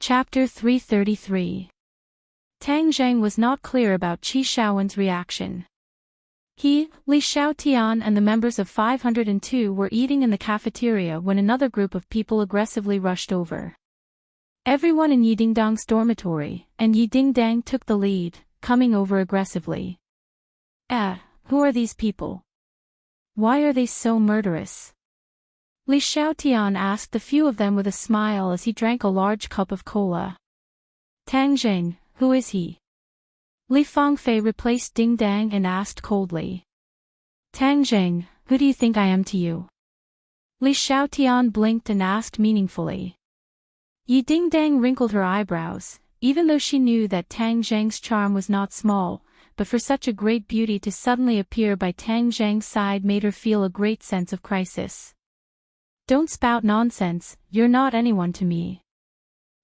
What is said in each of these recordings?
Chapter 333. Tang Zheng was not clear about Qi Shaowen's reaction. He, Li Xiaotian and the members of 502 were eating in the cafeteria when another group of people aggressively rushed over. Everyone in Yidingdang's dormitory, and Yidingdang took the lead, coming over aggressively. Who are these people? Why are they so murderous? Li Xiaotian asked the few of them with a smile as he drank a large cup of cola. Tang Zheng, who is he? Li Fangfei replaced Ding Dang and asked coldly. Tang Zheng, who do you think I am to you? Li Xiaotian blinked and asked meaningfully. Yi Ding Dang wrinkled her eyebrows, even though she knew that Tang Zheng's charm was not small, but for such a great beauty to suddenly appear by Tang Zheng's side made her feel a great sense of crisis. Don't spout nonsense, you're not anyone to me.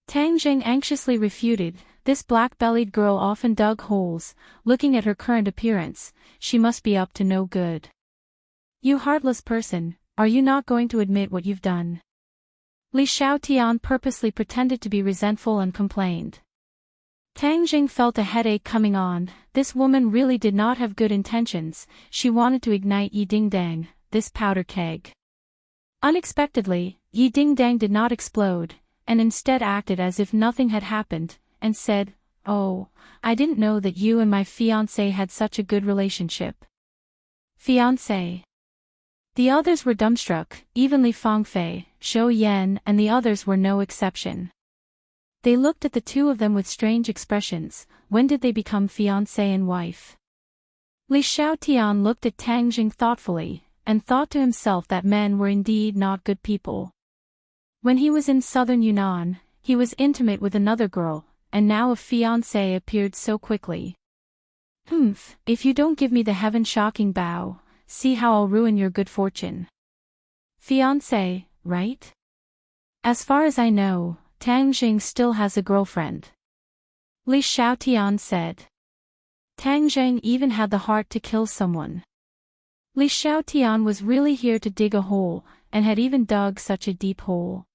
Tang Zheng anxiously refuted. This black-bellied girl often dug holes. Looking at her current appearance, she must be up to no good. You heartless person, are you not going to admit what you've done? Li Xiaotian purposely pretended to be resentful and complained. Tang Zheng felt a headache coming on. This woman really did not have good intentions. She wanted to ignite Yi Dingdang, this powder keg. Unexpectedly, Yi Dingdang did not explode, and instead acted as if nothing had happened, and said, "Oh, I didn't know that you and my fiancé had such a good relationship." Fiancé? The others were dumbstruck, even Li Fangfei, Zhou Yan and the others were no exception. They looked at the two of them with strange expressions. When did they become fiancé and wife? Li Xiaotian looked at Tang Zheng thoughtfully, and thought to himself that men were indeed not good people. When he was in southern Yunnan, he was intimate with another girl, and now a fiancé appeared so quickly. If you don't give me the heaven-shocking bow, see how I'll ruin your good fortune. Fiancé, right? As far as I know, Tang Zheng still has a girlfriend. Li Xiaotian said. Tang Zheng even had the heart to kill someone. Li Xiaotian was really here to dig a hole, and had even dug such a deep hole.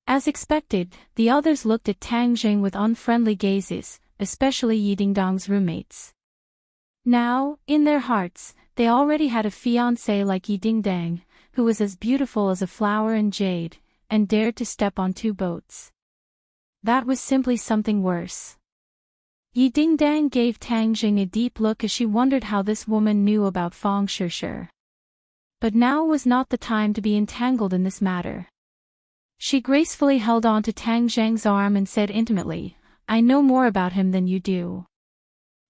As expected, the others looked at Tang Zheng with unfriendly gazes, especially Yidingdang's roommates. Now, in their hearts, they already had a fiancé like Yidingdang, who was as beautiful as a flower in jade, and dared to step on two boats. That was simply something worse. Yidingdang gave Tang Zheng a deep look as she wondered how this woman knew about Fang Shishir. But now was not the time to be entangled in this matter. She gracefully held on to Tang Zheng's arm and said intimately, I know more about him than you do.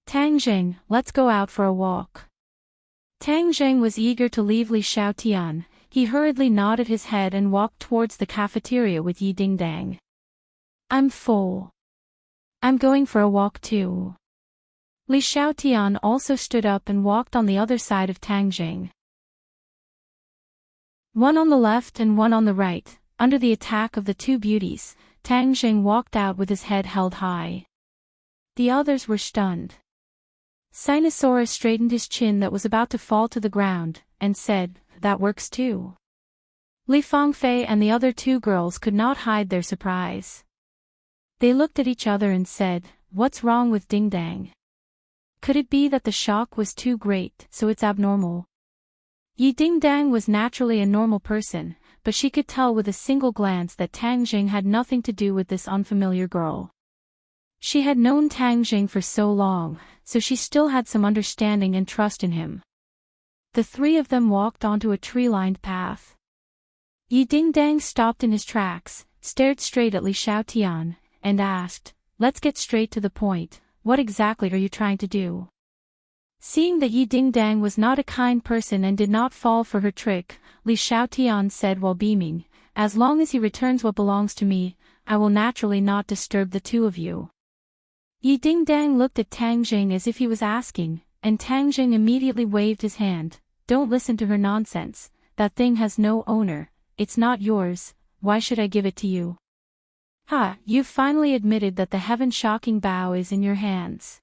Tang Zheng, let's go out for a walk. Tang Zheng was eager to leave Li Xiaotian. He hurriedly nodded his head and walked towards the cafeteria with Yi Dingdang. I'm full. I'm going for a walk too. Li Xiaotian also stood up and walked on the other side of Tang Zheng. One on the left and one on the right, under the attack of the two beauties, Tang Zheng walked out with his head held high. The others were stunned. Sinosaurus straightened his chin that was about to fall to the ground, and said, that works too. Li Fangfei and the other two girls could not hide their surprise. They looked at each other and said, what's wrong with Dingdang? Could it be that the shock was too great, so it's abnormal? Yi Dingdang was naturally a normal person, but she could tell with a single glance that Tang Zheng had nothing to do with this unfamiliar girl. She had known Tang Zheng for so long, so she still had some understanding and trust in him. The three of them walked onto a tree-lined path. Yi Dingdang stopped in his tracks, stared straight at Li Xiaotian, and asked, let's get straight to the point, what exactly are you trying to do? Seeing that Yi Dingdang was not a kind person and did not fall for her trick, Li Xiaotian said while beaming, as long as he returns what belongs to me, I will naturally not disturb the two of you. Yi Dingdang looked at Tang Zheng as if he was asking, and Tang Zheng immediately waved his hand, don't listen to her nonsense, that thing has no owner, it's not yours, why should I give it to you? You've finally admitted that the heaven-shocking bow is in your hands.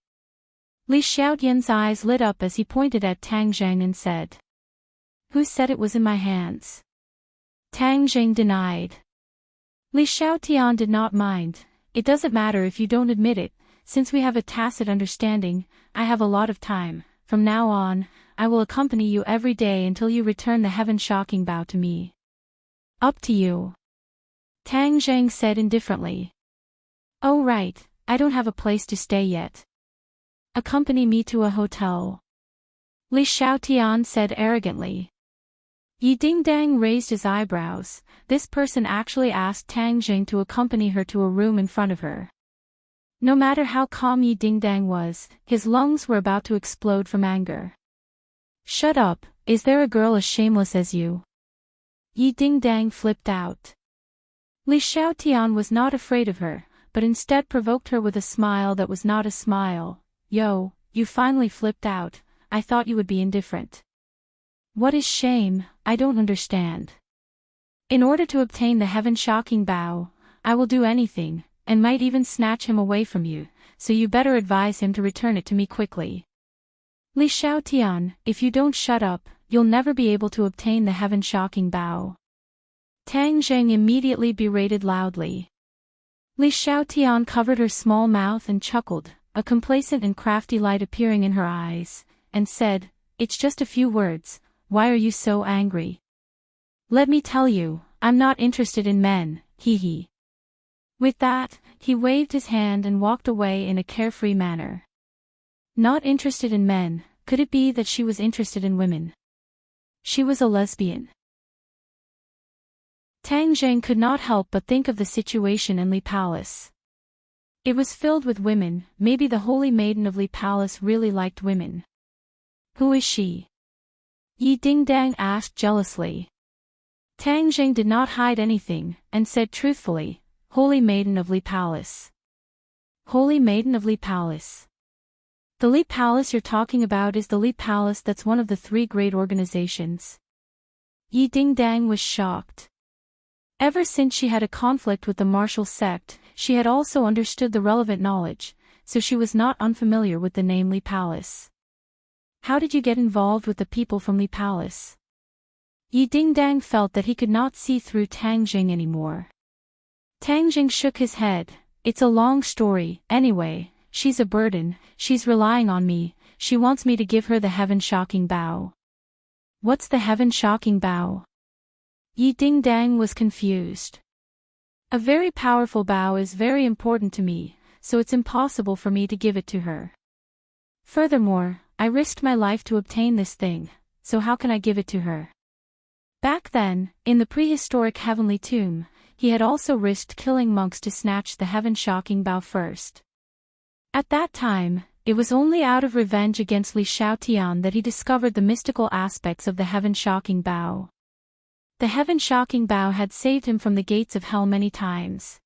Li Xiaotian's eyes lit up as he pointed at Tang Zheng and said. Who said it was in my hands? Tang Zheng denied. Li Xiaotian did not mind. it doesn't matter if you don't admit it, since we have a tacit understanding, I have a lot of time. From now on, I will accompany you every day until you return the heaven-shocking bow to me. Up to you. Tang Zhang said indifferently. Oh right, I don't have a place to stay yet. Accompany me to a hotel. Li Xiaotian said arrogantly. Yi Dingdang raised his eyebrows. This person actually asked Tang Jing to accompany her to a room in front of her. No matter how calm Yi Dingdang was, his lungs were about to explode from anger. Shut up, is there a girl as shameless as you? Yi Dingdang flipped out. Li Xiaotian was not afraid of her, but instead provoked her with a smile that was not a smile. Yo, you finally flipped out, I thought you would be indifferent. What is shame? I don't understand. In order to obtain the heaven-shocking bow, I will do anything, and might even snatch him away from you, so you better advise him to return it to me quickly. Li Xiaotian, if you don't shut up, you'll never be able to obtain the heaven-shocking bow. Tang Zheng immediately berated loudly. Li Xiaotian covered her small mouth and chuckled, a complacent and crafty light appearing in her eyes, and said, It's just a few words, why are you so angry? Let me tell you, I'm not interested in men, hee hee. With that, he waved his hand and walked away in a carefree manner. Not interested in men, could it be that she was interested in women? She was a lesbian. Tang Zheng could not help but think of the situation in Li Palace. It was filled with women, maybe the holy maiden of Li Palace really liked women. Who is she? Yi Dingdang asked jealously. Tang Zheng did not hide anything, and said truthfully, Holy Maiden of Li Palace. Holy Maiden of Li Palace. The Li Palace you're talking about is the Li Palace that's one of the 3 great organizations. Yi Dingdang was shocked. Ever since she had a conflict with the martial sect, she had also understood the relevant knowledge, so she was not unfamiliar with the name Li Palace. How did you get involved with the people from Li Palace? Yi Dingdang felt that he could not see through Tang Jing anymore. Tang Jing shook his head. It's a long story, anyway, she's a burden, she's relying on me, she wants me to give her the heaven-shocking bow. What's the heaven-shocking bow? Yi Dingdang was confused. A very powerful bow is very important to me, so it's impossible for me to give it to her. Furthermore, I risked my life to obtain this thing, so how can I give it to her? Back then, in the prehistoric heavenly tomb, he had also risked killing monks to snatch the heaven-shocking bow first. At that time, it was only out of revenge against Li Xiaotian that he discovered the mystical aspects of the heaven-shocking bow. The heaven-shocking bow had saved him from the gates of hell many times.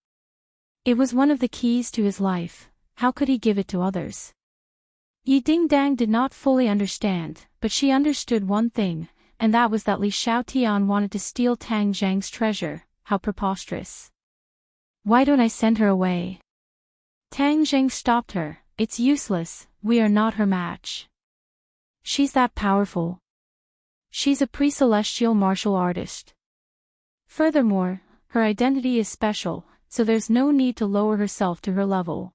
It was one of the keys to his life. How could he give it to others? Yi Dingdang did not fully understand, but she understood one thing, and that was that Li Xiaotian wanted to steal Tang Zhang's treasure. How preposterous. Why don't I send her away? Tang Zhang stopped her. It's useless, we are not her match. She's that powerful. She's a pre-celestial martial artist. Furthermore, her identity is special, so there's no need to lower herself to her level.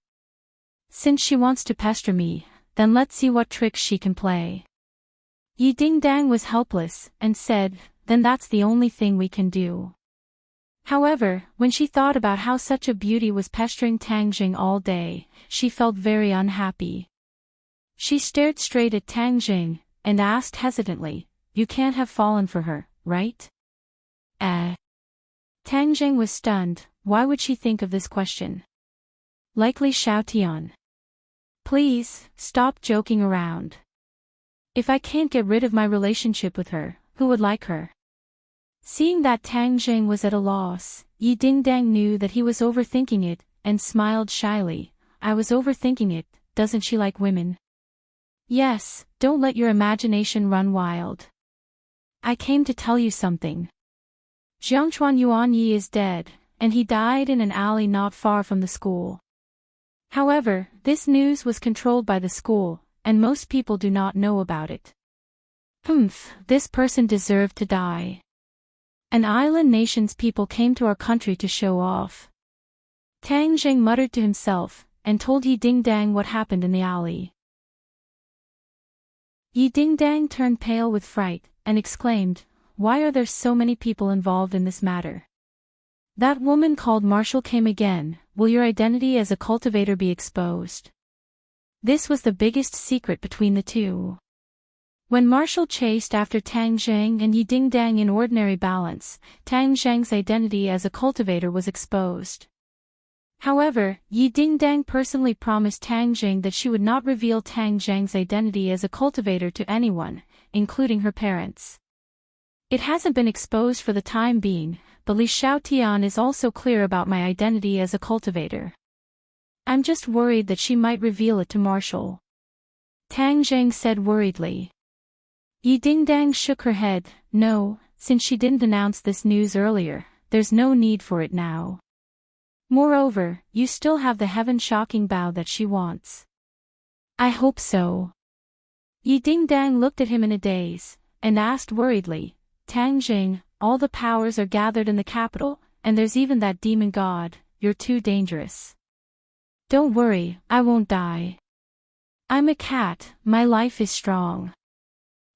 Since she wants to pester me, then let's see what tricks she can play. Yi Dingdang was helpless, and said, then that's the only thing we can do. However, when she thought about how such a beauty was pestering Tang Jing all day, she felt very unhappy. She stared straight at Tang Jing, and asked hesitantly, you can't have fallen for her, right? Tang Jing was stunned. Why would she think of this question? Likely Xiaotian. Please, stop joking around. If I can't get rid of my relationship with her, who would like her? Seeing that Tang Jing was at a loss, Yi Dingdang knew that he was overthinking it, and smiled shyly. I was overthinking it, doesn't she like women? Yes, don't let your imagination run wild. I came to tell you something. Jiangchuan Yuan Yi is dead, and he died in an alley not far from the school. However, this news was controlled by the school, and most people do not know about it. This person deserved to die. An island nation's people came to our country to show off. Tang Zheng muttered to himself, and told Yi Dingdang what happened in the alley. Yi Dingdang turned pale with fright, and exclaimed, "Why are there so many people involved in this matter? That woman called Marshall came again. Will your identity as a cultivator be exposed?" This was the biggest secret between the two. When Marshall chased after Tang Zheng and Yi Dingdang in ordinary balance, Tang Zheng's identity as a cultivator was exposed. However, Yi Dingdang personally promised Tang Zheng that she would not reveal Tang Zheng's identity as a cultivator to anyone, including her parents. It hasn't been exposed for the time being, but Li Xiaotian is also clear about my identity as a cultivator. I'm just worried that she might reveal it to Marshall. Tang Zheng said worriedly. Yi Dingdang shook her head. No, since she didn't announce this news earlier, there's no need for it now. Moreover, you still have the heaven-shocking bow that she wants. I hope so. Yi Dingdang looked at him in a daze, and asked worriedly, Tang Zheng, all the powers are gathered in the capital, and there's even that demon god. You're too dangerous. Don't worry, I won't die. I'm a cat, my life is strong.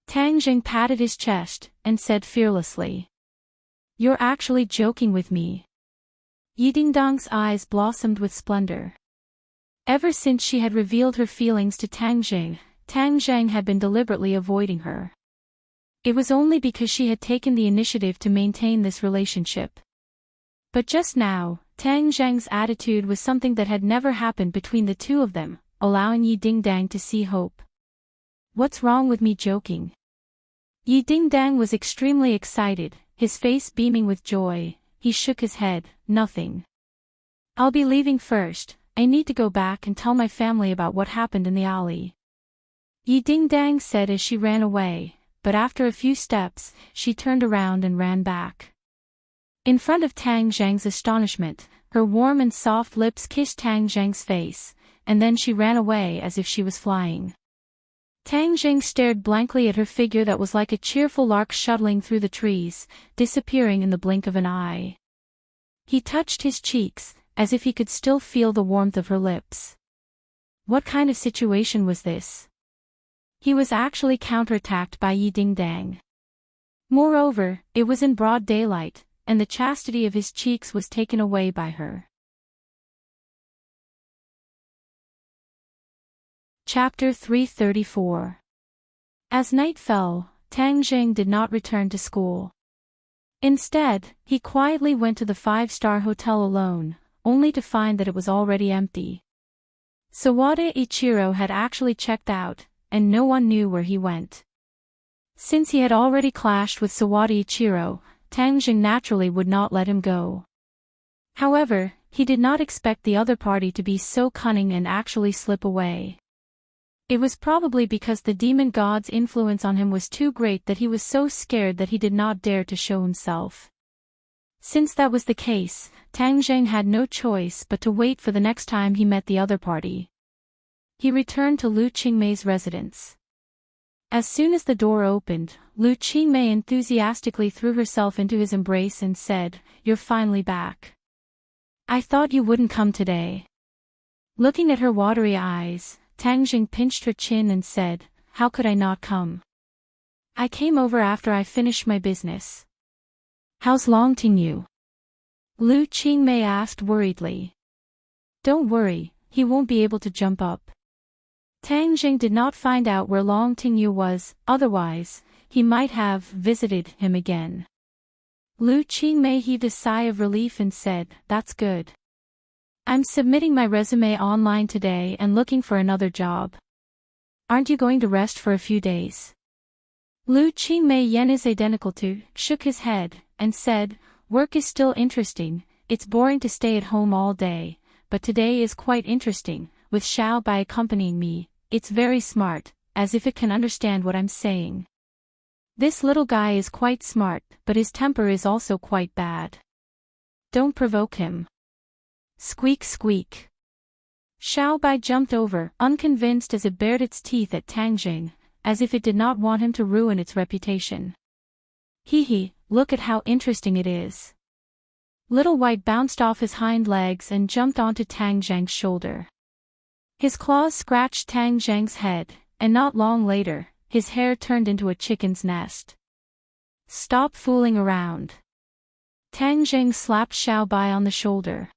Tang Zheng patted his chest, and said fearlessly. You're actually joking with me. Yi Dingdang's eyes blossomed with splendor. Ever since she had revealed her feelings to Tang Zheng had been deliberately avoiding her. It was only because she had taken the initiative to maintain this relationship. But just now, Tang Zheng's attitude was something that had never happened between the two of them, allowing Yi Dingdang to see hope. What's wrong with me joking? Yi Dingdang was extremely excited, his face beaming with joy. He shook his head. Nothing. I'll be leaving first. I need to go back and tell my family about what happened in the alley. Yi Dingdang said as she ran away, but after a few steps, she turned around and ran back. In front of Tang Zheng's astonishment, her warm and soft lips kissed Tang Zheng's face, and then she ran away as if she was flying. Tang Zheng stared blankly at her figure that was like a cheerful lark shuttling through the trees, disappearing in the blink of an eye. He touched his cheeks, as if he could still feel the warmth of her lips. What kind of situation was this? He was actually counterattacked by Yi Dingdang. Moreover, it was in broad daylight, and the chastity of his cheeks was taken away by her. Chapter 334. As night fell, Tang Zheng did not return to school. Instead, he quietly went to the five-star hotel alone, only to find that it was already empty. Sawada Ichiro had actually checked out, and no one knew where he went. Since he had already clashed with Sawada Ichiro, Tang Zheng naturally would not let him go. However, he did not expect the other party to be so cunning and actually slip away. It was probably because the demon god's influence on him was too great that he was so scared that he did not dare to show himself. Since that was the case, Tang Zheng had no choice but to wait for the next time he met the other party. He returned to Lu Qingmei's residence. As soon as the door opened, Lu Qingmei enthusiastically threw herself into his embrace and said, "You're finally back. I thought you wouldn't come today." Looking at her watery eyes, Tang Zheng pinched her chin and said, "How could I not come? I came over after I finished my business." "How's Longtingyu?" Lu Qingmei asked worriedly. "Don't worry, he won't be able to jump up." Tang Zheng did not find out where Longtingyu was, otherwise, he might have visited him again. Lu Qingmei heaved a sigh of relief and said, "That's good. I'm submitting my resume online today and looking for another job. Aren't you going to rest for a few days?" Lu Qingmei Yen is identical to, shook his head, and said, "Work is still interesting, it's boring to stay at home all day, but today is quite interesting, with Xiao Bai accompanying me, it's very smart, as if it can understand what I'm saying. This little guy is quite smart, but his temper is also quite bad. Don't provoke him." Squeak squeak. Xiao Bai jumped over, unconvinced as it bared its teeth at Tang Zheng, as if it did not want him to ruin its reputation. "Hee hee, look at how interesting it is." Little White bounced off his hind legs and jumped onto Tang Zhang's shoulder. His claws scratched Tang Zhang's head, and not long later, his hair turned into a chicken's nest. Stop fooling around. Tang Zhang slapped Xiao Bai on the shoulder.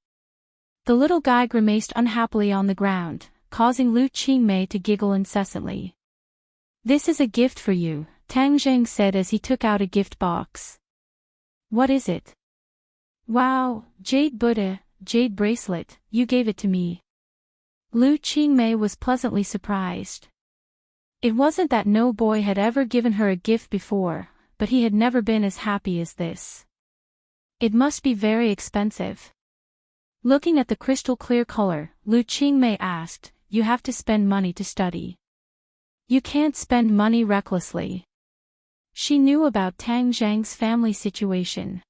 The little guy grimaced unhappily on the ground, causing Lu Qingmei to giggle incessantly. This is a gift for you, Tang Zhang said as he took out a gift box. What is it? Wow, jade Buddha, jade bracelet, you gave it to me. Lu Qingmei was pleasantly surprised. It wasn't that no boy had ever given her a gift before, but he had never been as happy as this. It must be very expensive. Looking at the crystal clear color, Lu Qingmei asked, you have to spend money to study. You can't spend money recklessly. She knew about Tang Zhang's family situation.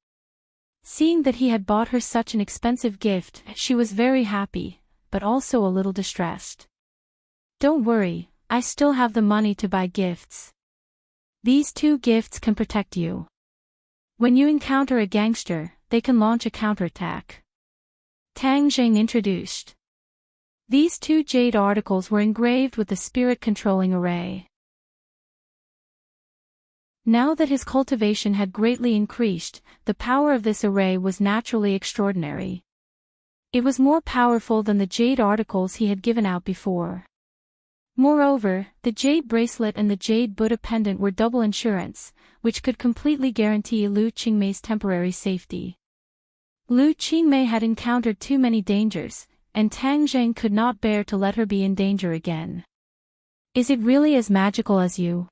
Seeing that he had bought her such an expensive gift, she was very happy, but also a little distressed. Don't worry, I still have the money to buy gifts. These 2 gifts can protect you. When you encounter a gangster, they can launch a counterattack. Tang Zhang introduced. These 2 jade articles were engraved with the spirit-controlling array. Now that his cultivation had greatly increased, the power of this array was naturally extraordinary. It was more powerful than the jade articles he had given out before. Moreover, the jade bracelet and the jade Buddha pendant were double insurance, which could completely guarantee Lu Qingmei's temporary safety. Lu Qingmei had encountered too many dangers, and Tang Zhang could not bear to let her be in danger again. Is it really as magical as you?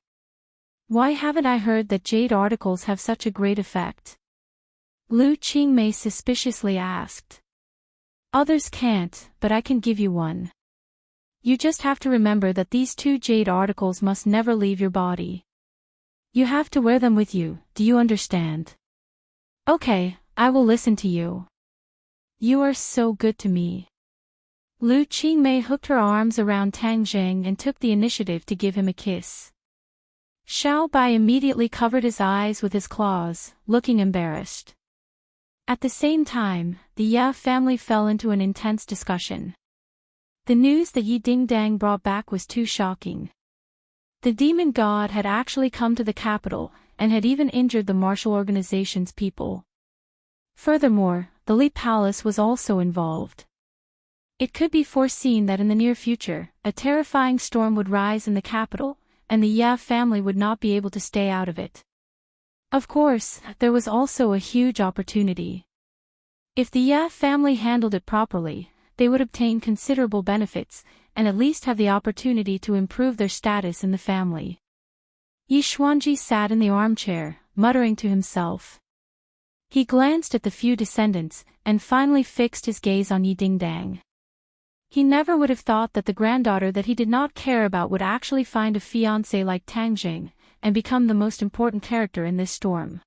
Why haven't I heard that jade articles have such a great effect? Lu Qingmei suspiciously asked. Others can't, but I can give you one. You just have to remember that these 2 jade articles must never leave your body. You have to wear them with you, do you understand? Okay, I will listen to you. You are so good to me. Lu Qingmei hooked her arms around Tang Zhang and took the initiative to give him a kiss. Xiao Bai immediately covered his eyes with his claws, looking embarrassed. At the same time, the Ye family fell into an intense discussion. The news that Yi Dingdang brought back was too shocking. The demon god had actually come to the capital, and had even injured the martial organization's people. Furthermore, the Li Palace was also involved. It could be foreseen that in the near future, a terrifying storm would rise in the capital, and the Ye family would not be able to stay out of it. Of course, there was also a huge opportunity. If the Ye family handled it properly, they would obtain considerable benefits, and at least have the opportunity to improve their status in the family. Yi Xuanji sat in the armchair, muttering to himself. He glanced at the few descendants, and finally fixed his gaze on Yi Dingdang. He never would have thought that the granddaughter that he did not care about would actually find a fiancé like Tang Jing, and become the most important character in this storm.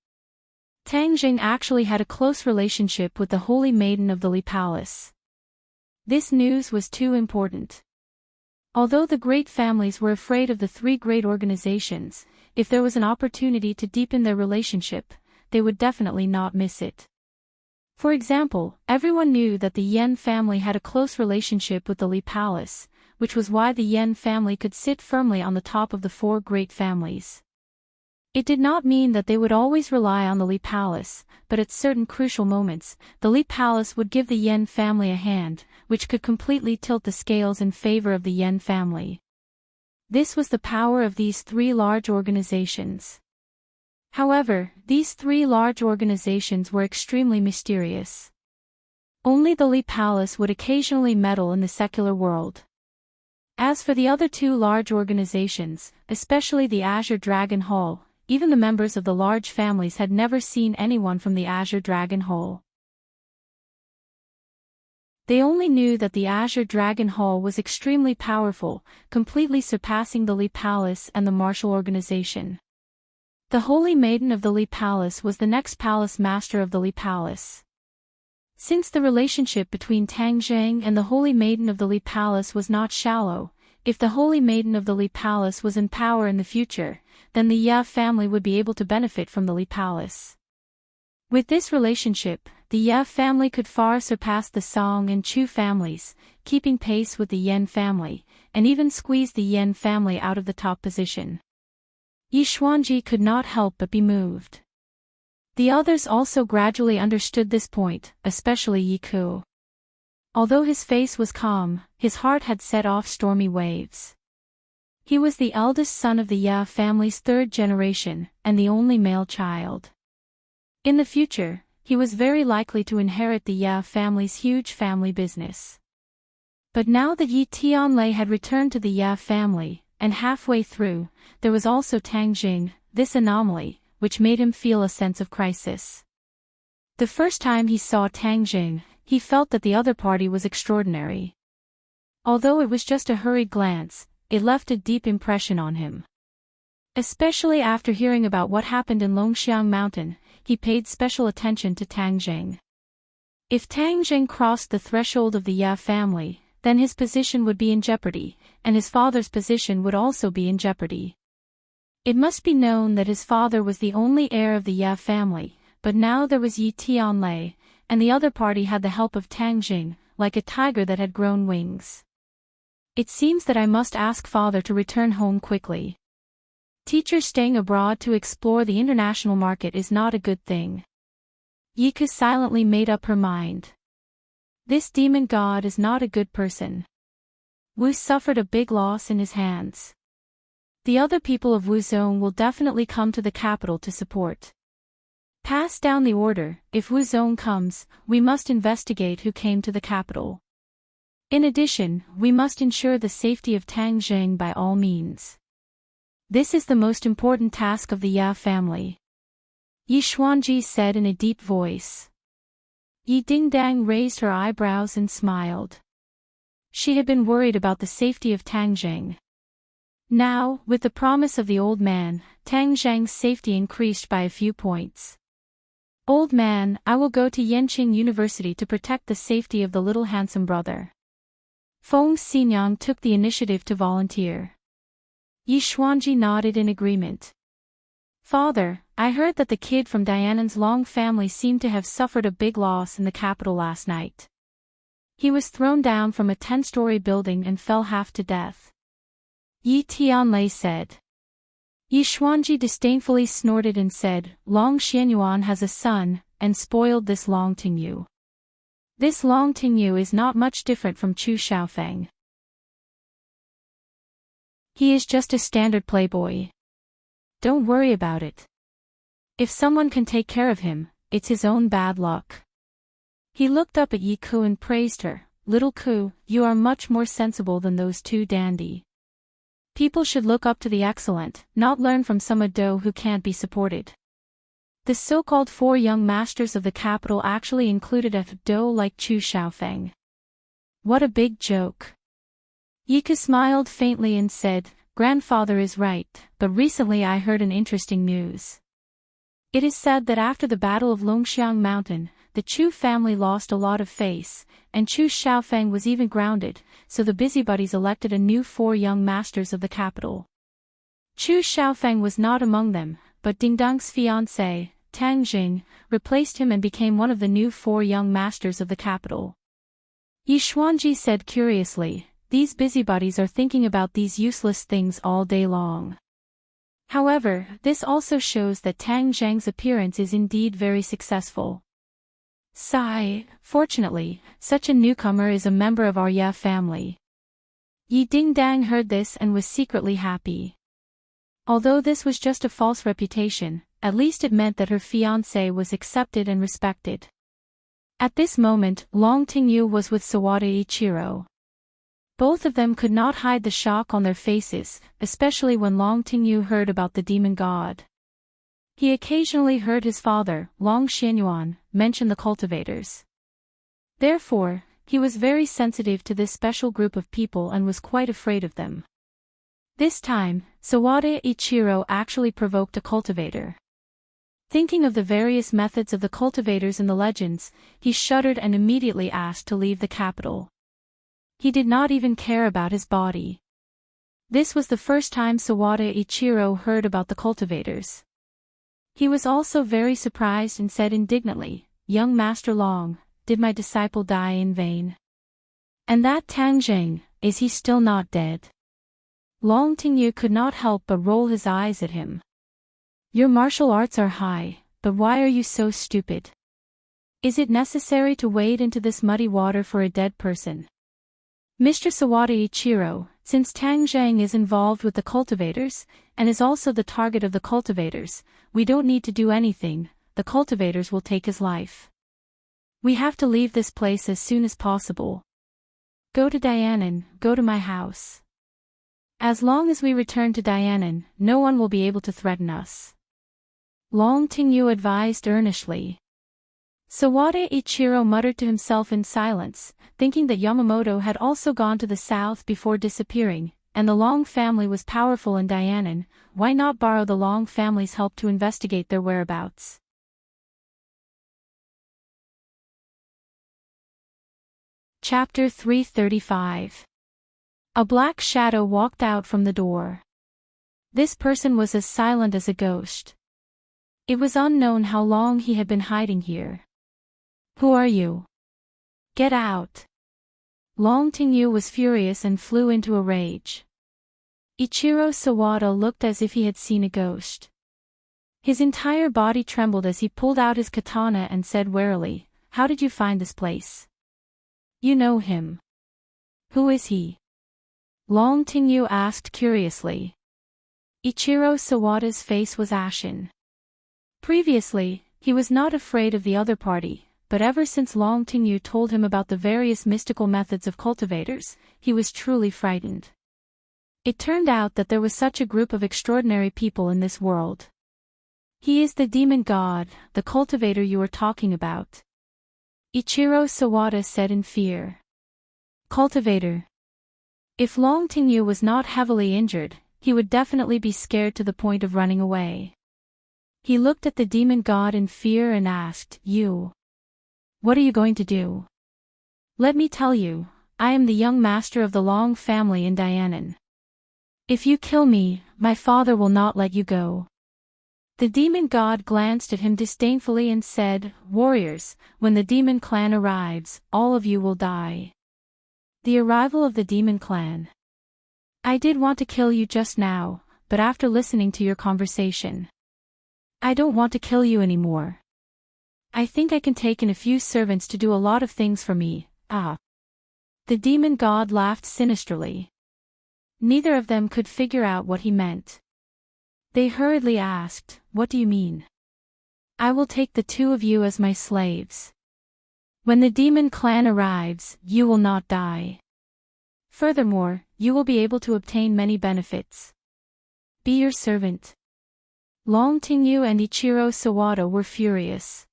Tang Jing actually had a close relationship with the Holy Maiden of the Li Palace. This news was too important. Although the great families were afraid of the 3 great organizations, if there was an opportunity to deepen their relationship, they would definitely not miss it. For example, everyone knew that the Yan family had a close relationship with the Li Palace, which was why the Yan family could sit firmly on the top of the 4 great families. It did not mean that they would always rely on the Li Palace, but at certain crucial moments, the Li Palace would give the Yan family a hand, which could completely tilt the scales in favor of the Yan family. This was the power of these 3 large organizations. However, these 3 large organizations were extremely mysterious. Only the Li Palace would occasionally meddle in the secular world. As for the other 2 large organizations, especially the Azure Dragon Hall, even the members of the large families had never seen anyone from the Azure Dragon Hall. They only knew that the Azure Dragon Hall was extremely powerful, completely surpassing the Li Palace and the martial organization. The Holy Maiden of the Li Palace was the next palace master of the Li Palace. Since the relationship between Tang Zhang and the Holy Maiden of the Li Palace was not shallow, if the Holy Maiden of the Li Palace was in power in the future, then the Ye family would be able to benefit from the Li Palace. With this relationship, the Ye family could far surpass the Song and Chu families, keeping pace with the Yen family, and even squeeze the Yen family out of the top position. Yi Xuanji could not help but be moved. The others also gradually understood this point, especially Yi Ku. Although his face was calm, his heart had set off stormy waves. He was the eldest son of the Ye family's third generation, and the only male child. In the future, he was very likely to inherit the Ye family's huge family business. But now that Yi Tianlei had returned to the Ye family, and halfway through, there was also Tang Jing, this anomaly, which made him feel a sense of crisis. The first time he saw Tang Jing, he felt that the other party was extraordinary. Although it was just a hurried glance, it left a deep impression on him. Especially after hearing about what happened in Longxiang Mountain, he paid special attention to Tang Jing. If Tang Jing crossed the threshold of the Ye family, then his position would be in jeopardy, and his father's position would also be in jeopardy. It must be known that his father was the only heir of the Ye family, but now there was Yi Tianlei, and the other party had the help of Tang Jing, like a tiger that had grown wings. It seems that I must ask father to return home quickly. Teachers staying abroad to explore the international market is not a good thing. Yi Ku silently made up her mind. This demon god is not a good person. Wu suffered a big loss in his hands. The other people of Wu Zone will definitely come to the capital to support. Pass down the order. If Wu Zone comes, we must investigate who came to the capital. In addition, we must ensure the safety of Tang Jing by all means. This is the most important task of the Ye family. Yi Xuanji said in a deep voice. Yi Dingdang raised her eyebrows and smiled. She had been worried about the safety of Tang Jing. Now, with the promise of the old man, Tang Jing's safety increased by a few points. Old man, I will go to Yenqing University to protect the safety of the little handsome brother. Feng Xinyang took the initiative to volunteer. Yi Xuanji nodded in agreement. Father, I heard that the kid from Dianan's Long family seemed to have suffered a big loss in the capital last night. He was thrown down from a 10-story building and fell half to death. Yi Tianlei said. Yi Xuanji disdainfully snorted and said, Long Xianyuan has a son, and spoiled this Long Tingyu. This Long Tingyu is not much different from Chu Xiaofeng. He is just a standard playboy. Don't worry about it. If someone can take care of him, it's his own bad luck. He looked up at Yi Ku and praised her. Little Ku, you are much more sensible than those two dandy. People should look up to the excellent, not learn from some ado who can't be supported. The so-called 4 young masters of the capital actually included a ado like Chu Xiaofeng. What a big joke. Yi Ku smiled faintly and said, Grandfather is right, but recently I heard an interesting news. It is said that after the Battle of Longxiang Mountain, the Chu family lost a lot of face, and Chu Xiaofeng was even grounded, so the busybodies elected a new 4 young masters of the capital. Chu Xiaofeng was not among them, but Dingdang's fiancé, Tang Jing, replaced him and became one of the new 4 young masters of the capital. Yi Xuanji said curiously, these busybodies are thinking about these useless things all day long. However, this also shows that Tang Zhang's appearance is indeed very successful. Sigh, fortunately, such a newcomer is a member of our Ye family. Yi Dingdang heard this and was secretly happy. Although this was just a false reputation, at least it meant that her fiancé was accepted and respected. At this moment, Long Tingyu was with Sawada Ichiro. Both of them could not hide the shock on their faces, especially when Long Tingyu heard about the demon god. He occasionally heard his father, Long Xianyuan, mention the cultivators. Therefore, he was very sensitive to this special group of people and was quite afraid of them. This time, Sawada Ichiro actually provoked a cultivator. Thinking of the various methods of the cultivators in the legends, he shuddered and immediately asked to leave the capital. He did not even care about his body. This was the first time Sawada Ichiro heard about the cultivators. He was also very surprised and said indignantly, "Young Master Long, did my disciple die in vain? And that Tang Zheng, is he still not dead?" Long Tingyu could not help but roll his eyes at him. "Your martial arts are high, but why are you so stupid? Is it necessary to wade into this muddy water for a dead person?" "Mr. Sawada Ichiro, since Tang Zheng is involved with the cultivators, and is also the target of the cultivators, we don't need to do anything, the cultivators will take his life. We have to leave this place as soon as possible. Go to Dianan, go to my house. As long as we return to Dianan, no one will be able to threaten us," Long Tingyu advised earnestly. Sawada Ichiro muttered to himself in silence, thinking that Yamamoto had also gone to the south before disappearing, and the Long family was powerful in Dianan. Why not borrow the Long family's help to investigate their whereabouts? Chapter 335. A black shadow walked out from the door. This person was as silent as a ghost. It was unknown how long he had been hiding here. "Who are you? Get out!" Long Tingyu was furious and flew into a rage. Ichiro Sawada looked as if he had seen a ghost. His entire body trembled as he pulled out his katana and said warily, "How did you find this place? You know him. Who is he?" Long Tingyu asked curiously. Ichiro Sawada's face was ashen. Previously, he was not afraid of the other party, but ever since Long Tingyu told him about the various mystical methods of cultivators, he was truly frightened. It turned out that there was such a group of extraordinary people in this world. "He is the demon god, the cultivator you were talking about," Ichiro Sawada said in fear. "Cultivator." If Long Tingyu was not heavily injured, he would definitely be scared to the point of running away. He looked at the demon god in fear and asked, "You? What are you going to do?" "Let me tell you, I am the young master of the Long family in Dianan. If you kill me, my father will not let you go." The demon god glanced at him disdainfully and said, "Warriors, when the demon clan arrives, all of you will die." The arrival of the demon clan. "I did want to kill you just now, but after listening to your conversation, I don't want to kill you anymore. I think I can take in a few servants to do a lot of things for me, ah." The demon god laughed sinisterly. Neither of them could figure out what he meant. They hurriedly asked, "What do you mean?" "I will take the two of you as my slaves. When the demon clan arrives, you will not die. Furthermore, you will be able to obtain many benefits. Be your servant." Long Tingyu and Ichiro Sawada were furious.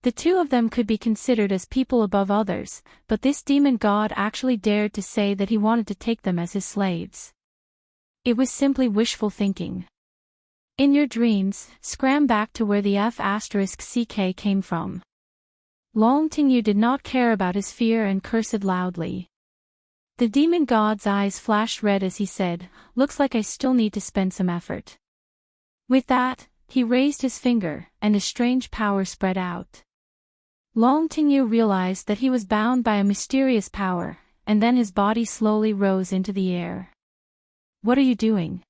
The two of them could be considered as people above others, but this demon god actually dared to say that he wanted to take them as his slaves. It was simply wishful thinking. In your dreams, scram back to where the F*ck came from. Long Tingyu did not care about his fear and cursed loudly. The demon god's eyes flashed red as he said, "Looks like I still need to spend some effort." With that, he raised his finger, and a strange power spread out. Long Tingyu realized that he was bound by a mysterious power, and then his body slowly rose into the air. "What are you doing?"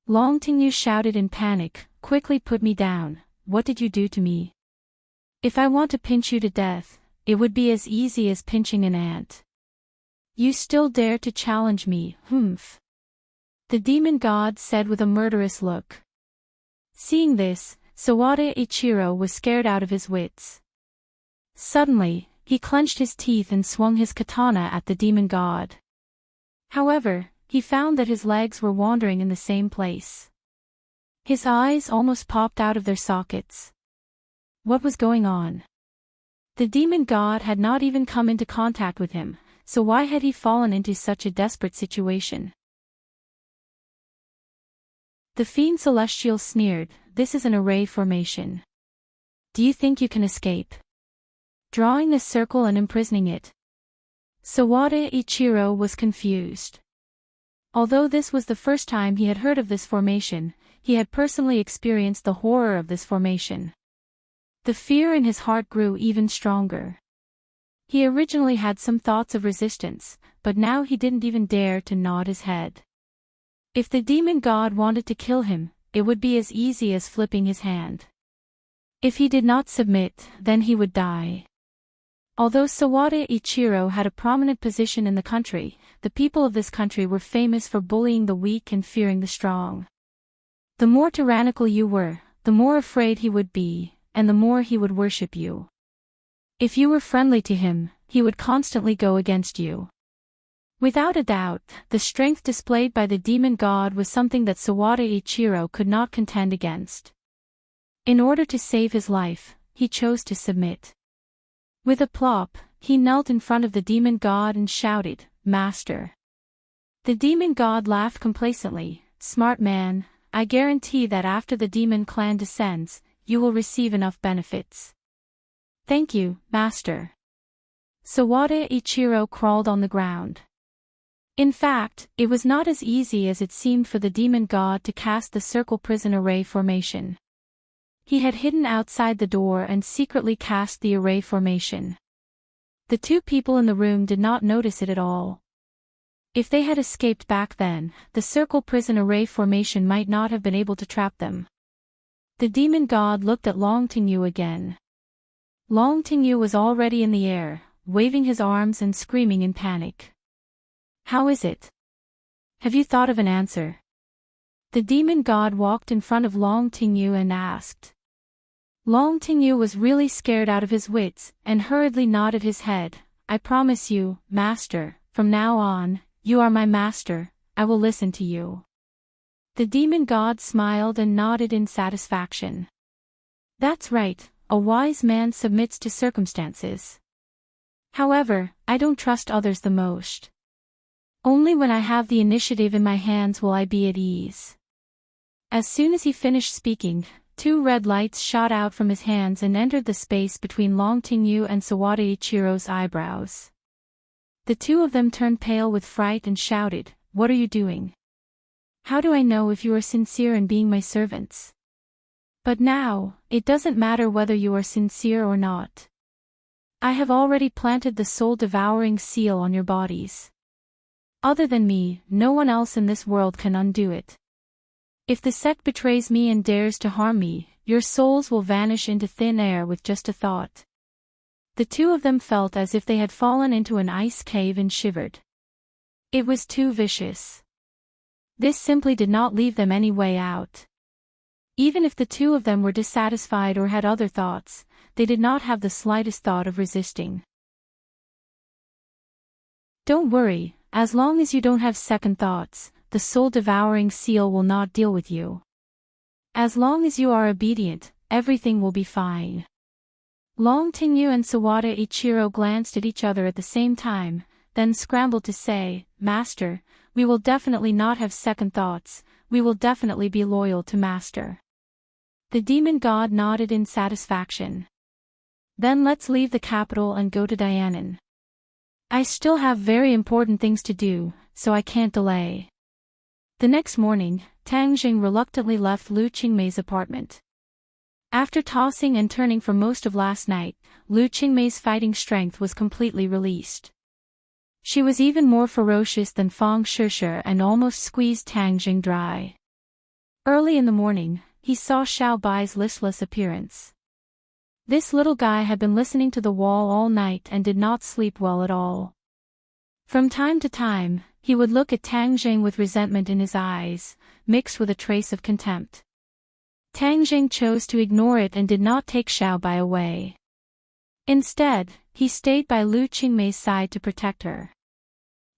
Long Tingyu shouted in panic, "Quickly put me down, what did you do to me? If I want to pinch you to death, it would be as easy as pinching an ant. You still dare to challenge me, humph?" The demon god said with a murderous look. Seeing this, Sawada Ichiro was scared out of his wits. Suddenly, he clenched his teeth and swung his katana at the demon god. However, he found that his legs were wandering in the same place. His eyes almost popped out of their sockets. What was going on? The demon god had not even come into contact with him, so why had he fallen into such a desperate situation? The fiend celestial sneered, "This is an array formation. Do you think you can escape?" Drawing a circle and imprisoning it. Sawada Ichiro was confused. Although this was the first time he had heard of this formation, he had personally experienced the horror of this formation. The fear in his heart grew even stronger. He originally had some thoughts of resistance, but now he didn't even dare to nod his head. If the demon god wanted to kill him, it would be as easy as flipping his hand. If he did not submit, then he would die. Although Sawada Ichiro had a prominent position in the country, the people of this country were famous for bullying the weak and fearing the strong. The more tyrannical you were, the more afraid he would be, and the more he would worship you. If you were friendly to him, he would constantly go against you. Without a doubt, the strength displayed by the demon god was something that Sawada Ichiro could not contend against. In order to save his life, he chose to submit. With a plop, he knelt in front of the demon god and shouted, "Master." The demon god laughed complacently, "Smart man, I guarantee that after the demon clan descends, you will receive enough benefits." "Thank you, Master." Sawada Ichiro crawled on the ground. In fact, it was not as easy as it seemed for the demon god to cast the circle prison array formation. He had hidden outside the door and secretly cast the array formation. The two people in the room did not notice it at all. If they had escaped back then, the circle prison array formation might not have been able to trap them. The demon god looked at Long Tingyu again. Long Tingyu was already in the air, waving his arms and screaming in panic. "How is it? Have you thought of an answer?" The demon god walked in front of Long Tingyu and asked. Long Tingyu was really scared out of his wits, and hurriedly nodded his head. "I promise you, Master, from now on, you are my master, I will listen to you." The demon god smiled and nodded in satisfaction. "That's right, a wise man submits to circumstances. However, I don't trust others the most. Only when I have the initiative in my hands will I be at ease." As soon as he finished speaking, two red lights shot out from his hands and entered the space between Long Tingyu and Sawada Ichiro's eyebrows. The two of them turned pale with fright and shouted, "What are you doing? How do I know if you are sincere in being my servants? But now, it doesn't matter whether you are sincere or not. I have already planted the soul-devouring seal on your bodies. Other than me, no one else in this world can undo it. If the sect betrays me and dares to harm me, your souls will vanish into thin air with just a thought." The two of them felt as if they had fallen into an ice cave and shivered. It was too vicious. This simply did not leave them any way out. Even if the two of them were dissatisfied or had other thoughts, they did not have the slightest thought of resisting. "Don't worry, as long as you don't have second thoughts, the soul-devouring seal will not deal with you. As long as you are obedient, everything will be fine." Long Tingyu and Sawada Ichiro glanced at each other at the same time, then scrambled to say, "Master, we will definitely not have second thoughts, we will definitely be loyal to Master." The demon god nodded in satisfaction. "Then let's leave the capital and go to Dianan. I still have very important things to do, so I can't delay." The next morning, Tang Jing reluctantly left Lu Qingmei's apartment. After tossing and turning for most of last night, Lu Qingmei's fighting strength was completely released. She was even more ferocious than Fang Shishir and almost squeezed Tang Jing dry. Early in the morning, he saw Xiao Bai's listless appearance. This little guy had been listening to the wall all night and did not sleep well at all. From time to time, he would look at Tang Jing with resentment in his eyes, mixed with a trace of contempt. Tang Jing chose to ignore it and did not take Xiao Bai away. Instead, he stayed by Lu Qingmei's side to protect her.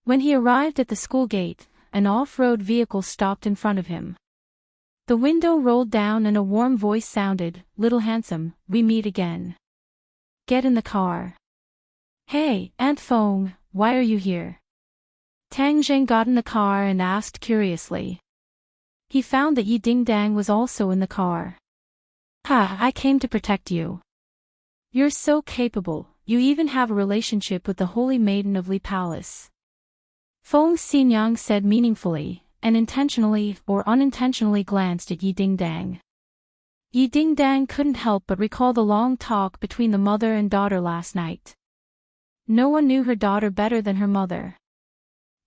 When he arrived at the school gate, an off-road vehicle stopped in front of him. The window rolled down and a warm voice sounded, "Little handsome, we meet again. Get in the car." "Hey, Aunt Fong, why are you here?" Tang Jing got in the car and asked curiously. He found that Yi Dingdang was also in the car. "Ha, I came to protect you. You're so capable, you even have a relationship with the Holy Maiden of Li Palace." Feng Xinyang said meaningfully, and intentionally or unintentionally glanced at Yi Dingdang. Yi Dingdang couldn't help but recall the long talk between the mother and daughter last night. No one knew her daughter better than her mother.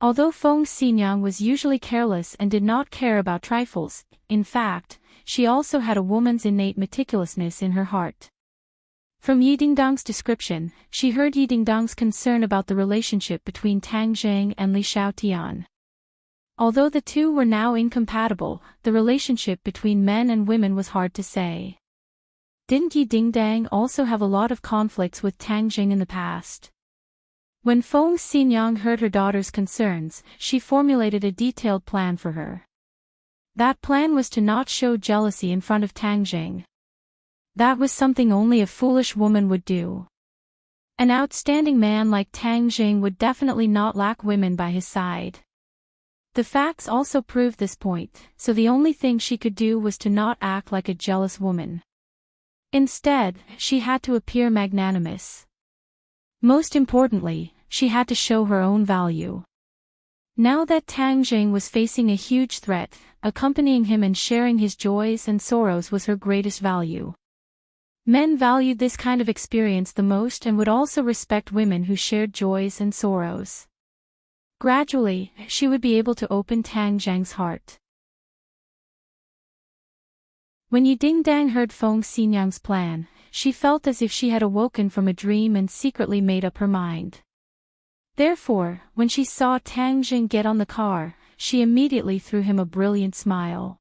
Although Feng Xinyang was usually careless and did not care about trifles, in fact, she also had a woman's innate meticulousness in her heart. From Yi Dingdang's description, she heard Yi Dingdang's concern about the relationship between Tang Zheng and Li Xiaotian. Although the two were now incompatible, the relationship between men and women was hard to say. Didn't Yi Dingdang also have a lot of conflicts with Tang Zheng in the past? When Feng Xinyang heard her daughter's concerns, she formulated a detailed plan for her. That plan was to not show jealousy in front of Tang Zheng. That was something only a foolish woman would do. An outstanding man like Tang Zheng would definitely not lack women by his side. The facts also proved this point, so the only thing she could do was to not act like a jealous woman. Instead, she had to appear magnanimous. Most importantly, she had to show her own value. Now that Tang Zheng was facing a huge threat, accompanying him and sharing his joys and sorrows was her greatest value. Men valued this kind of experience the most and would also respect women who shared joys and sorrows. Gradually, she would be able to open Tang Zheng's heart. When Yi Dingdang heard Feng Xinyang's plan, she felt as if she had awoken from a dream and secretly made up her mind. Therefore, when she saw Tang Zheng get on the car, she immediately threw him a brilliant smile.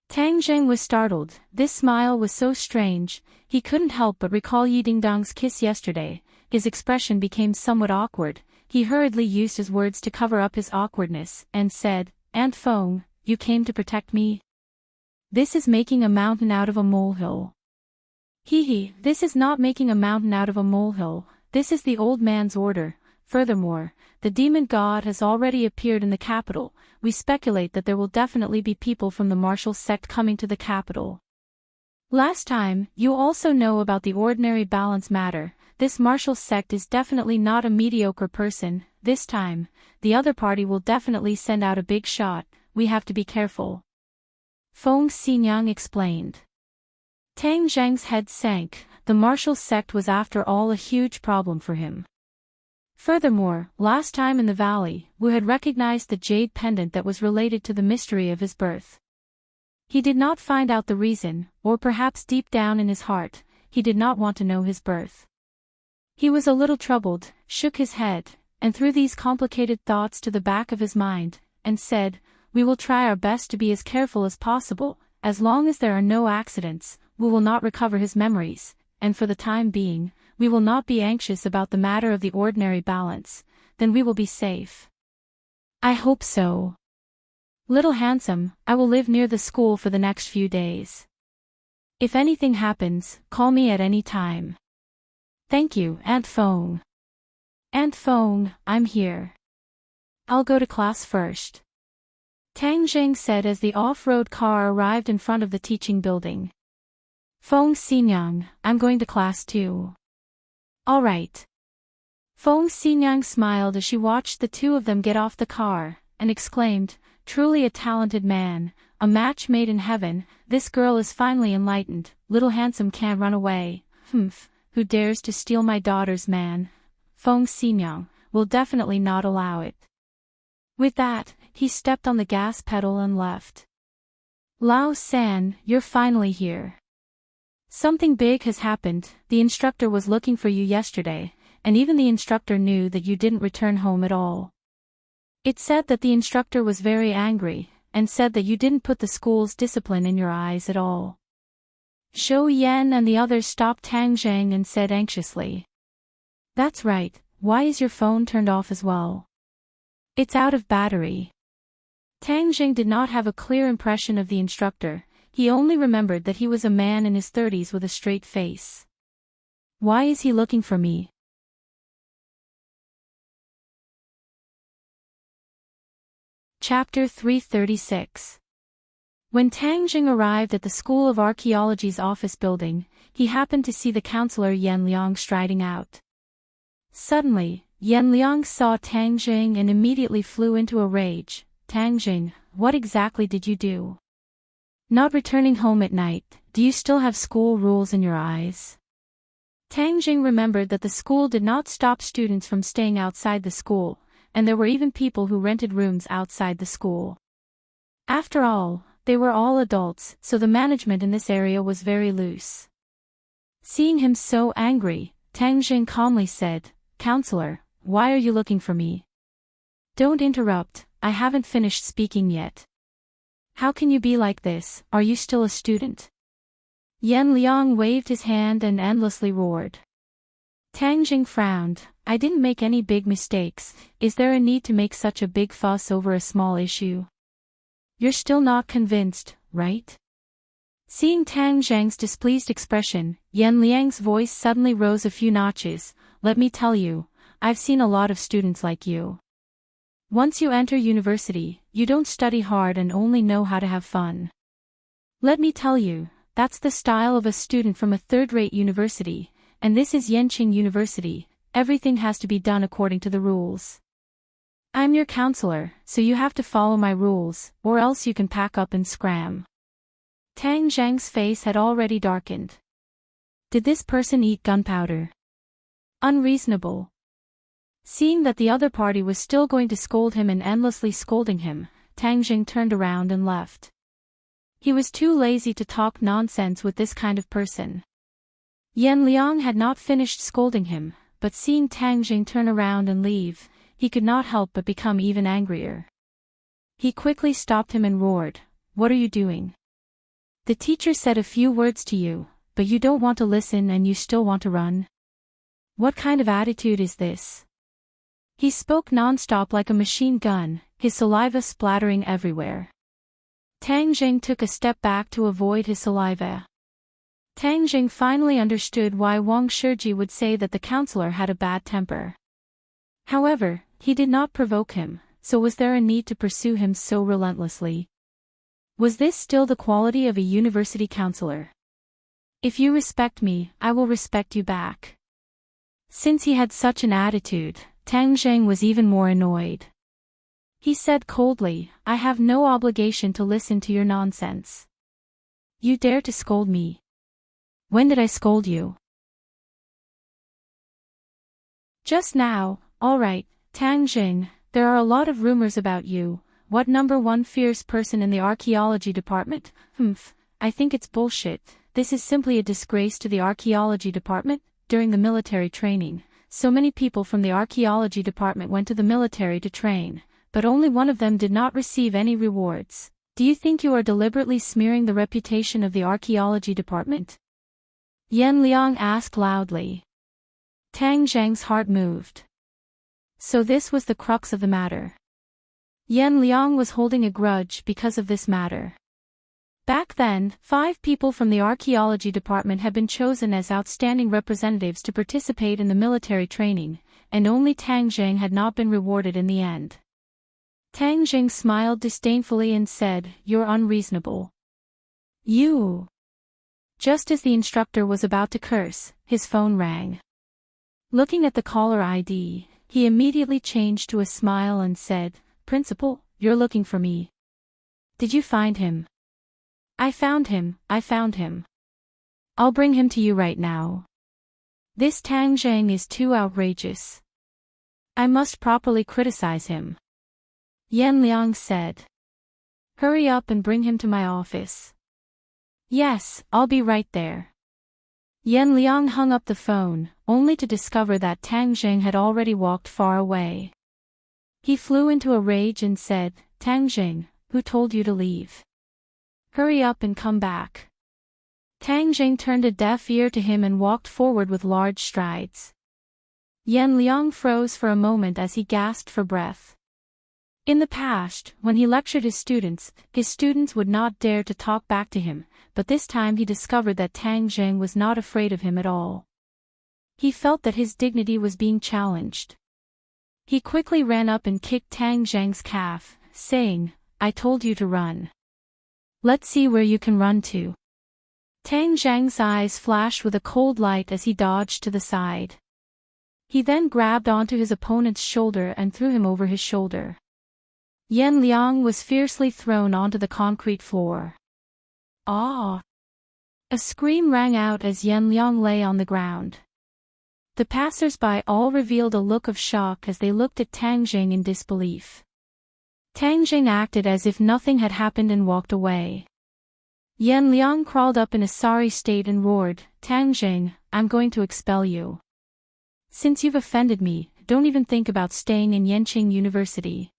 Tang Zheng was startled. This smile was so strange, he couldn't help but recall Yi Dingdang's kiss yesterday. His expression became somewhat awkward. He hurriedly used his words to cover up his awkwardness, and said, "Aunt Feng, you came to protect me? This is making a mountain out of a molehill." "Hee, this is not making a mountain out of a molehill, this is the old man's order. Furthermore, the demon god has already appeared in the capital. We speculate that there will definitely be people from the martial sect coming to the capital. Last time, you also know about the ordinary balance matter. This martial sect is definitely not a mediocre person. This time, the other party will definitely send out a big shot. We have to be careful," Feng Xinyang explained. Tang Zheng's head sank. The martial sect was after all a huge problem for him. Furthermore, last time in the valley, Wu had recognized the jade pendant that was related to the mystery of his birth. He did not find out the reason, or perhaps deep down in his heart, he did not want to know his birth. He was a little troubled, shook his head, and threw these complicated thoughts to the back of his mind, and said, "We will try our best to be as careful as possible. As long as there are no accidents, we will not recover his memories, and for the time being, we will not be anxious about the matter of the ordinary balance. Then we will be safe." "I hope so. Little handsome, I will live near the school for the next few days. If anything happens, call me at any time." "Thank you, Aunt Feng." "Aunt Feng, I'm here. I'll go to class first," Tang Zheng said as the off-road car arrived in front of the teaching building. "Feng Xinyang, I'm going to class too." "All right." Feng Xinyang smiled as she watched the two of them get off the car, and exclaimed, "Truly a talented man, a match made in heaven. This girl is finally enlightened. Little handsome can't run away. Humph. Who dares to steal my daughter's man? Feng Xinyang will definitely not allow it." With that, he stepped on the gas pedal and left. "Lao San, you're finally here. Something big has happened. The instructor was looking for you yesterday, and even the instructor knew that you didn't return home at all. It said that the instructor was very angry, and said that you didn't put the school's discipline in your eyes at all." Zhou Yan and the others stopped Tang Zheng and said anxiously, "That's right, why is your phone turned off as well?" "It's out of battery." Tang Zheng did not have a clear impression of the instructor. He only remembered that he was a man in his 30s with a straight face. "Why is he looking for me?" Chapter 336. When Tang Zheng arrived at the School of Archaeology's office building, he happened to see the counselor Yan Liang striding out. Suddenly, Yan Liang saw Tang Zheng and immediately flew into a rage. "Tang Zheng, what exactly did you do? Not returning home at night, do you still have school rules in your eyes? Tang Jing remembered that the school did not stop students from staying outside the school, and there were even people who rented rooms outside the school. After all, they were all adults, so the management in this area was very loose. Seeing him so angry, Tang Jing calmly said, "Counselor, why are you looking for me?" "Don't interrupt, I haven't finished speaking yet." "How can you be like this, are you still a student?" Yan Liang waved his hand and endlessly roared. Tang Jing frowned. "I didn't make any big mistakes, is there a need to make such a big fuss over a small issue?" "You're still not convinced, right?" Seeing Tang Zhang's displeased expression, Yan Liang's voice suddenly rose a few notches. "Let me tell you, I've seen a lot of students like you. Once you enter university, you don't study hard and only know how to have fun. Let me tell you, that's the style of a student from a third-rate university, and this is Yenqing University, everything has to be done according to the rules. I'm your counselor, so you have to follow my rules, or else you can pack up and scram." Tang Zhang's face had already darkened. Did this person eat gunpowder? Unreasonable. Seeing that the other party was still going to scold him and endlessly scolding him, Tang Jing turned around and left. He was too lazy to talk nonsense with this kind of person. Yan Liang had not finished scolding him, but seeing Tang Jing turn around and leave, he could not help but become even angrier. He quickly stopped him and roared, "What are you doing? The teacher said a few words to you, but you don't want to listen and you still want to run? What kind of attitude is this?" He spoke non-stop like a machine gun, his saliva splattering everywhere. Tang Jing took a step back to avoid his saliva. Tang Jing finally understood why Wang Shiji would say that the counselor had a bad temper. However, he did not provoke him, so was there a need to pursue him so relentlessly? Was this still the quality of a university counselor? "If you respect me, I will respect you back." Since he had such an attitude, Tang Jing was even more annoyed. He said coldly, "I have no obligation to listen to your nonsense. You dare to scold me? When did I scold you?" "Just now." "All right, Tang Jing, there are a lot of rumors about you. What #1 fierce person in the archaeology department? I think it's bullshit. This is simply a disgrace to the archaeology department. During the military training, so many people from the archaeology department went to the military to train, but only one of them did not receive any rewards. Do you think you are deliberately smearing the reputation of the archaeology department?" Yan Liang asked loudly. Tang Zhang's heart moved. So this was the crux of the matter. Yan Liang was holding a grudge because of this matter. Back then, 5 people from the archaeology department had been chosen as outstanding representatives to participate in the military training, and only Tang Zhang had not been rewarded in the end. Tang Jing smiled disdainfully and said, "You're unreasonable. You." Just as the instructor was about to curse, his phone rang. Looking at the caller ID, he immediately changed to a smile and said, "Principal, you're looking for me. Did you find him?" I found him. I'll bring him to you right now. This Tang Zhang is too outrageous. I must properly criticize him." Yan Liang said. "Hurry up and bring him to my office." "Yes, I'll be right there." Yan Liang hung up the phone, only to discover that Tang Zhang had already walked far away. He flew into a rage and said, "Tang Zhang, who told you to leave? Hurry up and come back." Tang Zhang turned a deaf ear to him and walked forward with large strides. Yan Liang froze for a moment as he gasped for breath. In the past, when he lectured his students would not dare to talk back to him, but this time he discovered that Tang Zhang was not afraid of him at all. He felt that his dignity was being challenged. He quickly ran up and kicked Tang Zhang's calf, saying, "I told you to run. Let's see where you can run to." Tang Zhang's eyes flashed with a cold light as he dodged to the side. He then grabbed onto his opponent's shoulder and threw him over his shoulder. Yan Liang was fiercely thrown onto the concrete floor. "Ah!" A scream rang out as Yan Liang lay on the ground. The passers-by all revealed a look of shock as they looked at Tang Jing in disbelief. Tang Jing acted as if nothing had happened and walked away. Yan Liang crawled up in a sorry state and roared, "Tang Jing, I'm going to expel you. Since you've offended me, don't even think about staying in Yenqing University."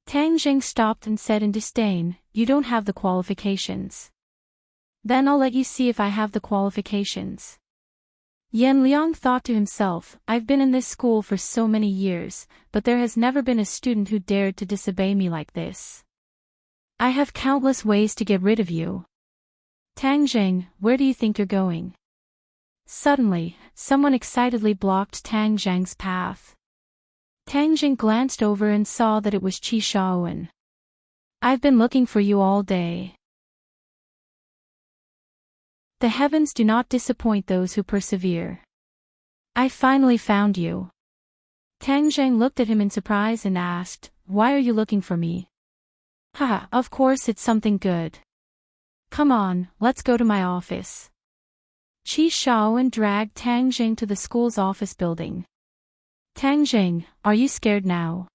Tang Jing stopped and said in disdain, "You don't have the qualifications. Then I'll let you see if I have the qualifications." Yan Liang thought to himself, "I've been in this school for so many years, but there has never been a student who dared to disobey me like this. I have countless ways to get rid of you. Tang Jing, where do you think you're going?" Suddenly, someone excitedly blocked Tang Jing's path. Tang Jing glanced over and saw that it was Qi Shaowen. "I've been looking for you all day. The heavens do not disappoint those who persevere. I finally found you." Tang Jing looked at him in surprise and asked, "Why are you looking for me?" "Haha, of course it's something good. Come on, let's go to my office." Qi Shaowen dragged Tang Jing to the school's office building. "Tang Jing, are you scared now?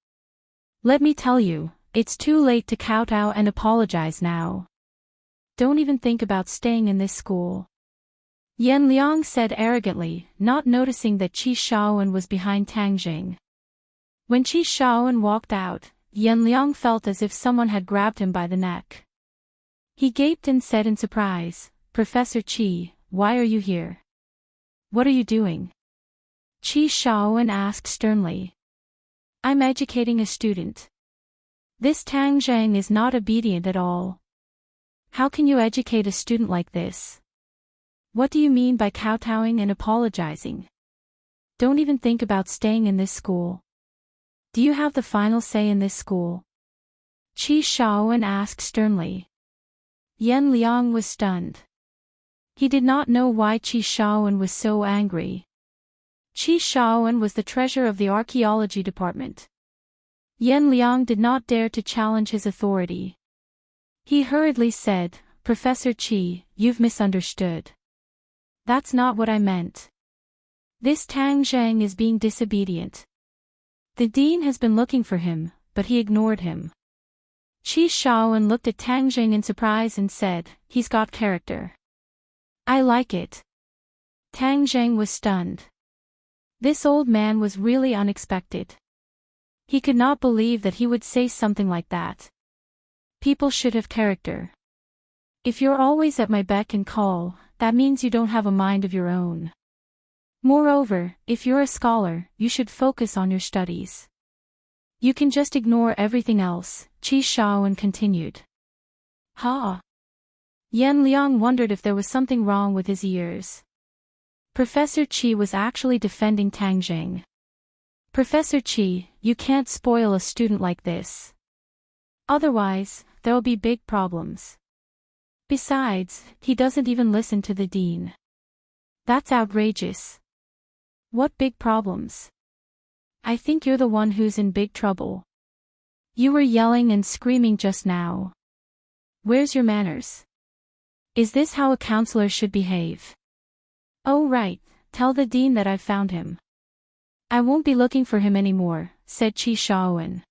Let me tell you, it's too late to kowtow and apologize now. Don't even think about staying in this school." Yan Liang said arrogantly, not noticing that Qi Shaowen was behind Tang Jing. When Qi Shaowen walked out, Yan Liang felt as if someone had grabbed him by the neck. He gaped and said in surprise, "Professor Qi, why are you here? What are you doing?" Qi Shaowen asked sternly. "I'm educating a student. This Tang Jing is not obedient at all. How can you educate a student like this? What do you mean by kowtowing and apologizing? Don't even think about staying in this school. Do you have the final say in this school?" Qi Shaowen asked sternly. Yan Liang was stunned. He did not know why Qi Shaowen was so angry. Qi Shaowen was the treasurer of the archaeology department. Yan Liang did not dare to challenge his authority. He hurriedly said, "Professor Qi, you've misunderstood. That's not what I meant. This Tang Jing is being disobedient. The dean has been looking for him, but he ignored him." Qi Shaowen looked at Tang Jing in surprise and said, "He's got character. I like it." Tang Jing was stunned. This old man was really unexpected. He could not believe that he would say something like that. People should have character. If you're always at my beck and call, that means you don't have a mind of your own. Moreover, if you're a scholar, you should focus on your studies. You can just ignore everything else," Qi Shaowen continued. "Ha!" Yan Liang wondered if there was something wrong with his ears. Professor Qi was actually defending Tang Jing. "Professor Qi, you can't spoil a student like this. Otherwise, there'll be big problems. Besides, he doesn't even listen to the dean. That's outrageous." "What big problems?" "I think you're the one who's in big trouble. You were yelling and screaming just now. Where's your manners? Is this how a counselor should behave?" "Oh right, tell the dean that I've found him. I won't be looking for him anymore," said Qi Shaowen.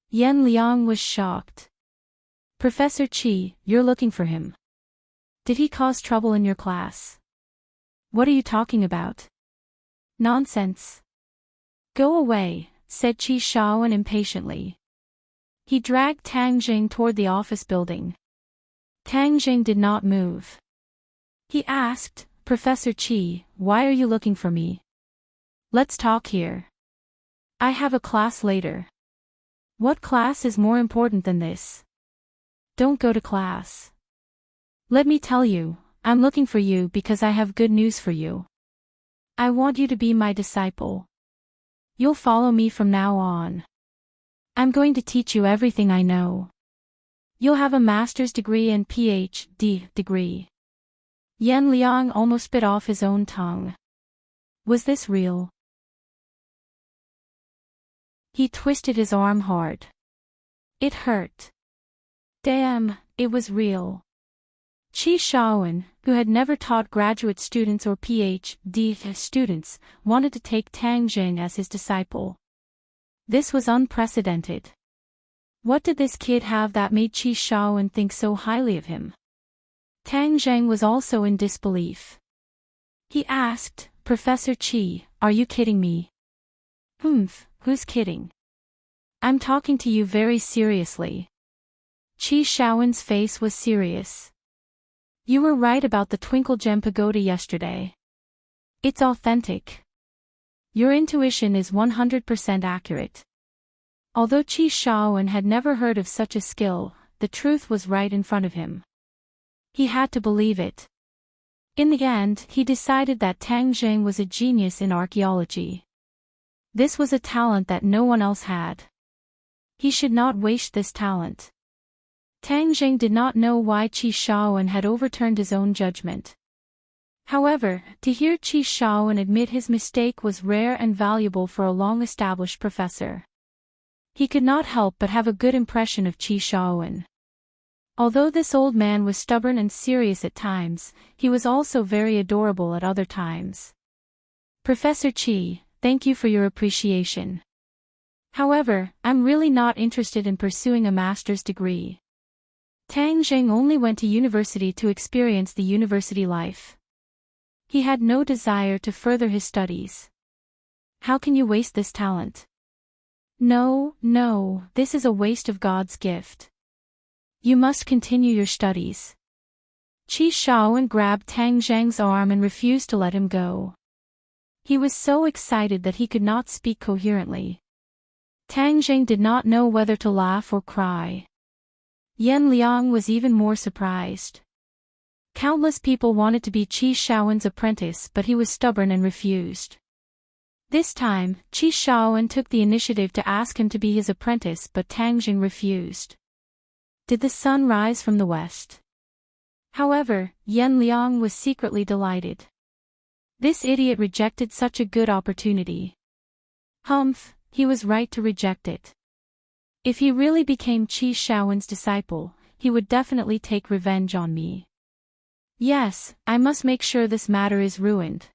Yan Liang was shocked. "Professor Qi, you're looking for him. Did he cause trouble in your class?" "What are you talking about? Nonsense. Go away," said Qi Shaowen impatiently. He dragged Tang Jing toward the office building. Tang Jing did not move. He asked, "Professor Qi, why are you looking for me? Let's talk here. I have a class later." "What class is more important than this?" "Don't go to class. Let me tell you, I'm looking for you because I have good news for you. I want you to be my disciple. You'll follow me from now on. I'm going to teach you everything I know. You'll have a master's degree and PhD degree." Yan Liang almost bit off his own tongue. Was this real? He twisted his arm hard. It hurt. Damn, it was real. Qi Shaowen, who had never taught graduate students or Ph.D. students, wanted to take Tang Jing as his disciple. This was unprecedented. What did this kid have that made Qi Shaowen think so highly of him? Tang Jing was also in disbelief. He asked, "Professor Qi, are you kidding me?" Who's kidding? I'm talking to you very seriously. Qi Shaowen's face was serious. You were right about the Twinkle Gem Pagoda yesterday. It's authentic. Your intuition is 100% accurate. Although Qi Shaowen had never heard of such a skill, the truth was right in front of him. He had to believe it. In the end, he decided that Tang Jing was a genius in archaeology. This was a talent that no one else had. He should not waste this talent. Tang Jing did not know why Qi Shaowen had overturned his own judgment. However, to hear Qi Shaowen admit his mistake was rare and valuable for a long-established professor. He could not help but have a good impression of Qi Shaowen. Although this old man was stubborn and serious at times, he was also very adorable at other times. Professor Qi, thank you for your appreciation. However, I'm really not interested in pursuing a master's degree. Tang Jing only went to university to experience the university life. He had no desire to further his studies. How can you waste this talent? No, this is a waste of God's gift. You must continue your studies. Qi Shaowen grabbed Tang Jing's arm and refused to let him go. He was so excited that he could not speak coherently. Tang Jing did not know whether to laugh or cry. Yan Liang was even more surprised. Countless people wanted to be Qi Shaowen's apprentice, but he was stubborn and refused. This time, Qi Shaowen took the initiative to ask him to be his apprentice, but Tang Jing refused. Did the sun rise from the west? However, Yan Liang was secretly delighted. This idiot rejected such a good opportunity. He was right to reject it. If he really became Qi Shaowen's disciple, he would definitely take revenge on me. Yes, I must make sure this matter is ruined.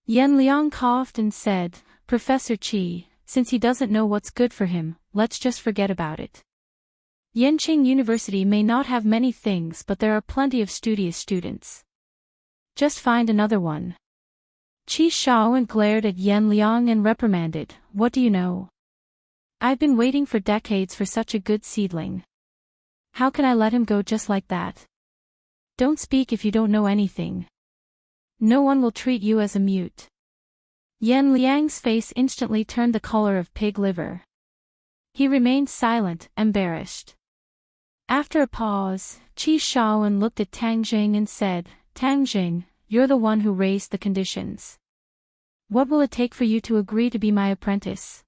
Yan Liang coughed and said, Professor Qi, since he doesn't know what's good for him, let's just forget about it. Yanqing University may not have many things, but there are plenty of studious students. Just find another one. Qi Shaowen glared at Yan Liang and reprimanded, What do you know? I've been waiting for decades for such a good seedling. How can I let him go just like that? Don't speak if you don't know anything. No one will treat you as a mute. Yan Liang's face instantly turned the color of pig liver. He remained silent, embarrassed. After a pause, Qi Shaowen looked at Tang Jing and said, Tang Jing, you're the one who raised the conditions. What will it take for you to agree to be my apprentice?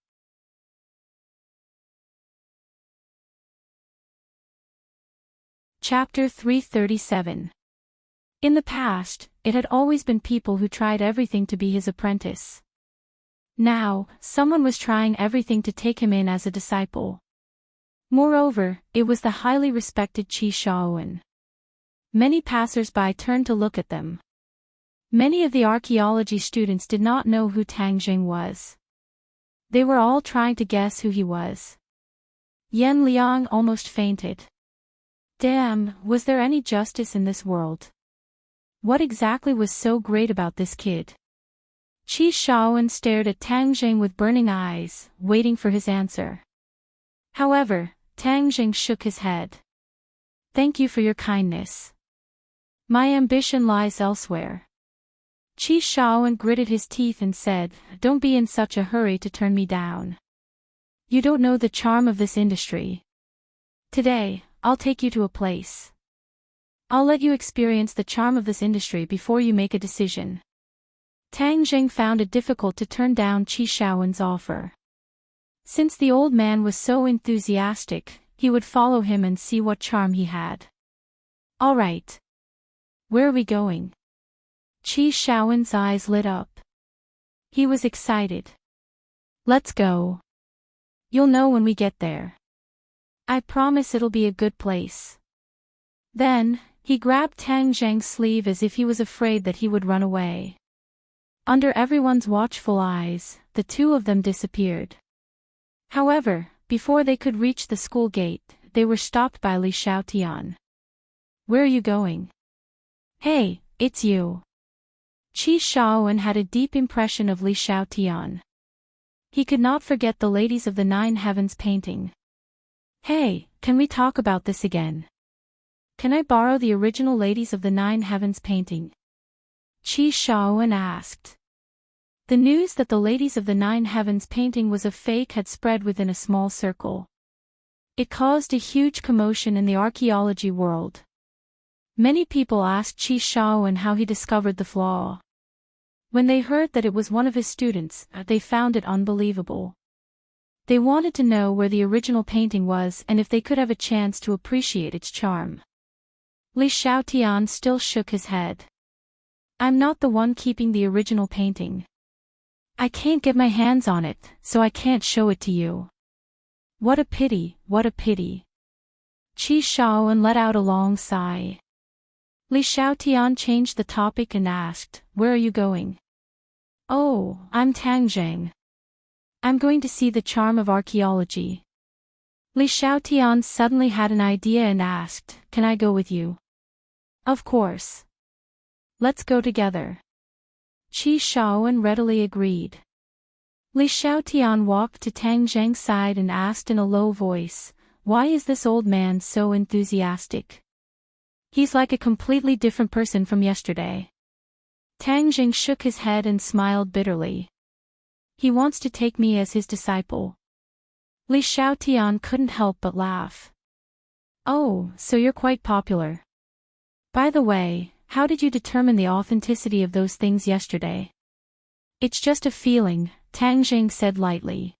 Chapter 337. In the past, it had always been people who tried everything to be his apprentice. Now, someone was trying everything to take him in as a disciple. Moreover, it was the highly respected Qi Shaowen. Many passers-by turned to look at them. Many of the archaeology students did not know who Tang Jing was. They were all trying to guess who he was. Yan Liang almost fainted. Damn, was there any justice in this world? What exactly was so great about this kid? Qi Shaowen stared at Tang Jing with burning eyes, waiting for his answer. However, Tang Jing shook his head. Thank you for your kindness. My ambition lies elsewhere. Qi Shaowen gritted his teeth and said, Don't be in such a hurry to turn me down. You don't know the charm of this industry. Today, I'll take you to a place. I'll let you experience the charm of this industry before you make a decision. Tang Jing found it difficult to turn down Qi Shaowen's offer. Since the old man was so enthusiastic, he would follow him and see what charm he had. All right. Where are we going? Qi Shaowen's eyes lit up. He was excited. Let's go. You'll know when we get there. I promise it'll be a good place. Then, He grabbed Tang Zhang's sleeve as if he was afraid that he would run away. Under everyone's watchful eyes, the two of them disappeared. However, before they could reach the school gate, they were stopped by Li Xiaotian. "Where are you going?" "Hey, it's you." Qi Shaoan had a deep impression of Li Xiaotian. He could not forget the Ladies of the Nine Heavens painting. "Hey, can we talk about this again? Can I borrow the original Ladies of the Nine Heavens painting?" Qi Shaoan asked. The news that the Ladies of the Nine Heavens painting was a fake had spread within a small circle. It caused a huge commotion in the archaeology world. Many people asked Qi Shaoan how he discovered the flaw. When they heard that it was one of his students, they found it unbelievable. They wanted to know where the original painting was and if they could have a chance to appreciate its charm. Li Xiaotian still shook his head. "I'm not the one keeping the original painting. I can't get my hands on it, so I can't show it to you." "What a pity, what a pity." Qi Shaoan let out a long sigh. Li Xiaotian changed the topic and asked, "Where are you going?" "Oh, I'm Tang Zhang. I'm going to see the charm of archaeology." Li Xiaotian suddenly had an idea and asked, "Can I go with you?" "Of course. Let's go together." Qi Shaoan readily agreed. Li Xiaotian walked to Tang Zhang's side and asked in a low voice, "Why is this old man so enthusiastic? He's like a completely different person from yesterday." Tang Zhang shook his head and smiled bitterly. "He wants to take me as his disciple." Li Xiaotian couldn't help but laugh. "Oh, so you're quite popular. By the way, how did you determine the authenticity of those things yesterday?" "It's just a feeling," Tang Zhang said lightly.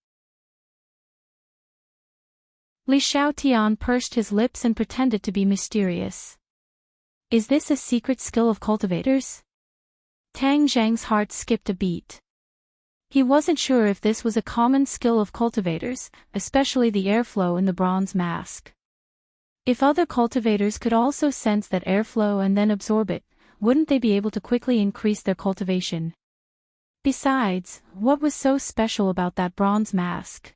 Li Xiaotian pursed his lips and pretended to be mysterious. "Is this a secret skill of cultivators?" Tang Zhang's heart skipped a beat. He wasn't sure if this was a common skill of cultivators, especially the airflow in the bronze mask. If other cultivators could also sense that airflow and then absorb it, wouldn't they be able to quickly increase their cultivation? Besides, what was so special about that bronze mask?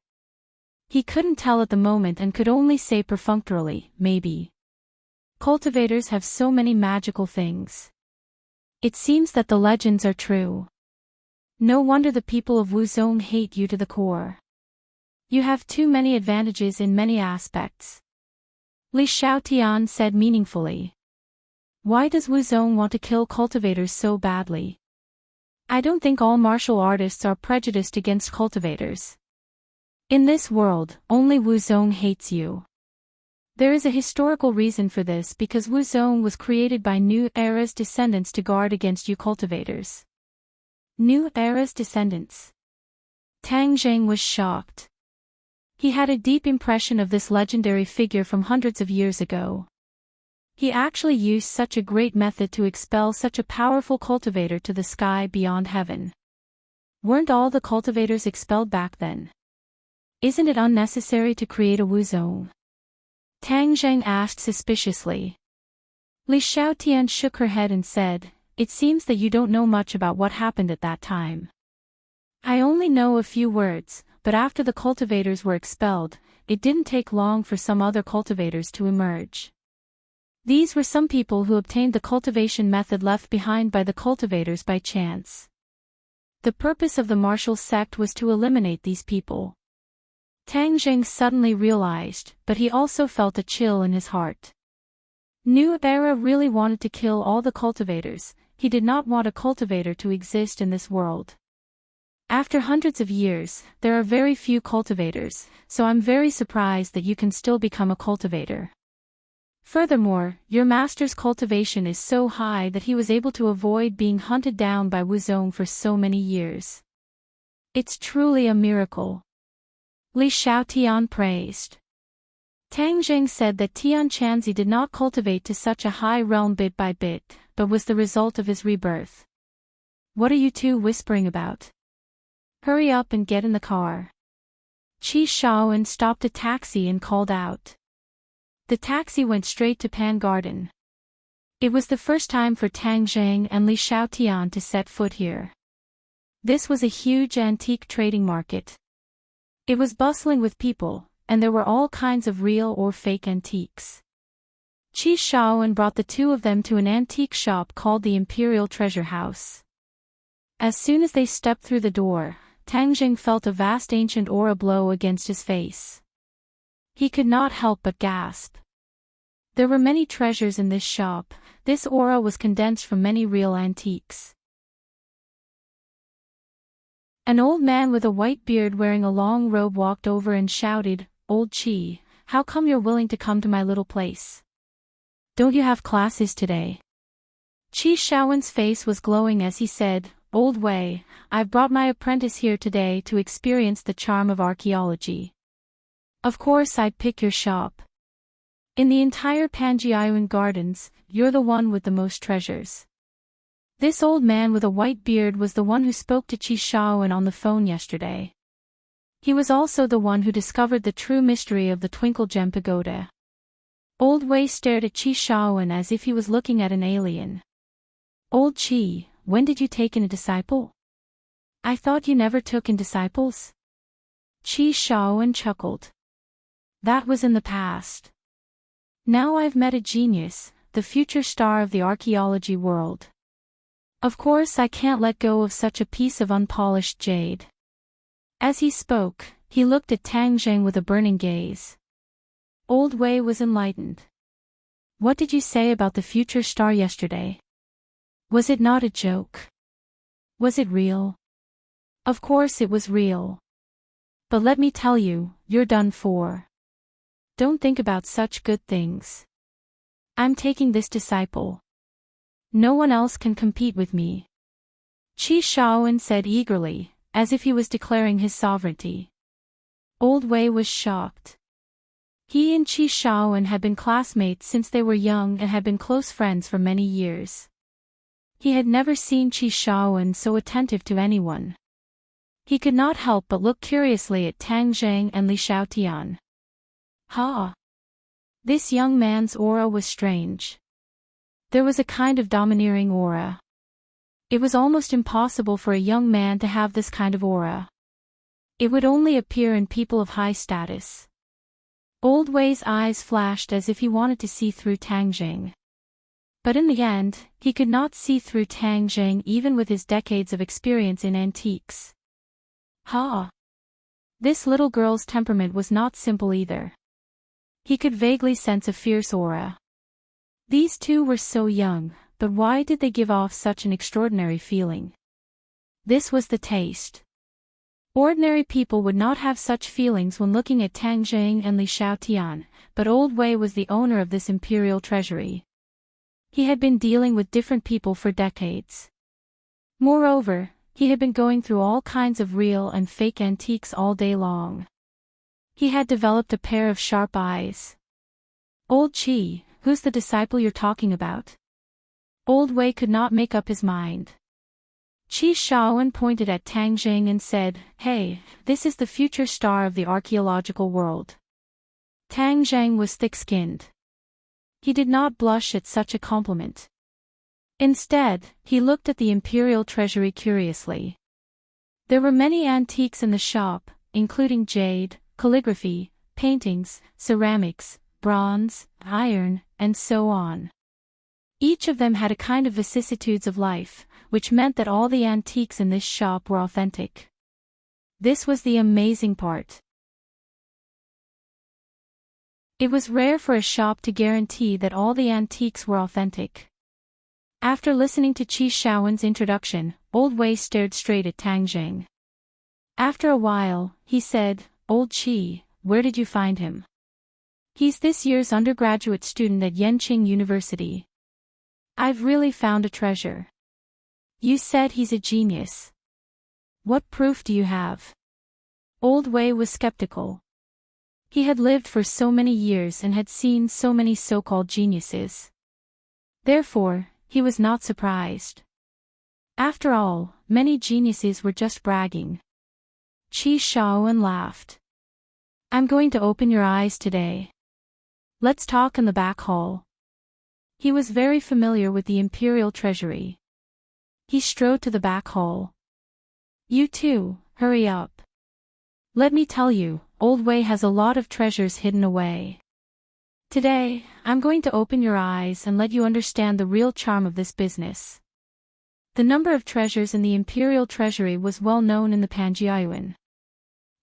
He couldn't tell at the moment and could only say perfunctorily, "Maybe." Cultivators have so many magical things. It seems that the legends are true. No wonder the people of Wuzong hate you to the core. You have too many advantages in many aspects. Li Xiaotian said meaningfully. Why does Wuzong want to kill cultivators so badly? I don't think all martial artists are prejudiced against cultivators. In this world, only Wuzong hates you. There is a historical reason for this because Wuzong was created by New Era's descendants to guard against you cultivators. New Era's descendants. Tang Zhang was shocked. He had a deep impression of this legendary figure from hundreds of years ago. He actually used such a great method to expel such a powerful cultivator to the sky beyond heaven. Weren't all the cultivators expelled back then? Isn't it unnecessary to create a Wuzong? Tang Zhang asked suspiciously. Li Xiaotian shook her head and said, "It seems that you don't know much about what happened at that time. I only know a few words, but after the cultivators were expelled, it didn't take long for some other cultivators to emerge. These were some people who obtained the cultivation method left behind by the cultivators by chance. The purpose of the martial sect was to eliminate these people." Tang Zhang suddenly realized, but he also felt a chill in his heart. New Era really wanted to kill all the cultivators. He did not want a cultivator to exist in this world. After hundreds of years, there are very few cultivators, so I'm very surprised that you can still become a cultivator. Furthermore, your master's cultivation is so high that he was able to avoid being hunted down by Wuzong for so many years. It's truly a miracle. Li Xiaotian praised. Tang Zhang said that Tian Chanzi did not cultivate to such a high realm bit by bit, but was the result of his rebirth. What are you two whispering about? Hurry up and get in the car. Qi Shaoan stopped a taxi and called out. The taxi went straight to Pan Garden. It was the first time for Tang Zhang and Li Xiaotian to set foot here. This was a huge antique trading market. It was bustling with people, and there were all kinds of real or fake antiques. Qi Shaoan brought the two of them to an antique shop called the Imperial Treasure House. As soon as they stepped through the door, Tang Zhang felt a vast ancient aura blow against his face. He could not help but gasp. There were many treasures in this shop. This aura was condensed from many real antiques. An old man with a white beard wearing a long robe walked over and shouted, "Old Qi, how come you're willing to come to my little place? Don't you have classes today?" Qi Shaoan's face was glowing as he said, "Old Wei, I've brought my apprentice here today to experience the charm of archaeology. Of course I'd pick your shop. In the entire Panjiayuan Gardens, you're the one with the most treasures." This old man with a white beard was the one who spoke to Qi Shaoan on the phone yesterday. He was also the one who discovered the true mystery of the Twinkle Gem Pagoda. Old Wei stared at Qi Shaoan as if he was looking at an alien. "Old Qi, when did you take in a disciple? I thought you never took in disciples?" Qi Shaoan chuckled. "That was in the past. Now I've met a genius, the future star of the archaeology world. Of course I can't let go of such a piece of unpolished jade." As he spoke, he looked at Tang Zhang with a burning gaze. Old Wei was enlightened. "What did you say about the future star yesterday? Was it not a joke? Was it real?" "Of course it was real. But let me tell you, you're done for. Don't think about such good things. I'm taking this disciple. No one else can compete with me." Qi Shaoan said eagerly, as if he was declaring his sovereignty. Old Wei was shocked. He and Qi Shaoan had been classmates since they were young and had been close friends for many years. He had never seen Qi Shaoan so attentive to anyone. He could not help but look curiously at Tang Zhang and Li Xiaotian. This young man's aura was strange. There was a kind of domineering aura. It was almost impossible for a young man to have this kind of aura. It would only appear in people of high status. Old Wei's eyes flashed as if he wanted to see through Tang Zhang. But in the end, he could not see through Tang Zhang even with his decades of experience in antiques. This little girl's temperament was not simple either. He could vaguely sense a fierce aura. These two were so young, but why did they give off such an extraordinary feeling? This was the taste. Ordinary people would not have such feelings when looking at Tang Zhang and Li Xiaotian, but Old Wei was the owner of this imperial treasury. He had been dealing with different people for decades. Moreover, he had been going through all kinds of real and fake antiques all day long. He had developed a pair of sharp eyes. "Old Qi, who's the disciple you're talking about?" Old Wei could not make up his mind. Qi Shaoan pointed at Tang Zhang and said, "Hey, this is the future star of the archaeological world." Tang Zhang was thick-skinned. He did not blush at such a compliment. Instead, he looked at the imperial treasury curiously. There were many antiques in the shop, including jade, calligraphy, paintings, ceramics, bronze, iron, and so on. Each of them had a kind of vicissitudes of life, which meant that all the antiques in this shop were authentic. This was the amazing part. It was rare for a shop to guarantee that all the antiques were authentic. After listening to Qi Shaoan's introduction, Old Wei stared straight at Tang Zhang. After a while, he said, "Old Qi, where did you find him?" "He's this year's undergraduate student at Yenqing University. I've really found a treasure." "You said he's a genius. What proof do you have?" Old Wei was skeptical. He had lived for so many years and had seen so many so-called geniuses. Therefore, he was not surprised. After all, many geniuses were just bragging. Qi Shaoan laughed. "I'm going to open your eyes today. Let's talk in the back hall." He was very familiar with the imperial treasury. He strode to the back hall. You two, hurry up. Let me tell you, Old Wei has a lot of treasures hidden away. Today, I'm going to open your eyes and let you understand the real charm of this business. The number of treasures in the imperial treasury was well known in the Panjiayuan.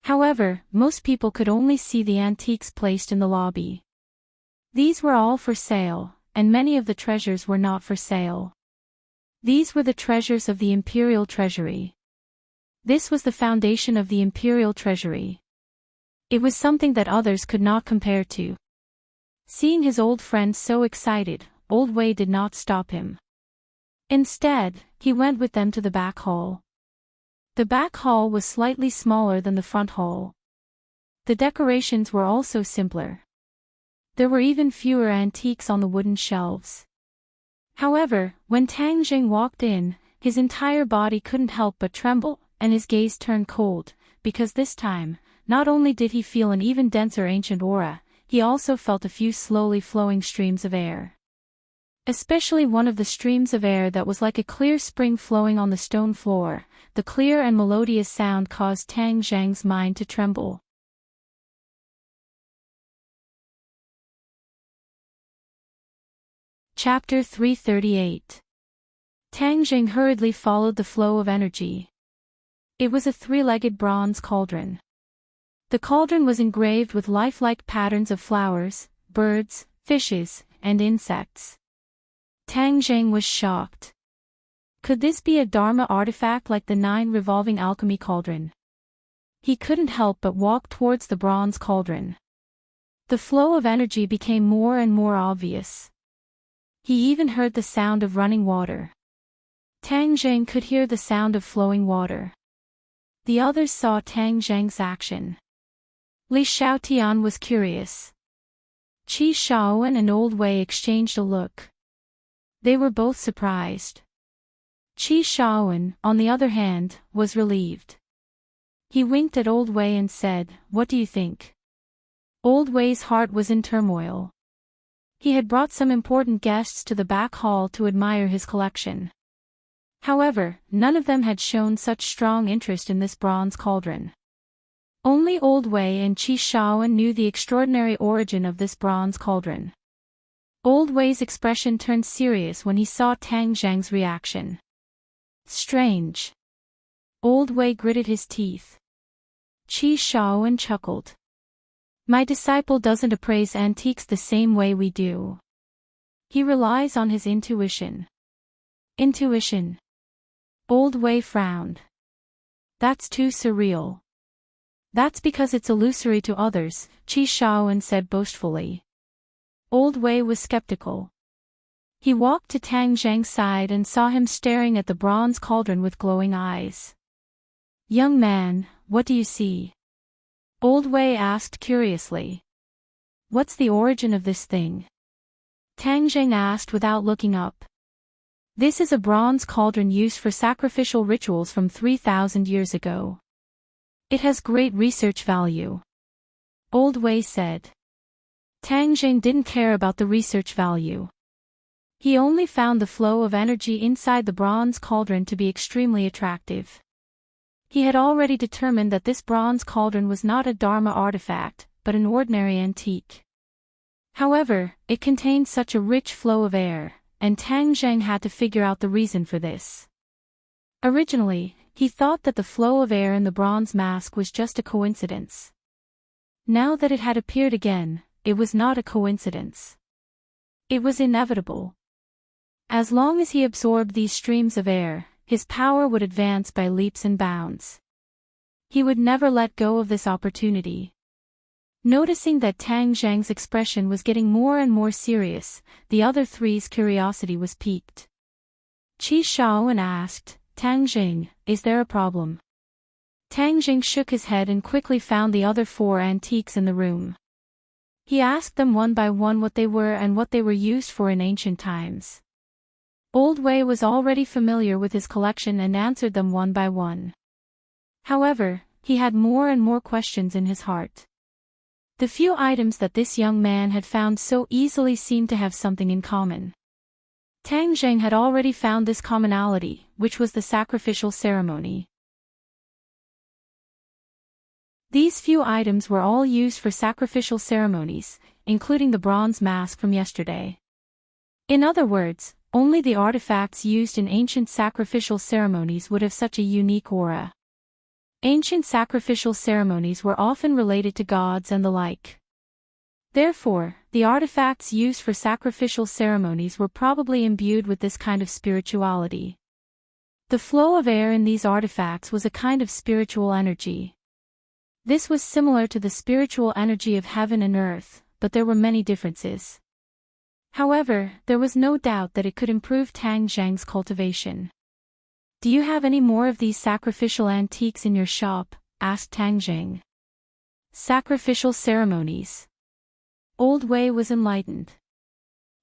However, most people could only see the antiques placed in the lobby. These were all for sale, and many of the treasures were not for sale. These were the treasures of the imperial treasury. This was the foundation of the imperial treasury. It was something that others could not compare to. Seeing his old friend so excited, Old Wei did not stop him. Instead, he went with them to the back hall. The back hall was slightly smaller than the front hall. The decorations were also simpler. There were even fewer antiques on the wooden shelves. However, when Tang Jing walked in, his entire body couldn't help but tremble, and his gaze turned cold, because this time, not only did he feel an even denser ancient aura, he also felt a few slowly flowing streams of air. Especially one of the streams of air that was like a clear spring flowing on the stone floor. The clear and melodious sound caused Tang Zhang's mind to tremble. Chapter 338. Tang Jing hurriedly followed the flow of energy. It was a three-legged bronze cauldron. The cauldron was engraved with lifelike patterns of flowers, birds, fishes, and insects. Tang Jing was shocked. Could this be a Dharma artifact like the 9 revolving alchemy cauldron? He couldn't help but walk towards the bronze cauldron. The flow of energy became more and more obvious. He even heard the sound of running water. Tang Jing could hear the sound of flowing water. The others saw Tang Zhang's action. Li Xiaotian was curious. Qi Shaowen and Old Wei exchanged a look. They were both surprised. Qi Shaowen, on the other hand, was relieved. He winked at Old Wei and said, "What do you think?" Old Wei's heart was in turmoil. He had brought some important guests to the back hall to admire his collection. However, none of them had shown such strong interest in this bronze cauldron. Only Old Wei and Qi Shaowen knew the extraordinary origin of this bronze cauldron. Old Wei's expression turned serious when he saw Tang Zhang's reaction. Strange. Old Wei gritted his teeth. Qi Shaowen chuckled. My disciple doesn't appraise antiques the same way we do. He relies on his intuition. Intuition. Old Wei frowned. That's too surreal. That's because it's illusory to others, Qi Shaowen said boastfully. Old Wei was skeptical. He walked to Tang Zhang's side and saw him staring at the bronze cauldron with glowing eyes. Young man, what do you see? Old Wei asked curiously. What's the origin of this thing? Tang Zhang asked without looking up. This is a bronze cauldron used for sacrificial rituals from 3,000 years ago. It has great research value. Old Wei said. Tang Zhang didn't care about the research value. He only found the flow of energy inside the bronze cauldron to be extremely attractive. He had already determined that this bronze cauldron was not a Dharma artifact, but an ordinary antique. However, it contained such a rich flow of air, and Tang Zhang had to figure out the reason for this. Originally, he thought that the flow of air in the bronze mask was just a coincidence. Now that it had appeared again, it was not a coincidence. It was inevitable. As long as he absorbed these streams of air, his power would advance by leaps and bounds. He would never let go of this opportunity. Noticing that Tang Zhang's expression was getting more and more serious, the other three's curiosity was piqued. Qi Shaowen asked, Tang Jing, is there a problem? Tang Jing shook his head and quickly found the other 4 antiques in the room. He asked them one by one what they were and what they were used for in ancient times. Old Wei was already familiar with his collection and answered them one by one. However, he had more and more questions in his heart. The few items that this young man had found so easily seemed to have something in common. Tang Zheng had already found this commonality, which was the sacrificial ceremony. These few items were all used for sacrificial ceremonies, including the bronze mask from yesterday. In other words, only the artifacts used in ancient sacrificial ceremonies would have such a unique aura. Ancient sacrificial ceremonies were often related to gods and the like. Therefore, the artifacts used for sacrificial ceremonies were probably imbued with this kind of spirituality. The flow of air in these artifacts was a kind of spiritual energy. This was similar to the spiritual energy of heaven and earth, but there were many differences. However, there was no doubt that it could improve Tang Zheng's cultivation. "Do you have any more of these sacrificial antiques in your shop?" asked Tang Zheng. Sacrificial ceremonies. Old Wei was enlightened.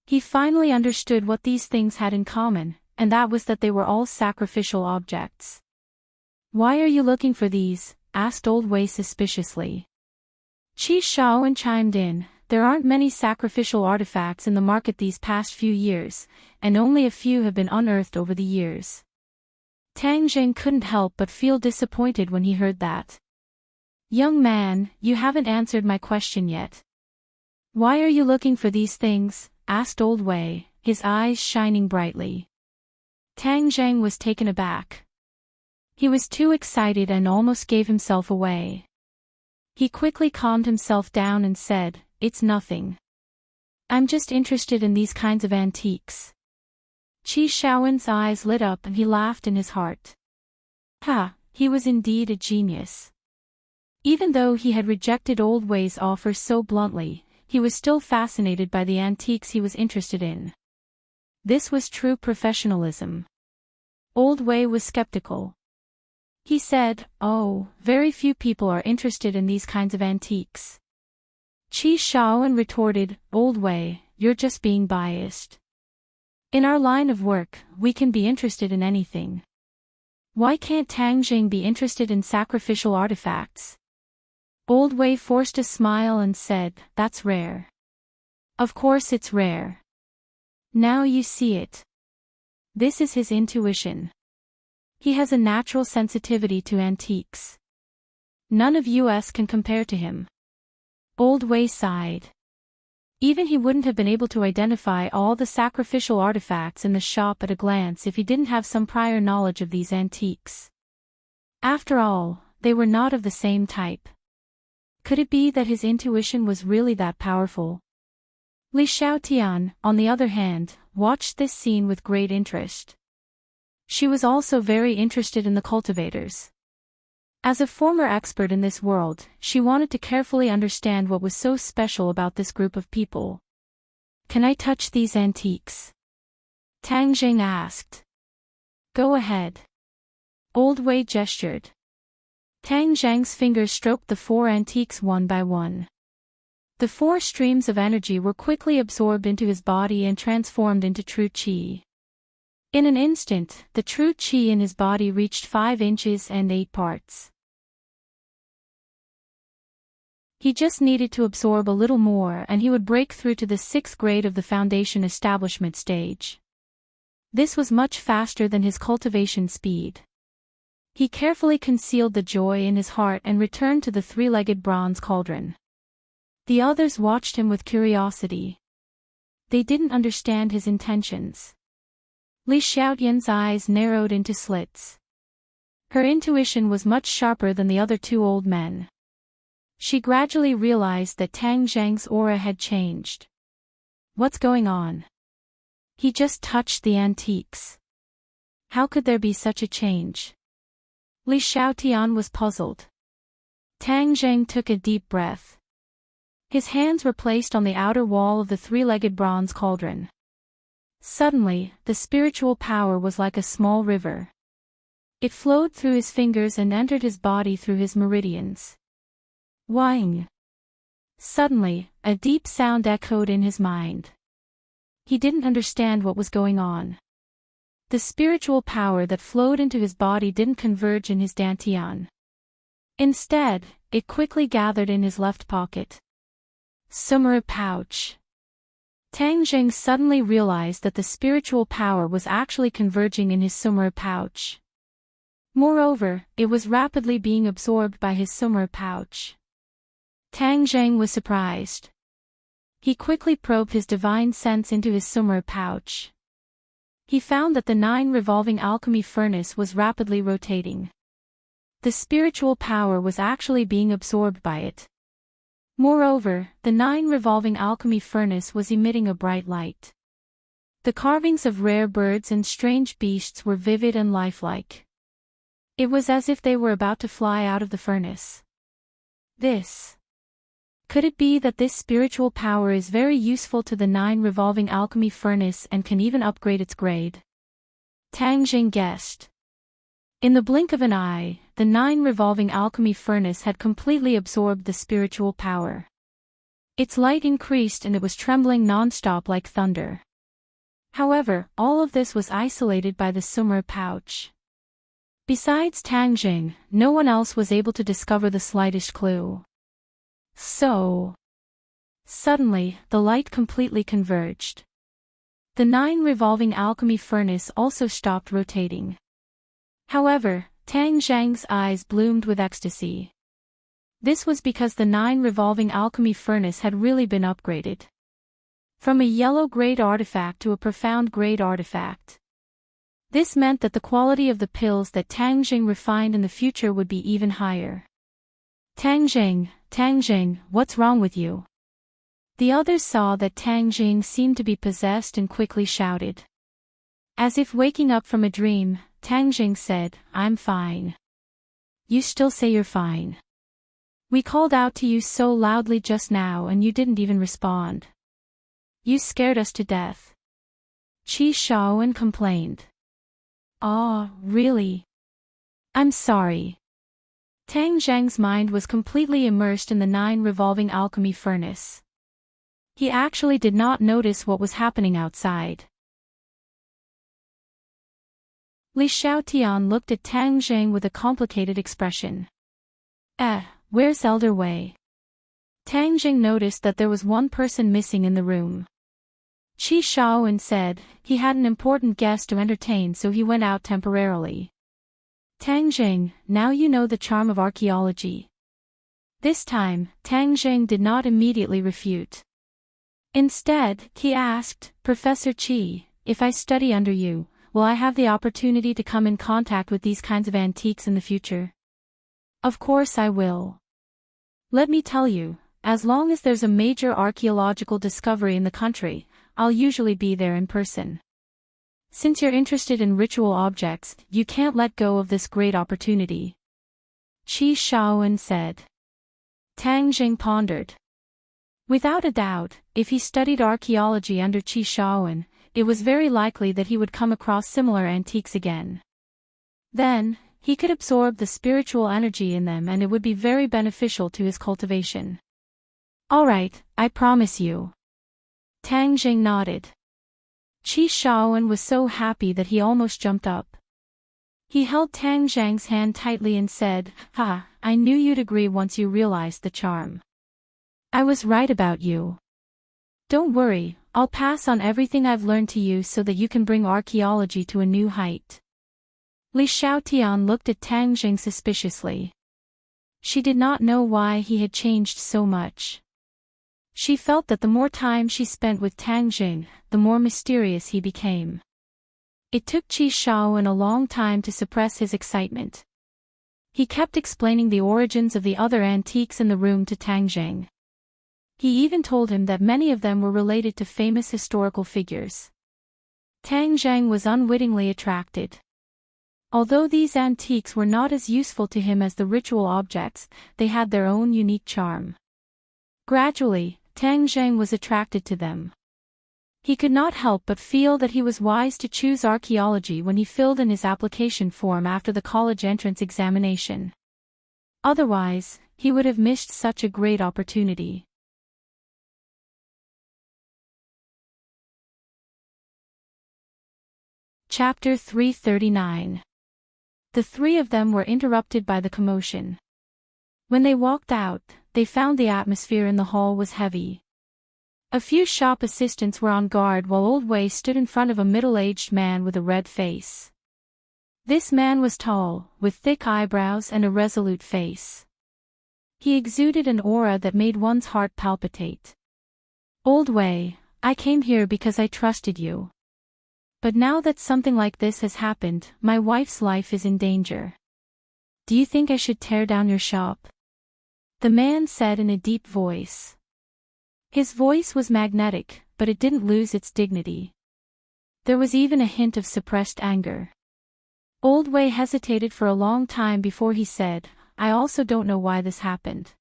He finally understood what these things had in common, and that was that they were all sacrificial objects. "Why are you looking for these?" asked Old Wei suspiciously. Qi Shaowen chimed in, "There aren't many sacrificial artifacts in the market these past few years, and only a few have been unearthed over the years." Tang Zheng couldn't help but feel disappointed when he heard that. "Young man, you haven't answered my question yet." "Why are you looking for these things?" asked Old Wei, his eyes shining brightly. Tang Zheng was taken aback. He was too excited and almost gave himself away. He quickly calmed himself down and said, "It's nothing. I'm just interested in these kinds of antiques." Qi Shaowen's eyes lit up and he laughed in his heart. Ha, he was indeed a genius. Even though he had rejected Old Wei's offer so bluntly, he was still fascinated by the antiques he was interested in. This was true professionalism. Old Wei was skeptical. He said, "Oh, very few people are interested in these kinds of antiques." Qi Shaowen retorted, "Old Wei, you're just being biased. In our line of work, we can be interested in anything. Why can't Tang Zheng be interested in sacrificial artifacts?" Old Wei forced a smile and said, "That's rare. Of course it's rare. Now you see it. This is his intuition. He has a natural sensitivity to antiques. None of us can compare to him." Old Wei sighed. Even he wouldn't have been able to identify all the sacrificial artifacts in the shop at a glance if he didn't have some prior knowledge of these antiques. After all, they were not of the same type. Could it be that his intuition was really that powerful? Li Xiaotian, on the other hand, watched this scene with great interest. She was also very interested in the cultivators. As a former expert in this world, she wanted to carefully understand what was so special about this group of people. "Can I touch these antiques?" Tang Zheng asked. "Go ahead." Old Wei gestured. Tang Zheng's fingers stroked the 4 antiques one by one. The 4 streams of energy were quickly absorbed into his body and transformed into true qi. In an instant, the true qi in his body reached 5 inches and 8 parts. He just needed to absorb a little more and he would break through to the 6th grade of the foundation establishment stage. This was much faster than his cultivation speed. He carefully concealed the joy in his heart and returned to the 3-legged bronze cauldron. The others watched him with curiosity. They didn't understand his intentions. Li Xiaotian's eyes narrowed into slits. Her intuition was much sharper than the other 2 old men. She gradually realized that Tang Zheng's aura had changed. What's going on? He just touched the antiques. How could there be such a change? Li Xiaotian was puzzled. Tang Zheng took a deep breath. His hands were placed on the outer wall of the 3-legged bronze cauldron. Suddenly, the spiritual power was like a small river. It flowed through his fingers and entered his body through his meridians. Whing! Suddenly, a deep sound echoed in his mind. He didn't understand what was going on. The spiritual power that flowed into his body didn't converge in his dantian. Instead, it quickly gathered in his left pocket. Sumera pouch. Tang Jing suddenly realized that the spiritual power was actually converging in his summer pouch. Moreover, it was rapidly being absorbed by his summer pouch. Tang Jing was surprised. He quickly probed his divine sense into his summer pouch. He found that the 9 revolving alchemy furnace was rapidly rotating. The spiritual power was actually being absorbed by it. Moreover, the 9 revolving alchemy furnace was emitting a bright light. The carvings of rare birds and strange beasts were vivid and lifelike. It was as if they were about to fly out of the furnace. Could it be that this spiritual power is very useful to the 9 revolving alchemy furnace and can even upgrade its grade? Tang Jing guessed. In the blink of an eye, the 9 revolving alchemy furnace had completely absorbed the spiritual power. Its light increased and it was trembling non-stop like thunder. However, all of this was isolated by the summer pouch. Besides Tang Jing, no one else was able to discover the slightest clue. Suddenly, the light completely converged. The 9 revolving alchemy furnace also stopped rotating. However, Tang Zhang's eyes bloomed with ecstasy. This was because the 9 revolving alchemy furnace had really been upgraded. From a yellow grade artifact to a profound grade artifact. This meant that the quality of the pills that Tang Jing refined in the future would be even higher. Tang Jing, what's wrong with you? The others saw that Tang Jing seemed to be possessed and quickly shouted. As if waking up from a dream, Tang Jing said, "I'm fine." "You still say you're fine. We called out to you so loudly just now and you didn't even respond. You scared us to death." Qi Shaowen complained. "Aw, really? I'm sorry." Tang Zhang's mind was completely immersed in the 9 revolving alchemy furnace. He actually did not notice what was happening outside. Li Xiaotian looked at Tang Zhang with a complicated expression. Where's Elder Wei?" Tang Jing noticed that there was one person missing in the room. Qi Shaowen said, he had an important guest to entertain so he went out temporarily. "Tang Jing, now you know the charm of archaeology." This time, Tang Jing did not immediately refute. Instead, he asked, "Professor Qi, if I study under you, will I have the opportunity to come in contact with these kinds of antiques in the future?" "Of course I will. Let me tell you, as long as there's a major archaeological discovery in the country, I'll usually be there in person. Since you're interested in ritual objects, you can't let go of this great opportunity," Qi Shaowen said. Tang Jing pondered. Without a doubt, if he studied archaeology under Qi Shaowen, it was very likely that he would come across similar antiques again. Then, he could absorb the spiritual energy in them and it would be very beneficial to his cultivation. "All right, I promise you." Tang Jing nodded. Qi Shaowen was so happy that he almost jumped up. He held Tang Zhang's hand tightly and said, I knew you'd agree once you realized the charm. I was right about you. Don't worry, I'll pass on everything I've learned to you so that you can bring archaeology to a new height." Li Xiaotian looked at Tang Jing suspiciously. She did not know why he had changed so much. She felt that the more time she spent with Tang Jing, the more mysterious he became. It took Qi Shaowen a long time to suppress his excitement. He kept explaining the origins of the other antiques in the room to Tang Jing. He even told him that many of them were related to famous historical figures. Tang Jing was unwittingly attracted. Although these antiques were not as useful to him as the ritual objects, they had their own unique charm. Gradually, Tang Jing was attracted to them. He could not help but feel that he was wise to choose archaeology when he filled in his application form after the college entrance examination. Otherwise, he would have missed such a great opportunity. Chapter 339. The three of them were interrupted by the commotion. When they walked out, they found the atmosphere in the hall was heavy. A few shop assistants were on guard while Old Wei stood in front of a middle-aged man with a red face. This man was tall, with thick eyebrows and a resolute face. He exuded an aura that made one's heart palpitate. "Old Wei, I came here because I trusted you. But now that something like this has happened, my wife's life is in danger. Do you think I should tear down your shop?" The man said in a deep voice. His voice was magnetic, but it didn't lose its dignity. There was even a hint of suppressed anger. Old Wei hesitated for a long time before he said, "I also don't know why this happened.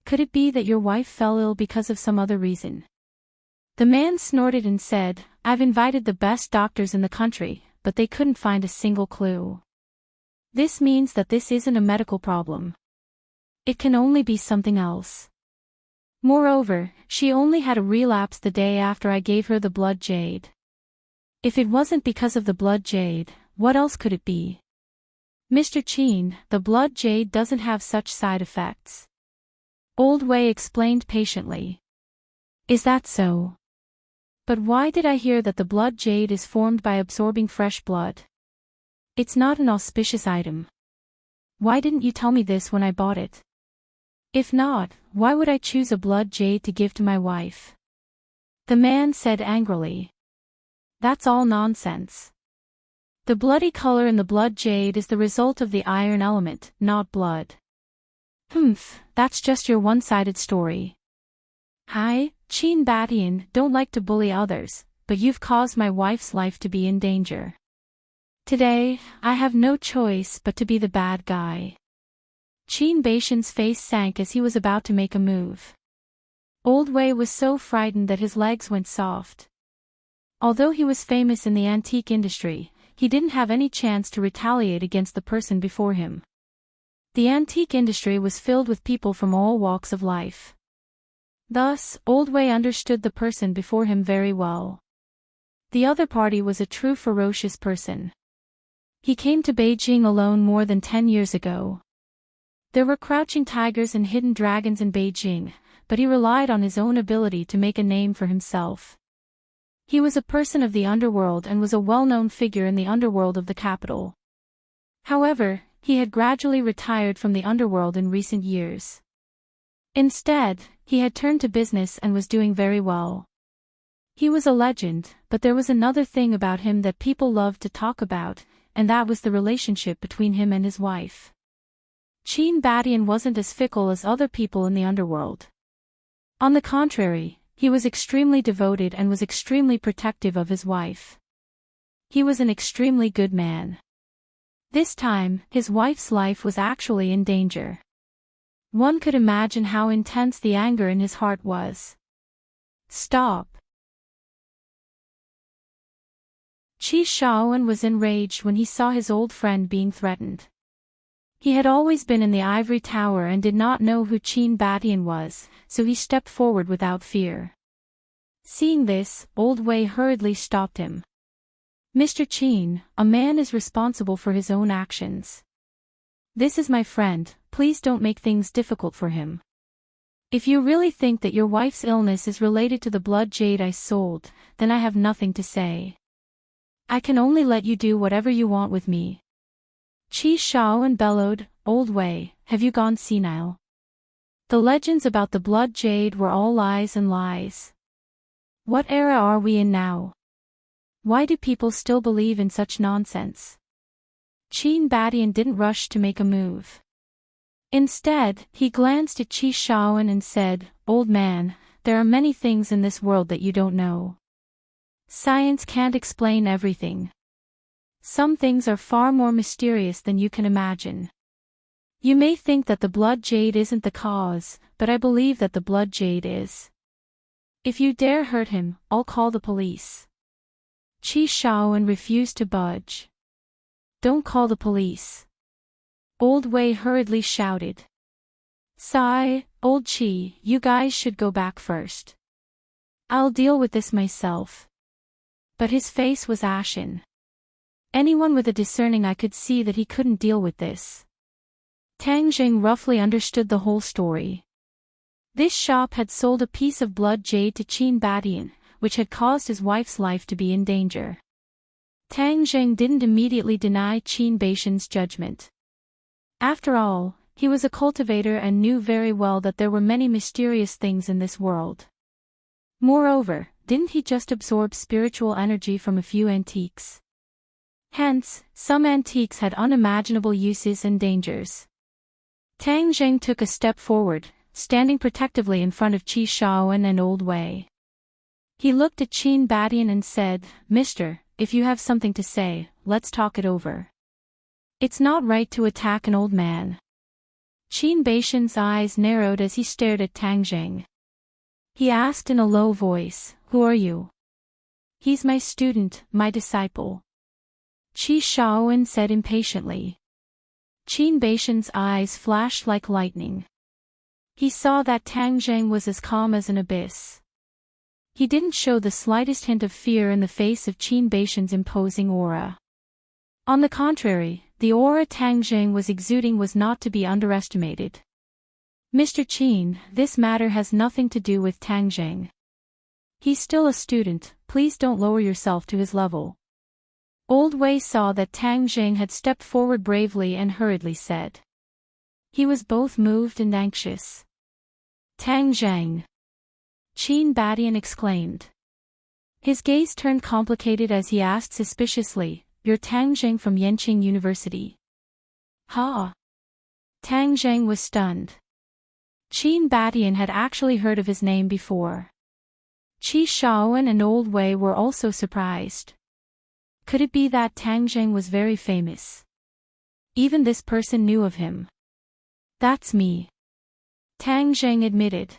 Could it be that your wife fell ill because of some other reason?" The man snorted and said, "I've invited the best doctors in the country, but they couldn't find a single clue. This means that this isn't a medical problem. It can only be something else. Moreover, she only had a relapse the day after I gave her the blood jade. If it wasn't because of the blood jade, what else could it be? Mr. Qin, the blood jade doesn't have such side effects." Old Wei explained patiently. "Is that so? But why did I hear that the blood jade is formed by absorbing fresh blood? It's not an auspicious item. Why didn't you tell me this when I bought it? If not, why would I choose a blood jade to give to my wife?" The man said angrily. "That's all nonsense. The bloody color in the blood jade is the result of the iron element, not blood." "Humph, that's just your one-sided story. I, Qin Batian, don't like to bully others, but you've caused my wife's life to be in danger. Today, I have no choice but to be the bad guy." Qin Batian's face sank as he was about to make a move. Old Wei was so frightened that his legs went soft. Although he was famous in the antique industry, he didn't have any chance to retaliate against the person before him. The antique industry was filled with people from all walks of life. Thus, Old Wei understood the person before him very well. The other party was a true ferocious person. He came to Beijing alone more than 10 years ago. There were crouching tigers and hidden dragons in Beijing, but he relied on his own ability to make a name for himself. He was a person of the underworld and was a well-known figure in the underworld of the capital. However, he had gradually retired from the underworld in recent years. Instead, he had turned to business and was doing very well. He was a legend, but there was another thing about him that people loved to talk about, and that was the relationship between him and his wife. Qin Batian wasn't as fickle as other people in the underworld. On the contrary, he was extremely devoted and was extremely protective of his wife. He was an extremely good man. This time, his wife's life was actually in danger. One could imagine how intense the anger in his heart was. "Stop!" Qi Shaoan was enraged when he saw his old friend being threatened. He had always been in the ivory tower and did not know who Qin Batian was, so he stepped forward without fear. Seeing this, Old Wei hurriedly stopped him. "Mr. Qin, a man is responsible for his own actions. This is my friend, please don't make things difficult for him. If you really think that your wife's illness is related to the blood jade I sold, then I have nothing to say. I can only let you do whatever you want with me." Qi Shaoan bellowed, "Old Wei, have you gone senile? The legends about the blood jade were all lies and lies. What era are we in now? Why do people still believe in such nonsense?" Qin Batian didn't rush to make a move. Instead, he glanced at Qi Shaoan and said, "Old man, there are many things in this world that you don't know. Science can't explain everything. Some things are far more mysterious than you can imagine. You may think that the blood jade isn't the cause, but I believe that the blood jade is. If you dare hurt him, I'll call the police." Qi Shaoan refused to budge. "Don't call the police," Old Wei hurriedly shouted. "Sigh, Old Qi, you guys should go back first. I'll deal with this myself." But his face was ashen. Anyone with a discerning eye could see that he couldn't deal with this. Tang Jing roughly understood the whole story. This shop had sold a piece of blood jade to Qin Badian, which had caused his wife's life to be in danger. Tang Zheng didn't immediately deny Qin Baishan's judgment. After all, he was a cultivator and knew very well that there were many mysterious things in this world. Moreover, didn't he just absorb spiritual energy from a few antiques? Hence, some antiques had unimaginable uses and dangers. Tang Zheng took a step forward, standing protectively in front of Qi Shaoan and Old Wei. He looked at Qin Badian and said, "Mister, if you have something to say, let's talk it over. It's not right to attack an old man." Qin Baishan's eyes narrowed as he stared at Tang Zheng. He asked in a low voice, "Who are you?" "He's my student, my disciple," Qi Shaoan said impatiently. Qin Baishan's eyes flashed like lightning. He saw that Tang Zheng was as calm as an abyss. He didn't show the slightest hint of fear in the face of Qin Baishan's imposing aura. On the contrary, the aura Tang Zheng was exuding was not to be underestimated. "Mr. Qin, this matter has nothing to do with Tang Zheng. He's still a student, please don't lower yourself to his level." Old Wei saw that Tang Zheng had stepped forward bravely and hurriedly said. He was both moved and anxious. "Tang Zheng!" Qin Badian exclaimed. His gaze turned complicated as he asked suspiciously, "You're Tang Zheng from Yenqing University?" "Ha!" Tang Zheng was stunned. Qin Badian had actually heard of his name before. Qi Shaoan and Old Wei were also surprised. Could it be that Tang Zheng was very famous? Even this person knew of him. "That's me," Tang Zheng admitted.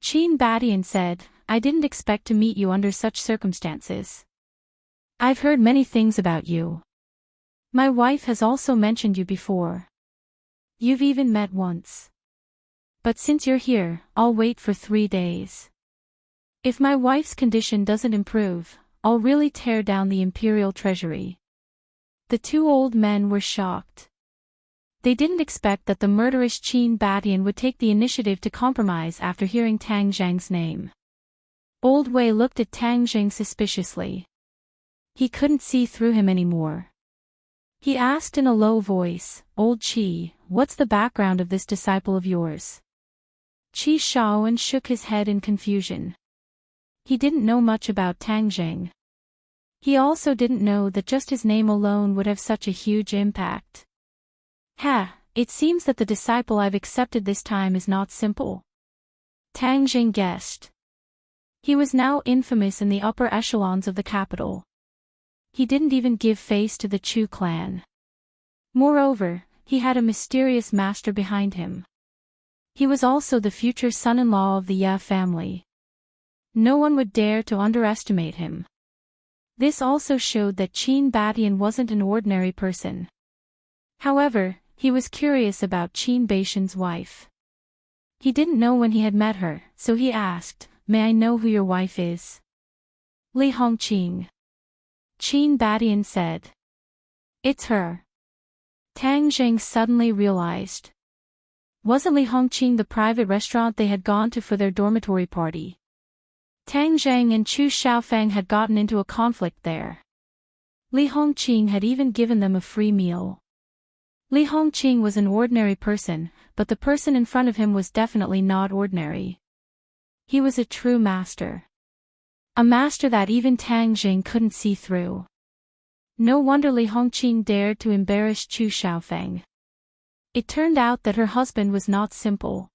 Qin Badian said, "I didn't expect to meet you under such circumstances. I've heard many things about you. My wife has also mentioned you before. You've even met once. But since you're here, I'll wait for 3 days. If my wife's condition doesn't improve, I'll really tear down the imperial treasury." The two old men were shocked. They didn't expect that the murderous Qin Badian would take the initiative to compromise after hearing Tang Zheng's name. Old Wei looked at Tang Zheng suspiciously. He couldn't see through him anymore. He asked in a low voice, "Old Qi, what's the background of this disciple of yours?" Qi Shaoan shook his head in confusion. He didn't know much about Tang Zheng. He also didn't know that just his name alone would have such a huge impact. It seems that the disciple I've accepted this time is not simple," Tang Zheng guessed. He was now infamous in the upper echelons of the capital. He didn't even give face to the Chu clan. Moreover, he had a mysterious master behind him. He was also the future son-in-law of the Ye family. No one would dare to underestimate him. This also showed that Qin Badian wasn't an ordinary person. However, he was curious about Qin Baishan's wife. He didn't know when he had met her, so he asked, "May I know who your wife is?" "Li Hongqing," Qin Badian said. "It's her." Tang Zheng suddenly realized. Wasn't Li Hongqing the private restaurant they had gone to for their dormitory party? Tang Zheng and Chu Xiaofeng had gotten into a conflict there. Li Hongqing had even given them a free meal. Li Hongqing was an ordinary person, but the person in front of him was definitely not ordinary. He was a true master. A master that even Tang Zheng couldn't see through. No wonder Li Hongqing dared to embarrass Chu Xiaofeng. It turned out that her husband was not simple.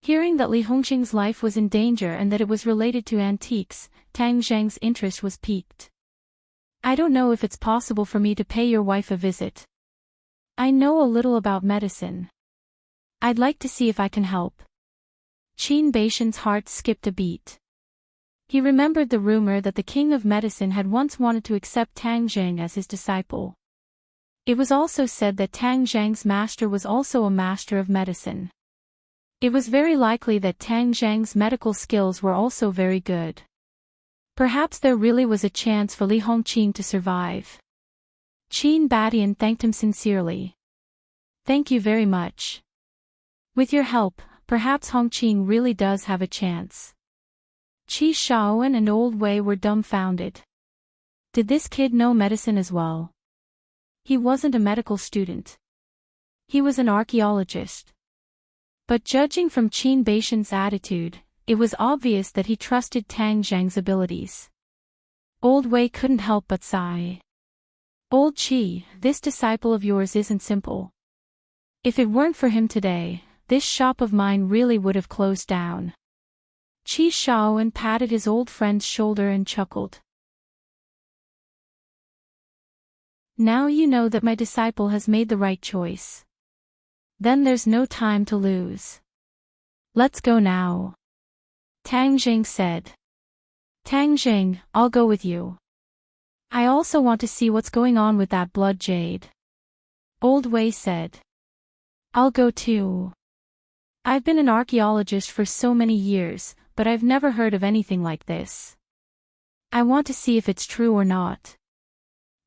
Hearing that Li Hongqing's life was in danger and that it was related to antiques, Tang Zheng's interest was piqued. "I don't know if it's possible for me to pay your wife a visit. I know a little about medicine. I'd like to see if I can help." Qin Baishan's heart skipped a beat. He remembered the rumor that the king of medicine had once wanted to accept Tang Zheng as his disciple. It was also said that Tang Zheng's master was also a master of medicine. It was very likely that Tang Zheng's medical skills were also very good. Perhaps there really was a chance for Li Hongqing to survive. Qin Badian thanked him sincerely. "Thank you very much." With your help, perhaps Hongqing really does have a chance. Qi Shaowen and Old Wei were dumbfounded. Did this kid know medicine as well? He wasn't a medical student. He was an archaeologist. But judging from Qin Baishan's attitude, it was obvious that he trusted Tang Zhang's abilities. Old Wei couldn't help but sigh. Old Qi, this disciple of yours isn't simple. If it weren't for him today, this shop of mine really would have closed down. Qi Shaowen patted his old friend's shoulder and chuckled. Now you know that my disciple has made the right choice. Then there's no time to lose. Let's go now. Tang Zhang said. Tang Zhang, I'll go with you. I also want to see what's going on with that blood jade. Old Wei said. I'll go too. I've been an archaeologist for so many years, but I've never heard of anything like this. I want to see if it's true or not.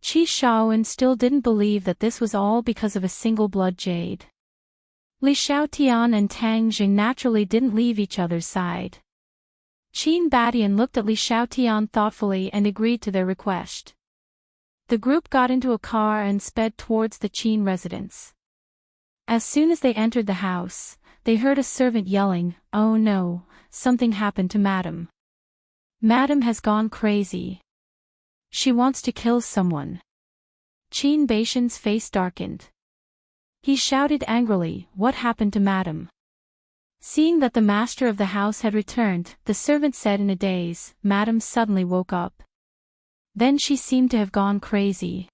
Qi Shaowen still didn't believe that this was all because of a single blood jade. Li Xiaotian and Tang Zhang naturally didn't leave each other's side. Qin Badian looked at Li Xiaotian thoughtfully and agreed to their request. The group got into a car and sped towards the Qin residence. As soon as they entered the house, they heard a servant yelling, "Oh no, something happened to Madam. Madam has gone crazy. She wants to kill someone." Qin Baishan's face darkened. He shouted angrily, "What happened to Madam?" Seeing that the master of the house had returned, the servant said in a daze, "Madam suddenly woke up. Then she seemed to have gone crazy.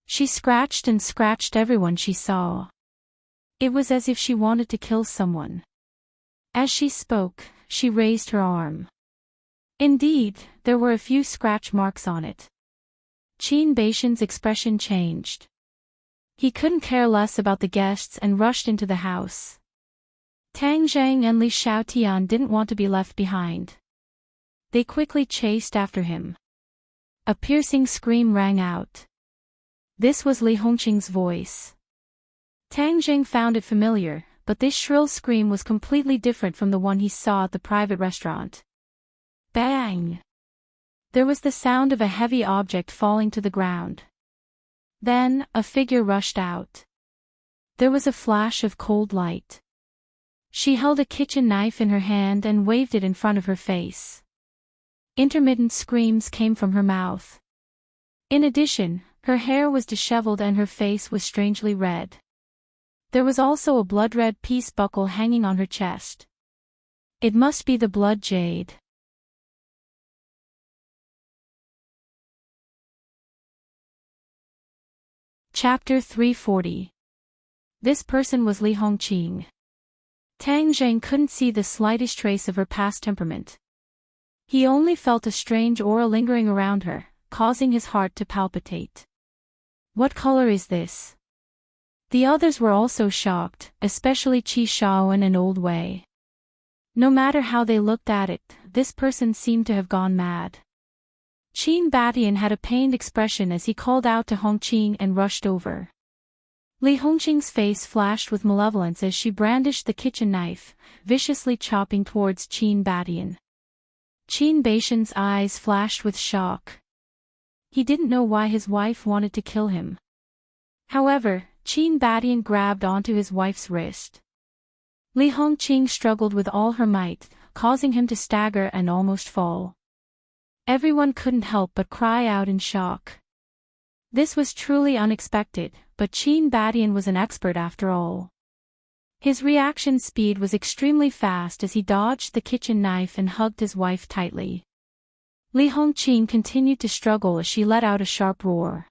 She scratched and scratched everyone she saw. It was as if she wanted to kill someone." As she spoke, she raised her arm. Indeed, there were a few scratch marks on it. Qin Baishan's expression changed. He couldn't care less about the guests and rushed into the house. Tang Zhang and Li Xiaotian didn't want to be left behind. They quickly chased after him. A piercing scream rang out. This was Li Hongqing's voice. Tang Zhang found it familiar, but this shrill scream was completely different from the one he saw at the private restaurant. Bang! There was the sound of a heavy object falling to the ground. Then, a figure rushed out. There was a flash of cold light. She held a kitchen knife in her hand and waved it in front of her face. Intermittent screams came from her mouth. In addition, her hair was disheveled and her face was strangely red. There was also a blood-red peace buckle hanging on her chest. It must be the blood jade. Chapter 340. This person was Li Hongqing. Tang Zhang couldn't see the slightest trace of her past temperament. He only felt a strange aura lingering around her, causing his heart to palpitate. What color is this? The others were also shocked, especially Qi Shaowen and Old Wei. No matter how they looked at it, this person seemed to have gone mad. Qin Badian had a pained expression as he called out to Hongqing and rushed over. Li Hongqing's face flashed with malevolence as she brandished the kitchen knife, viciously chopping towards Qin Badian. Qin Baishan's eyes flashed with shock. He didn't know why his wife wanted to kill him. However, Qin Badian grabbed onto his wife's wrist. Li Hongqing struggled with all her might, causing him to stagger and almost fall. Everyone couldn't help but cry out in shock. This was truly unexpected, but Qin Badian was an expert after all. His reaction speed was extremely fast as he dodged the kitchen knife and hugged his wife tightly. Li Hongqing continued to struggle as she let out a sharp roar.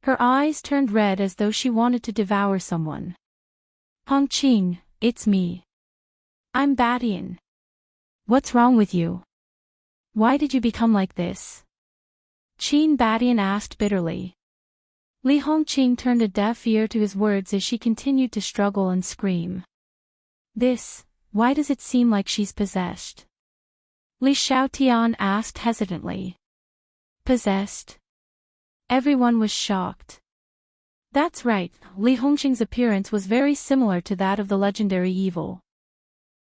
Her eyes turned red as though she wanted to devour someone. "Hongqing, it's me. I'm Badian. What's wrong with you? Why did you become like this?" Qin Badian asked bitterly. Li Hongqing turned a deaf ear to his words as she continued to struggle and scream. Why does it seem like she's possessed?" Li Xiaotian asked hesitantly. Possessed? Everyone was shocked. That's right, Li Hongqing's appearance was very similar to that of the legendary evil.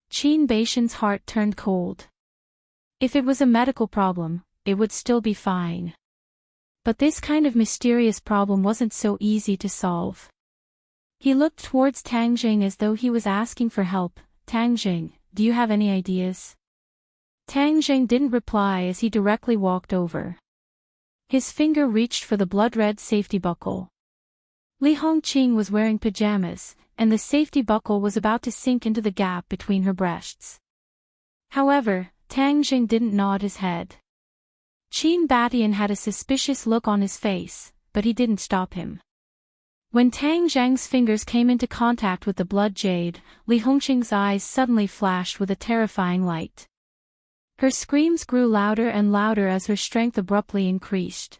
Qin Baishan's heart turned cold. If it was a medical problem, it would still be fine. But this kind of mysterious problem wasn't so easy to solve. He looked towards Tang Jing as though he was asking for help. Tang Jing, do you have any ideas? Tang Jing didn't reply as he directly walked over. His finger reached for the blood-red safety buckle. Li Hongqing was wearing pajamas, and the safety buckle was about to sink into the gap between her breasts. However, Tang Jing didn't nod his head. Qin Batian had a suspicious look on his face, but he didn't stop him. When Tang Zhang's fingers came into contact with the blood jade, Li Hongqing's eyes suddenly flashed with a terrifying light. Her screams grew louder and louder as her strength abruptly increased.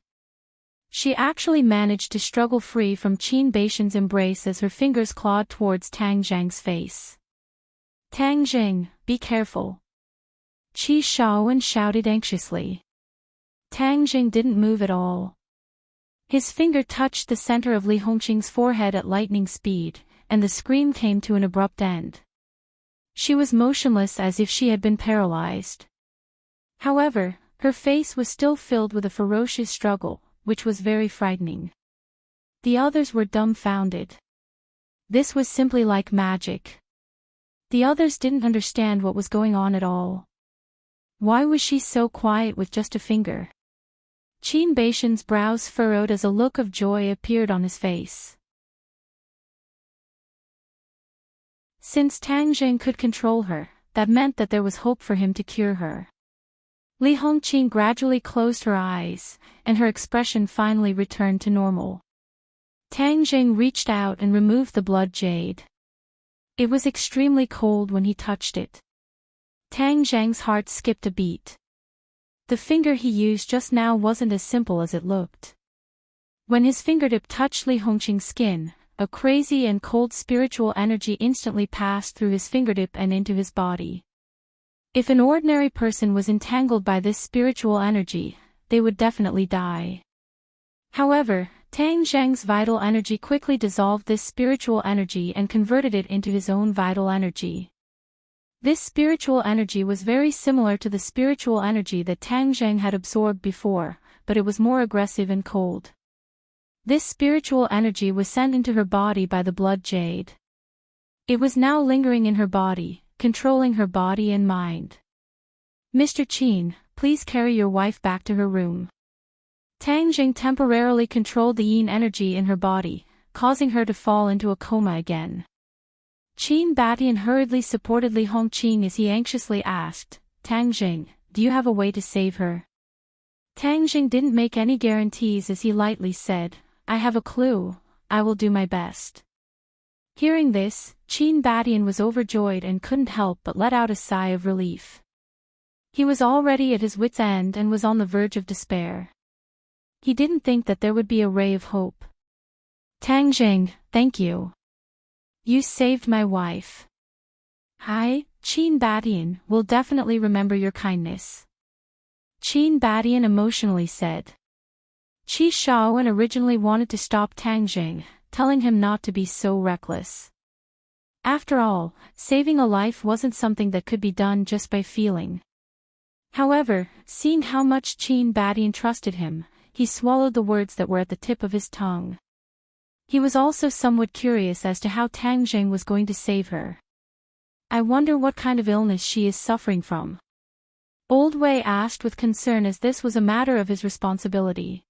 She actually managed to struggle free from Qin Baishan's embrace as her fingers clawed towards Tang Zhang's face. Tang Jing, be careful. Qi Shaowen shouted anxiously. Tang Jing didn't move at all. His finger touched the center of Li Hongqing's forehead at lightning speed, and the scream came to an abrupt end. She was motionless as if she had been paralyzed. However, her face was still filled with a ferocious struggle, which was very frightening. The others were dumbfounded. This was simply like magic. The others didn't understand what was going on at all. Why was she so quiet with just a finger? Qin Baishan's brows furrowed as a look of joy appeared on his face. Since Tang Jing could control her, that meant that there was hope for him to cure her. Li Hongqing gradually closed her eyes, and her expression finally returned to normal. Tang Jing reached out and removed the blood jade. It was extremely cold when he touched it. Tang Zhang's heart skipped a beat. The finger he used just now wasn't as simple as it looked. When his fingertip touched Li Hongqing's skin, a crazy and cold spiritual energy instantly passed through his fingertip and into his body. If an ordinary person was entangled by this spiritual energy, they would definitely die. However, Tang Zhang's vital energy quickly dissolved this spiritual energy and converted it into his own vital energy. This spiritual energy was very similar to the spiritual energy that Tang Zhang had absorbed before, but it was more aggressive and cold. This spiritual energy was sent into her body by the blood jade. It was now lingering in her body, controlling her body and mind. Mr. Qin, please carry your wife back to her room. Tang Jing temporarily controlled the yin energy in her body, causing her to fall into a coma again. Qin Batian hurriedly supported Li Hongqing as he anxiously asked, Tang Jing, do you have a way to save her? Tang Jing didn't make any guarantees as he lightly said, I have a clue, I will do my best. Hearing this, Qin Batian was overjoyed and couldn't help but let out a sigh of relief. He was already at his wit's end and was on the verge of despair. He didn't think that there would be a ray of hope. Tang Jing, thank you. You saved my wife. I, Qin Batian, will definitely remember your kindness. Qin Batian emotionally said. Qi Shaowen originally wanted to stop Tang Jing, telling him not to be so reckless. After all, saving a life wasn't something that could be done just by feeling. However, seeing how much Qin Batian trusted him, he swallowed the words that were at the tip of his tongue. He was also somewhat curious as to how Tang Jing was going to save her. I wonder what kind of illness she is suffering from. Old Wei asked with concern as this was a matter of his responsibility.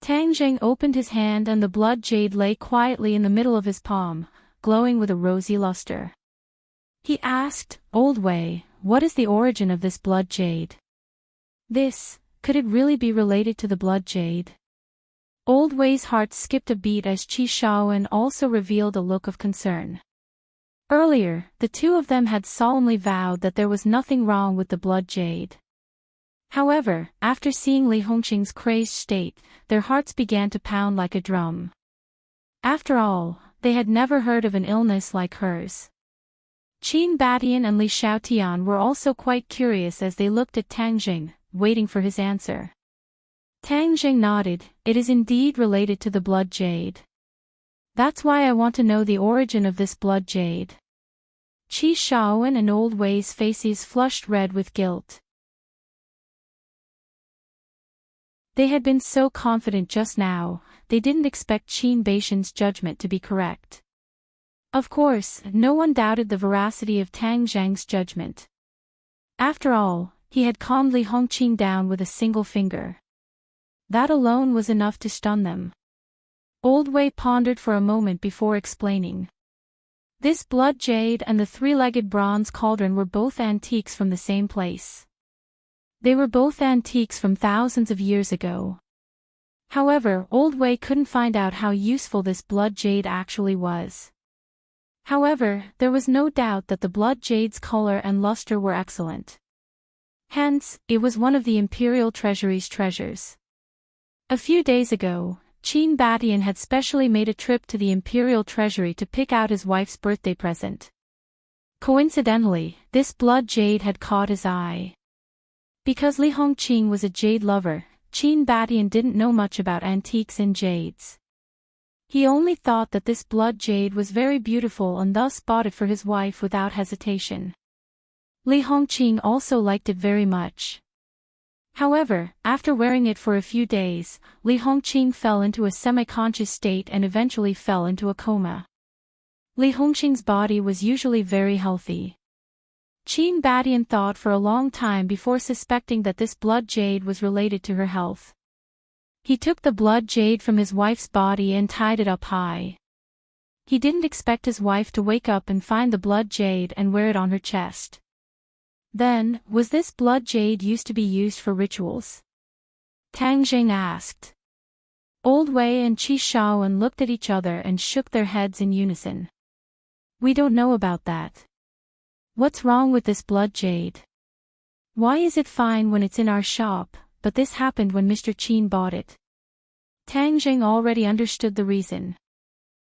Tang Jing opened his hand and the blood jade lay quietly in the middle of his palm, glowing with a rosy luster. He asked, Old Wei, what is the origin of this blood jade? Could it really be related to the blood jade? Old Wei's heart skipped a beat as Qi Shaowen also revealed a look of concern. Earlier, the two of them had solemnly vowed that there was nothing wrong with the blood jade. However, after seeing Li Hongqing's crazed state, their hearts began to pound like a drum. After all, they had never heard of an illness like hers. Qin Batian and Li Xiaotian were also quite curious as they looked at Tang Jing, waiting for his answer. Tang Jing nodded, it is indeed related to the blood jade. That's why I want to know the origin of this blood jade. Qi Shaowen and Old Wei's faces flushed red with guilt. They had been so confident just now, they didn't expect Qin Baishan's judgment to be correct. Of course, no one doubted the veracity of Tang Zhang's judgment. After all, he had calmed Li Hongqing down with a single finger. That alone was enough to stun them. Old Wei pondered for a moment before explaining. This blood jade and the three-legged bronze cauldron were both antiques from the same place. They were both antiques from thousands of years ago. However, Old Wei couldn't find out how useful this blood jade actually was. However, there was no doubt that the blood jade's color and luster were excellent. Hence, it was one of the Imperial Treasury's treasures. A few days ago, Qin Batian had specially made a trip to the Imperial Treasury to pick out his wife's birthday present. Coincidentally, this blood jade had caught his eye. Because Li Hongqing was a jade lover, Qin Batian didn't know much about antiques and jades. He only thought that this blood jade was very beautiful and thus bought it for his wife without hesitation. Li Hongqing also liked it very much. However, after wearing it for a few days, Li Hongqing fell into a semi-conscious state and eventually fell into a coma. Li Hongqing's body was usually very healthy. Qin Batian thought for a long time before suspecting that this blood jade was related to her health. He took the blood jade from his wife's body and tied it up high. He didn't expect his wife to wake up and find the blood jade and wear it on her chest. Then, was this blood jade used to be used for rituals? Tang Jing asked. Old Wei and Qi Shaowen looked at each other and shook their heads in unison. We don't know about that. What's wrong with this blood jade? Why is it fine when it's in our shop, but this happened when Mr. Qin bought it? Tang Jing already understood the reason.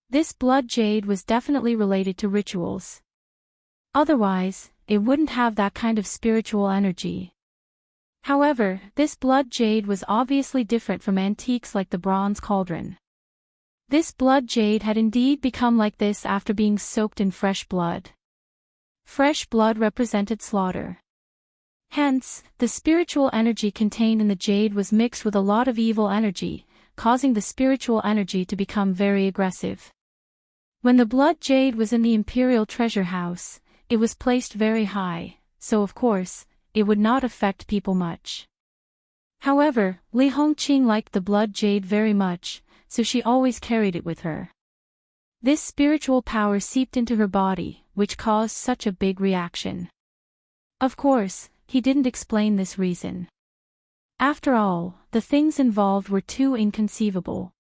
This blood jade was definitely related to rituals. Otherwise, it wouldn't have that kind of spiritual energy. However, this blood jade was obviously different from antiques like the bronze cauldron. This blood jade had indeed become like this after being soaked in fresh blood. Fresh blood represented slaughter. Hence, the spiritual energy contained in the jade was mixed with a lot of evil energy, causing the spiritual energy to become very aggressive. When the blood jade was in the Imperial Treasure House, it was placed very high, so of course, it would not affect people much. However, Li Hongqing liked the blood jade very much, so she always carried it with her. This spiritual power seeped into her body, which caused such a big reaction. Of course, he didn't explain this reason. After all, the things involved were too inconceivable.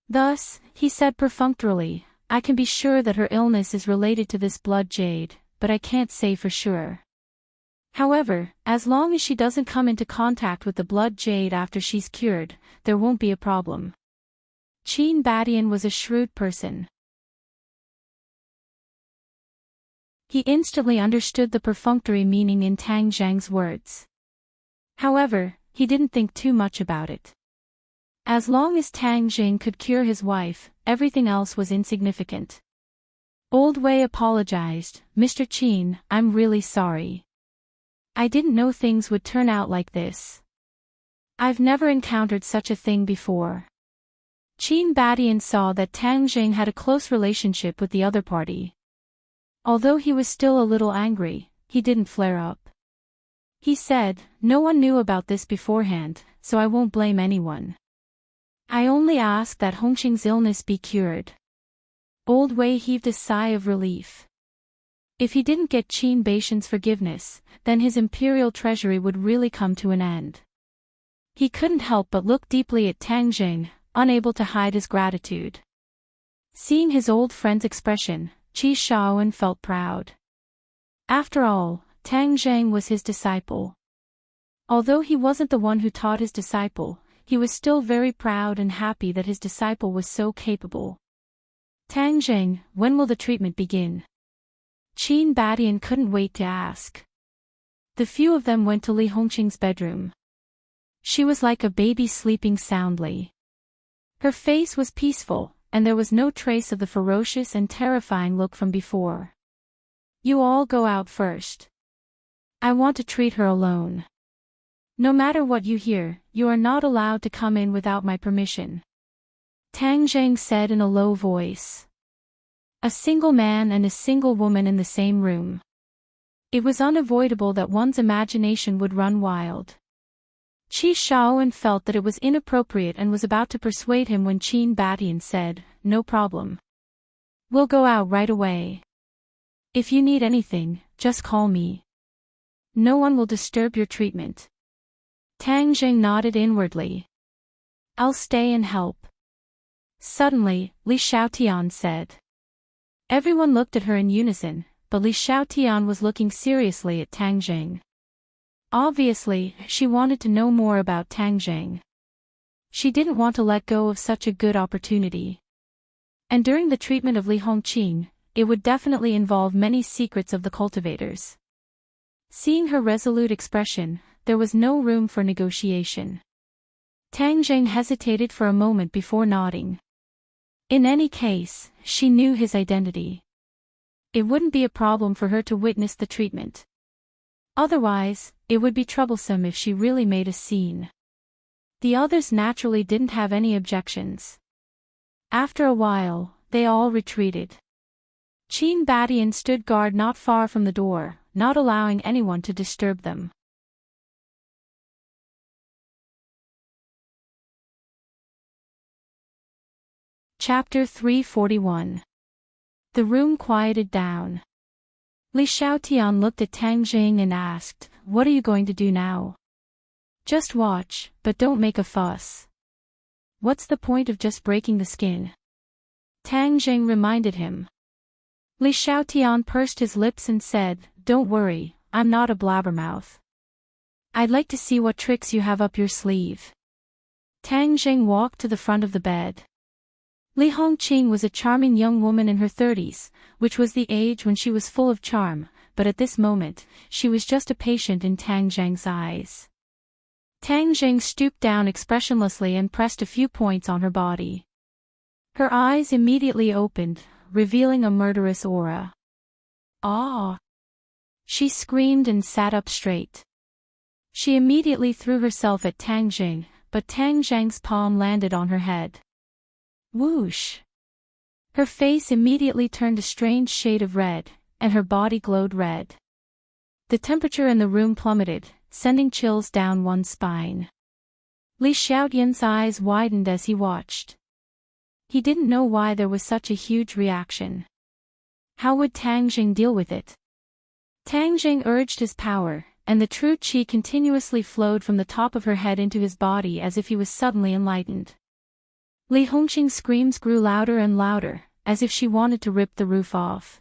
Thus, he said perfunctorily, I can be sure that her illness is related to this blood jade, but I can't say for sure. However, as long as she doesn't come into contact with the blood jade after she's cured, there won't be a problem. Qin Batian was a shrewd person. He instantly understood the perfunctory meaning in Tang Zhang's words. However, he didn't think too much about it. As long as Tang Jing could cure his wife, everything else was insignificant. Old Wei apologized, Mr. Qin, I'm really sorry. I didn't know things would turn out like this. I've never encountered such a thing before. Qin Batian saw that Tang Jing had a close relationship with the other party. Although he was still a little angry, he didn't flare up. He said, no one knew about this beforehand, so I won't blame anyone. I only ask that Hongqing's illness be cured. Old Wei heaved a sigh of relief. If he didn't get Qin Baishan's forgiveness, then his imperial treasury would really come to an end. He couldn't help but look deeply at Tang Jing, unable to hide his gratitude. Seeing his old friend's expression, Qi Shaowen felt proud. After all, Tang Zhang was his disciple. Although he wasn't the one who taught his disciple, he was still very proud and happy that his disciple was so capable. Tang Zhang, when will the treatment begin? Qin Batian couldn't wait to ask. The few of them went to Li Hongqing's bedroom. She was like a baby sleeping soundly. Her face was peaceful, and there was no trace of the ferocious and terrifying look from before. "You all go out first. I want to treat her alone. No matter what you hear, you are not allowed to come in without my permission," Tang Zhang said in a low voice. A single man and a single woman in the same room. It was unavoidable that one's imagination would run wild. Qi Shaoan felt that it was inappropriate and was about to persuade him when Qin Badian said, "No problem. We'll go out right away. If you need anything, just call me. No one will disturb your treatment." Tang Zheng nodded inwardly. "I'll stay and help." Suddenly, Li Xiaotian said. Everyone looked at her in unison, but Li Xiaotian was looking seriously at Tang Zheng. Obviously, she wanted to know more about Tang Zheng. She didn't want to let go of such a good opportunity. And during the treatment of Li Hongqing, it would definitely involve many secrets of the cultivators. Seeing her resolute expression, there was no room for negotiation. Tang Zheng hesitated for a moment before nodding. In any case, she knew his identity. It wouldn't be a problem for her to witness the treatment. Otherwise, it would be troublesome if she really made a scene. The others naturally didn't have any objections. After a while, they all retreated. Qin Badian stood guard not far from the door, not allowing anyone to disturb them. Chapter 341. The room quieted down. Li Xiaotian looked at Tang Zheng and asked, "What are you going to do now?" "Just watch, but don't make a fuss. What's the point of just breaking the skin?" Tang Zheng reminded him. Li Xiaotian pursed his lips and said, "Don't worry, I'm not a blabbermouth. I'd like to see what tricks you have up your sleeve." Tang Zheng walked to the front of the bed. Li Hongqing was a charming young woman in her 30s, which was the age when she was full of charm, but at this moment, she was just a patient in Tang Zheng's eyes. Tang Zheng stooped down expressionlessly and pressed a few points on her body. Her eyes immediately opened, revealing a murderous aura. "Ah!" She screamed and sat up straight. She immediately threw herself at Tang Zheng, but Tang Zheng's palm landed on her head. Whoosh! Her face immediately turned a strange shade of red, and her body glowed red. The temperature in the room plummeted, sending chills down one's spine. Li Xiaotian's eyes widened as he watched. He didn't know why there was such a huge reaction. How would Tang Zheng deal with it? Tang Zheng urged his power, and the true qi continuously flowed from the top of her head into his body as if he was suddenly enlightened. Li Hongqing's screams grew louder and louder, as if she wanted to rip the roof off.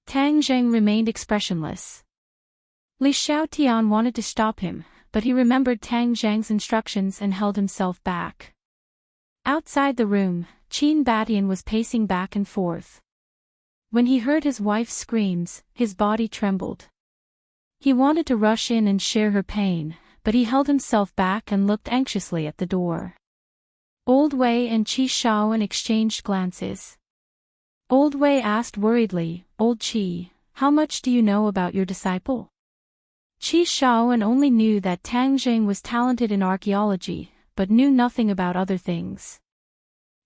Tang Zheng remained expressionless. Li Xiaotian wanted to stop him, but he remembered Tang Zheng's instructions and held himself back. Outside the room, Qin Badian was pacing back and forth. When he heard his wife's screams, his body trembled. He wanted to rush in and share her pain, but he held himself back and looked anxiously at the door. Old Wei and Qi Shaoan exchanged glances. Old Wei asked worriedly, "Old Qi, how much do you know about your disciple?" Qi Shaoan only knew that Tang Zheng was talented in archaeology, but knew nothing about other things.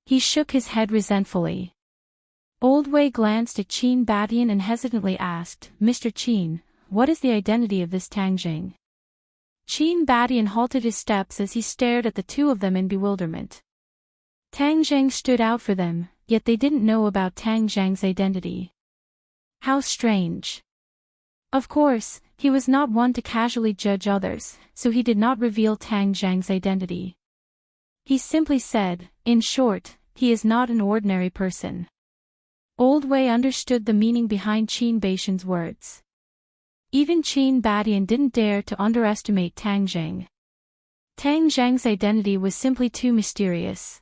He shook his head resentfully. Old Wei glanced at Qin Badian and hesitantly asked, "Mr. Qin, what is the identity of this Tang Zheng?" Qin Badian halted his steps as he stared at the two of them in bewilderment. Tang Zheng stood out for them, yet they didn't know about Tang Zheng's identity. How strange. Of course, he was not one to casually judge others, so he did not reveal Tang Zheng's identity. He simply said, "In short, he is not an ordinary person." Old Wei understood the meaning behind Qin Baishan's words. Even Qin Badian didn't dare to underestimate Tang Zheng. Tang Zheng's identity was simply too mysterious.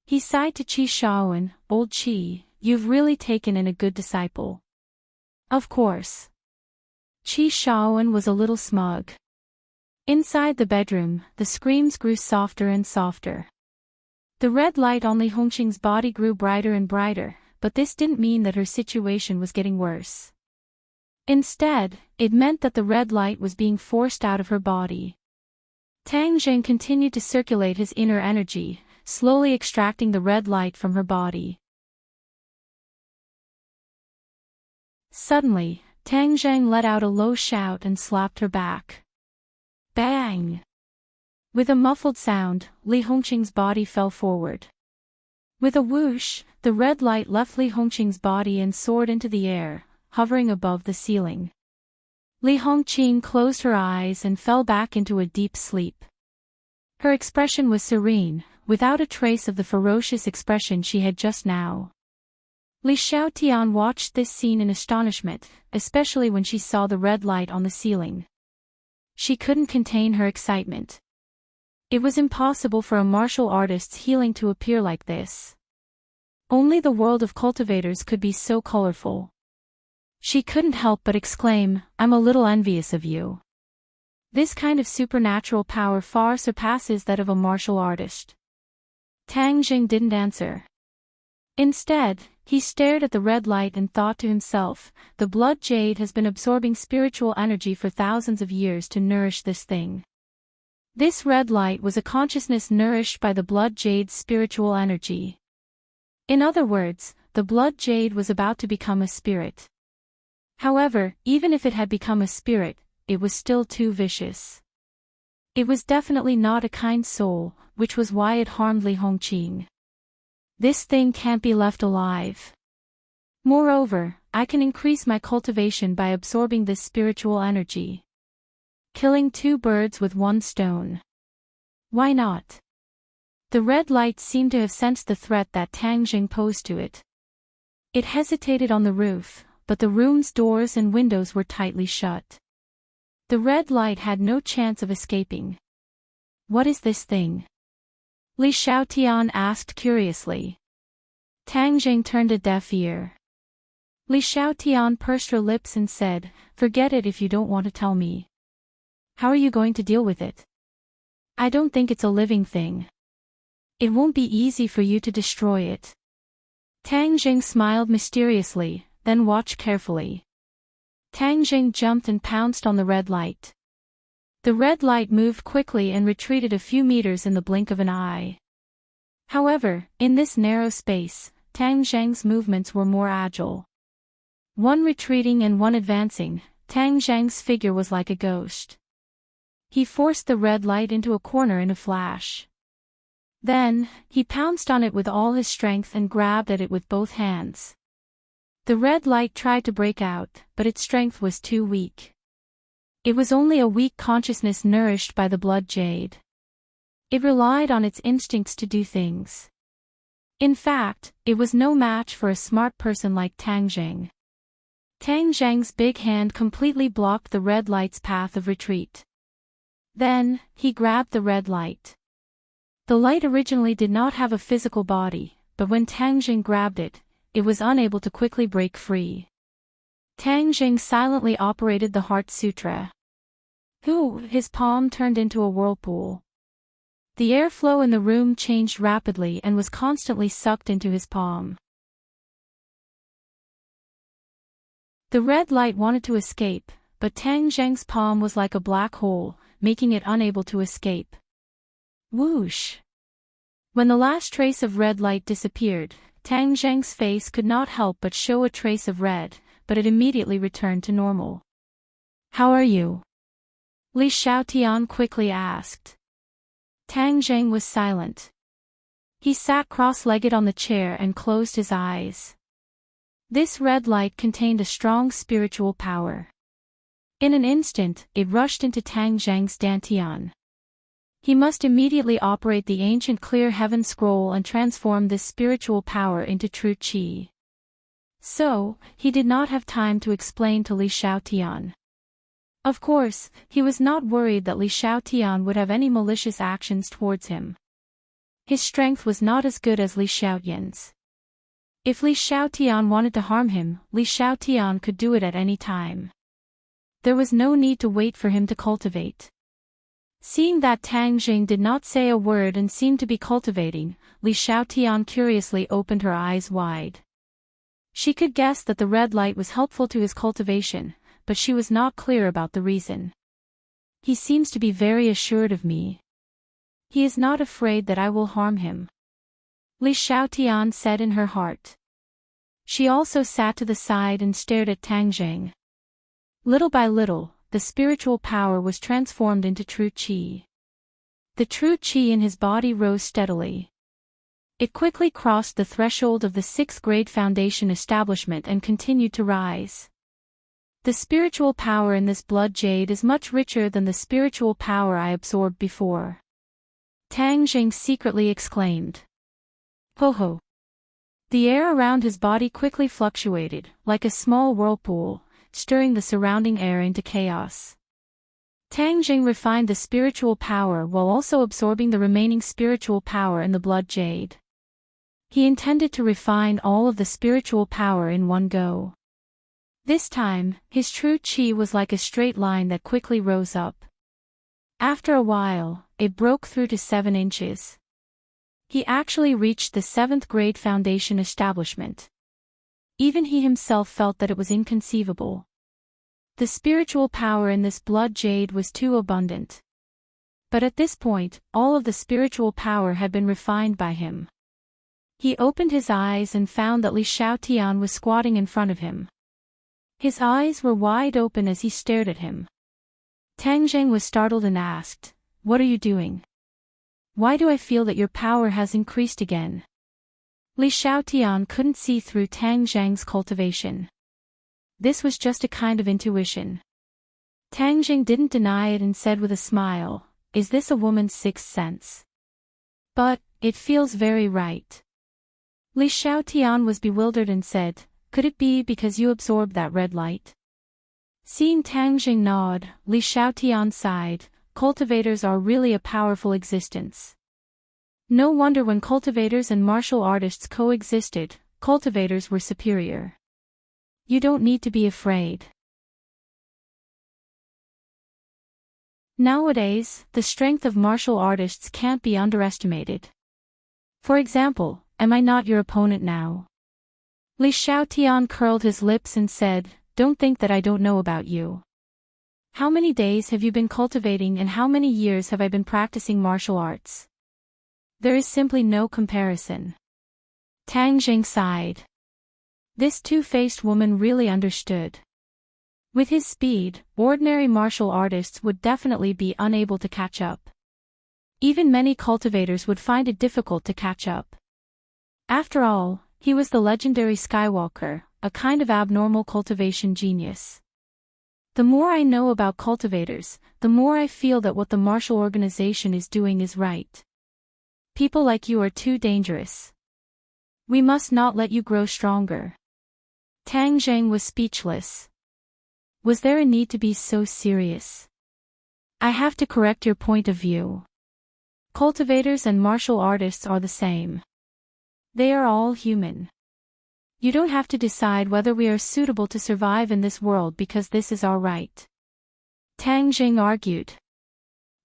He sighed to Qi Shaoan, "Old Qi, you've really taken in a good disciple." "Of course." Qi Shaoan was a little smug. Inside the bedroom, the screams grew softer and softer. The red light on Li Hongqing's body grew brighter and brighter, but this didn't mean that her situation was getting worse. Instead, it meant that the red light was being forced out of her body. Tang Zheng continued to circulate his inner energy, slowly extracting the red light from her body. Suddenly, Tang Zheng let out a low shout and slapped her back. Bang! With a muffled sound, Li Hongqing's body fell forward. With a whoosh, the red light left Li Hongqing's body and soared into the air, hovering above the ceiling. Li Hongqing closed her eyes and fell back into a deep sleep. Her expression was serene, without a trace of the ferocious expression she had just now. Li Xiaotian watched this scene in astonishment, especially when she saw the red light on the ceiling. She couldn't contain her excitement. It was impossible for a martial artist's healing to appear like this. Only the world of cultivators could be so colorful. She couldn't help but exclaim, "I'm a little envious of you." This kind of supernatural power far surpasses that of a martial artist. Tang Jing didn't answer. Instead, he stared at the red light and thought to himself, the blood jade has been absorbing spiritual energy for thousands of years to nourish this thing. This red light was a consciousness nourished by the blood jade's spiritual energy. In other words, the blood jade was about to become a spirit. However, even if it had become a spirit, it was still too vicious. It was definitely not a kind soul, which was why it harmed Li Hongqing. This thing can't be left alive. Moreover, I can increase my cultivation by absorbing this spiritual energy. Killing two birds with one stone. Why not? The red light seemed to have sensed the threat that Tang Jing posed to it. It hesitated on the roof, but the room's doors and windows were tightly shut. The red light had no chance of escaping. What is this thing? Li Xiaotian asked curiously. Tang Jing turned a deaf ear. Li Xiaotian pursed her lips and said, "Forget it if you don't want to tell me. How are you going to deal with it? I don't think it's a living thing. It won't be easy for you to destroy it." Tang Jing smiled mysteriously, then watched carefully. Tang Jing jumped and pounced on the red light. The red light moved quickly and retreated a few meters in the blink of an eye. However, in this narrow space, Tang Zheng's movements were more agile. One retreating and one advancing, Tang Zheng's figure was like a ghost. He forced the red light into a corner in a flash. Then, he pounced on it with all his strength and grabbed at it with both hands. The red light tried to break out, but its strength was too weak. It was only a weak consciousness nourished by the blood jade. It relied on its instincts to do things. In fact, it was no match for a smart person like Tang Jing. Tang Zheng's big hand completely blocked the red light's path of retreat. Then, he grabbed the red light. The light originally did not have a physical body, but when Tang Jing grabbed it, it was unable to quickly break free. Tang Jing silently operated the Heart Sutra. His palm turned into a whirlpool. The airflow in the room changed rapidly and was constantly sucked into his palm. The red light wanted to escape, but Tang Zheng's palm was like a black hole, making it unable to escape. Whoosh! When the last trace of red light disappeared, Tang Zheng's face could not help but show a trace of red, but it immediately returned to normal. "How are you?" Li Xiaotian quickly asked. Tang Zheng was silent. He sat cross-legged on the chair and closed his eyes. This red light contained a strong spiritual power. In an instant, it rushed into Tang Zheng's dantian. He must immediately operate the ancient clear heaven scroll and transform this spiritual power into true qi. So, he did not have time to explain to Li Xiaotian. Of course, he was not worried that Li Xiaotian would have any malicious actions towards him. His strength was not as good as Li Xiaotian's. If Li Xiaotian wanted to harm him, Li Xiaotian could do it at any time. There was no need to wait for him to cultivate. Seeing that Tang Jing did not say a word and seemed to be cultivating, Li Xiaotian curiously opened her eyes wide. She could guess that the red light was helpful to his cultivation, but she was not clear about the reason. He seems to be very assured of me. He is not afraid that I will harm him, Li Xiaotian said in her heart. She also sat to the side and stared at Tang Jing. Little by little, the spiritual power was transformed into true qi. The true qi in his body rose steadily. It quickly crossed the threshold of the 6th grade foundation establishment and continued to rise. The spiritual power in this blood jade is much richer than the spiritual power I absorbed before, Tang Jing secretly exclaimed. Ho ho! The air around his body quickly fluctuated, like a small whirlpool, stirring the surrounding air into chaos. Tang Jing refined the spiritual power while also absorbing the remaining spiritual power in the blood jade. He intended to refine all of the spiritual power in one go. This time, his true qi was like a straight line that quickly rose up. After a while, it broke through to 7 inches. He actually reached the 7th grade foundation establishment. Even he himself felt that it was inconceivable. The spiritual power in this blood jade was too abundant. But at this point, all of the spiritual power had been refined by him. He opened his eyes and found that Li Xiaotian was squatting in front of him. His eyes were wide open as he stared at him. Tang Jing was startled and asked, "What are you doing? Why do I feel that your power has increased again?" Li Xiaotian couldn't see through Tang Jing's cultivation. This was just a kind of intuition. Tang Jing didn't deny it and said with a smile, "Is this a woman's 6th sense? But, it feels very right." Li Xiaotian was bewildered and said, "Could it be because you absorbed that red light?" Seeing Tang Jing nod, Li Xiaotian sighed, "Cultivators are really a powerful existence. No wonder when cultivators and martial artists coexisted, cultivators were superior. You don't need to be afraid." Nowadays, the strength of martial artists can't be underestimated. For example, am I not your opponent now? Li Xiaotian curled his lips and said, "Don't think that I don't know about you. How many days have you been cultivating and how many years have I been practicing martial arts? There is simply no comparison." Tang Jing sighed. This two-faced woman really understood. With his speed, ordinary martial artists would definitely be unable to catch up. Even many cultivators would find it difficult to catch up. After all, he was the legendary Skywalker, a kind of abnormal cultivation genius. The more I know about cultivators, the more I feel that what the martial organization is doing is right. People like you are too dangerous. We must not let you grow stronger. Tang Jing was speechless. Was there a need to be so serious? I have to correct your point of view. Cultivators and martial artists are the same. They are all human. You don't have to decide whether we are suitable to survive in this world because this is our right. Tang Jing argued.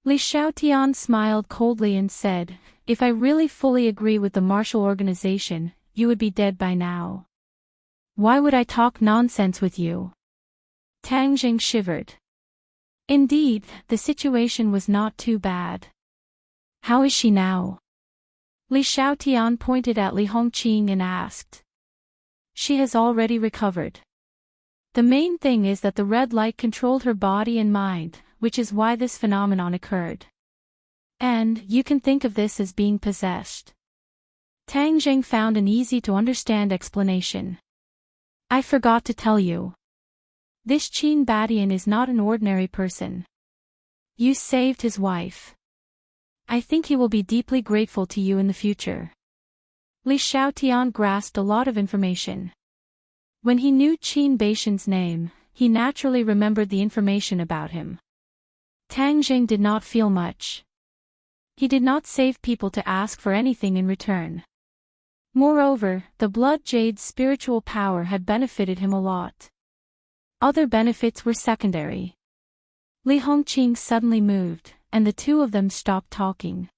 Li Xiaotian smiled coldly and said, "If I really fully agree with the martial organization, you would be dead by now. Why would I talk nonsense with you?" Tang Jing shivered. Indeed, the situation was not too bad. How is she now? Li Xiaotian pointed at Li Hongqing and asked. She has already recovered. The main thing is that the red light controlled her body and mind, which is why this phenomenon occurred. And, you can think of this as being possessed. Tang Jing found an easy-to-understand explanation. I forgot to tell you. This Qin Badian is not an ordinary person. You saved his wife. I think he will be deeply grateful to you in the future. Li Xiaotian grasped a lot of information. When he knew Qin Baishan's name, he naturally remembered the information about him. Tang Jing did not feel much. He did not save people to ask for anything in return. Moreover, the blood jade's spiritual power had benefited him a lot. Other benefits were secondary. Li Hongqing suddenly moved. and the two of them stopped talking.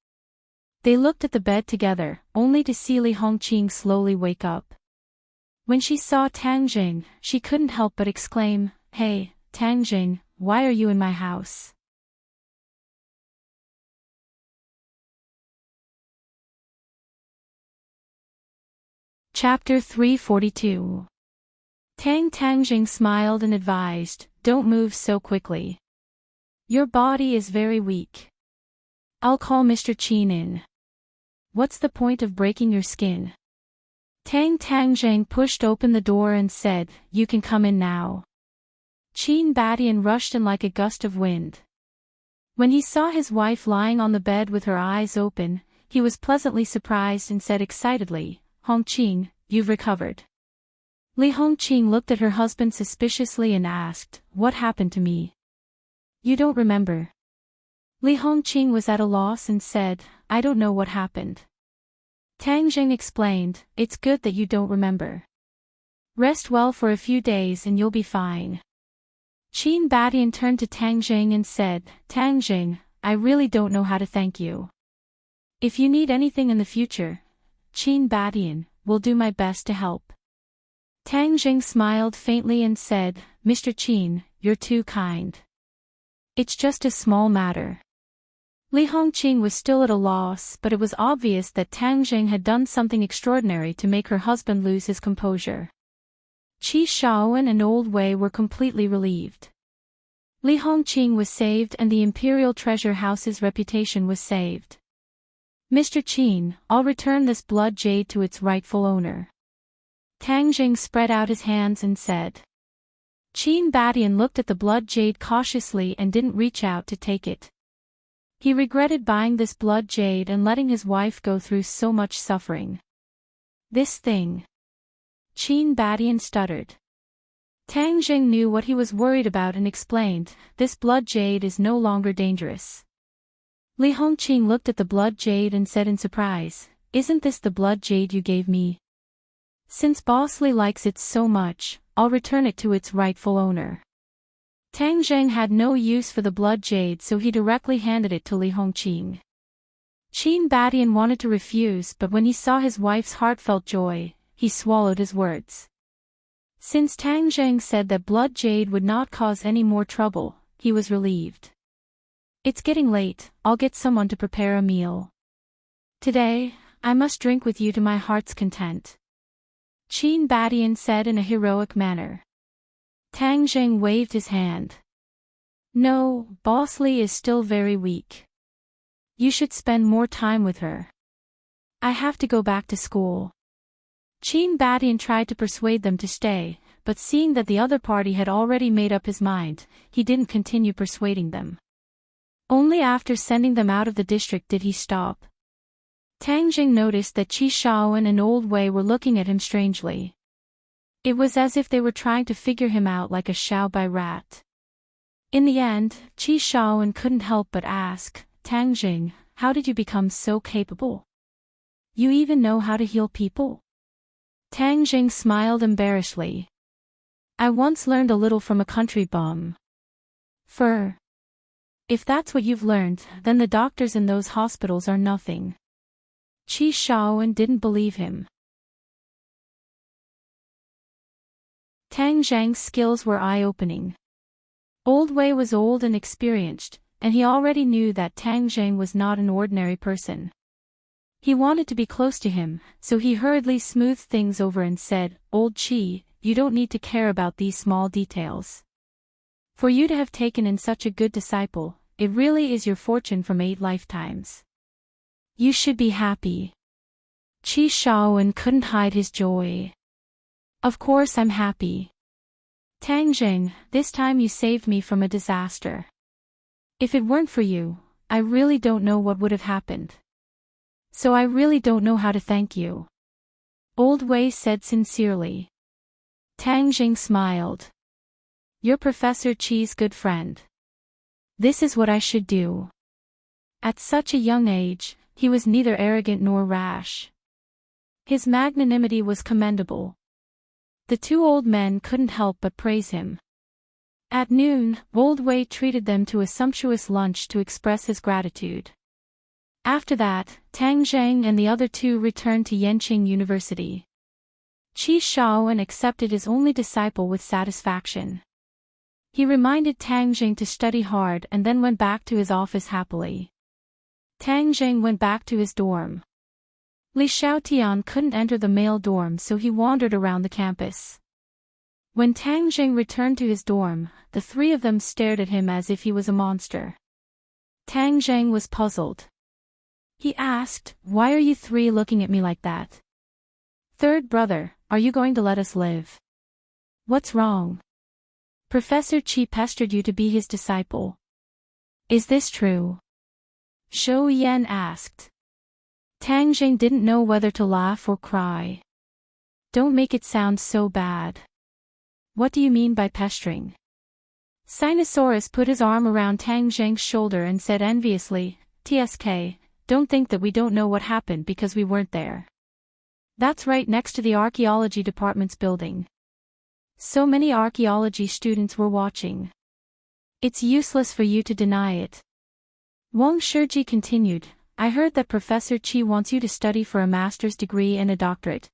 They looked at the bed together, only to see Li Hongqing slowly wake up. When she saw Tang Jing, she couldn't help but exclaim, "Hey, Tang Jing, why are you in my house?" Chapter 342. Tang Jing smiled and advised, "Don't move so quickly. Your body is very weak. I'll call Mr. Qin in. What's the point of breaking your skin?" Tang Jing pushed open the door and said, "You can come in now." Qin Badian rushed in like a gust of wind. When he saw his wife lying on the bed with her eyes open, he was pleasantly surprised and said excitedly, "Hongqing, you've recovered." Li Hongqing looked at her husband suspiciously and asked, "What happened to me? You don't remember?" Li Hongqing was at a loss and said, "I don't know what happened." Tang Jing explained, "It's good that you don't remember. Rest well for a few days and you'll be fine." Qin Badian turned to Tang Jing and said, "Tang Jing, I really don't know how to thank you. If you need anything in the future, Qin Badian, will do my best to help." Tang Jing smiled faintly and said, "Mr. Qin, you're too kind. It's just a small matter." Li Hongqing was still at a loss, but it was obvious that Tang Jing had done something extraordinary to make her husband lose his composure. Qi Shaowen and Old Wei were completely relieved. Li Hongqing was saved and the Imperial Treasure House's reputation was saved. "Mr. Qin, I'll return this blood jade to its rightful owner." Tang Jing spread out his hands and said. Qin Badian looked at the blood jade cautiously and didn't reach out to take it. He regretted buying this blood jade and letting his wife go through so much suffering. "This thing." Qin Badian stuttered. Tang Jing knew what he was worried about and explained, "This blood jade is no longer dangerous." Li Hongqing looked at the blood jade and said in surprise, "Isn't this the blood jade you gave me? Since Boss Li likes it so much, I'll return it to its rightful owner." Tang Jing had no use for the blood jade, so he directly handed it to Li Hongqing. Qin Badian wanted to refuse, but when he saw his wife's heartfelt joy, he swallowed his words. Since Tang Jing said that blood jade would not cause any more trouble, he was relieved. "It's getting late, I'll get someone to prepare a meal. Today, I must drink with you to my heart's content," Qin Badian said in a heroic manner. Tang Jing waved his hand. "No, Boss Li is still very weak. You should spend more time with her. I have to go back to school." Qin Badian tried to persuade them to stay, but seeing that the other party had already made up his mind, he didn't continue persuading them. Only after sending them out of the district did he stop. Tang Jing noticed that Qi Shaowen and Old Wei were looking at him strangely. It was as if they were trying to figure him out like a Xiaobai rat. In the end, Qi Shaowen couldn't help but ask, "Tang Jing, how did you become so capable? You even know how to heal people?" Tang Jing smiled embarrassedly. "I once learned a little from a country bum. If that's what you've learned, then the doctors in those hospitals are nothing." Qi Shaowen didn't believe him. Tang Zhang's skills were eye-opening. Old Wei was old and experienced, and he already knew that Tang Zhang was not an ordinary person. He wanted to be close to him, so he hurriedly smoothed things over and said, "Old Qi, you don't need to care about these small details. For you to have taken in such a good disciple, it really is your fortune from 8 lifetimes. You should be happy." Qi Shaowen couldn't hide his joy. "Of course I'm happy. Tang Jing, this time you saved me from a disaster. If it weren't for you, I really don't know what would have happened. So I really don't know how to thank you," Old Wei said sincerely. Tang Jing smiled. "You're Professor Qi's good friend. This is what I should do." At such a young age, he was neither arrogant nor rash. His magnanimity was commendable. The two old men couldn't help but praise him. At noon, Old Wei treated them to a sumptuous lunch to express his gratitude. After that, Tang Zheng and the other two returned to Yenching University. Qi Shaowen accepted his only disciple with satisfaction. He reminded Tang Zheng to study hard and then went back to his office happily. Tang Zheng went back to his dorm. Li Xiaotian couldn't enter the male dorm, so he wandered around the campus. When Tang Zheng returned to his dorm, the three of them stared at him as if he was a monster. Tang Zheng was puzzled. He asked, "Why are you three looking at me like that? Third brother, are you going to let us live? What's wrong? Professor Qi pestered you to be his disciple. Is this true?" Shou Yan asked. Tang Zheng didn't know whether to laugh or cry. "Don't make it sound so bad. What do you mean by pestering?" Sinosaurus put his arm around Tang Zheng's shoulder and said enviously, "TSK, don't think that we don't know what happened because we weren't there. That's right next to the archaeology department's building. So many archaeology students were watching. It's useless for you to deny it." Wang Shiji continued, "I heard that Professor Qi wants you to study for a master's degree and a doctorate.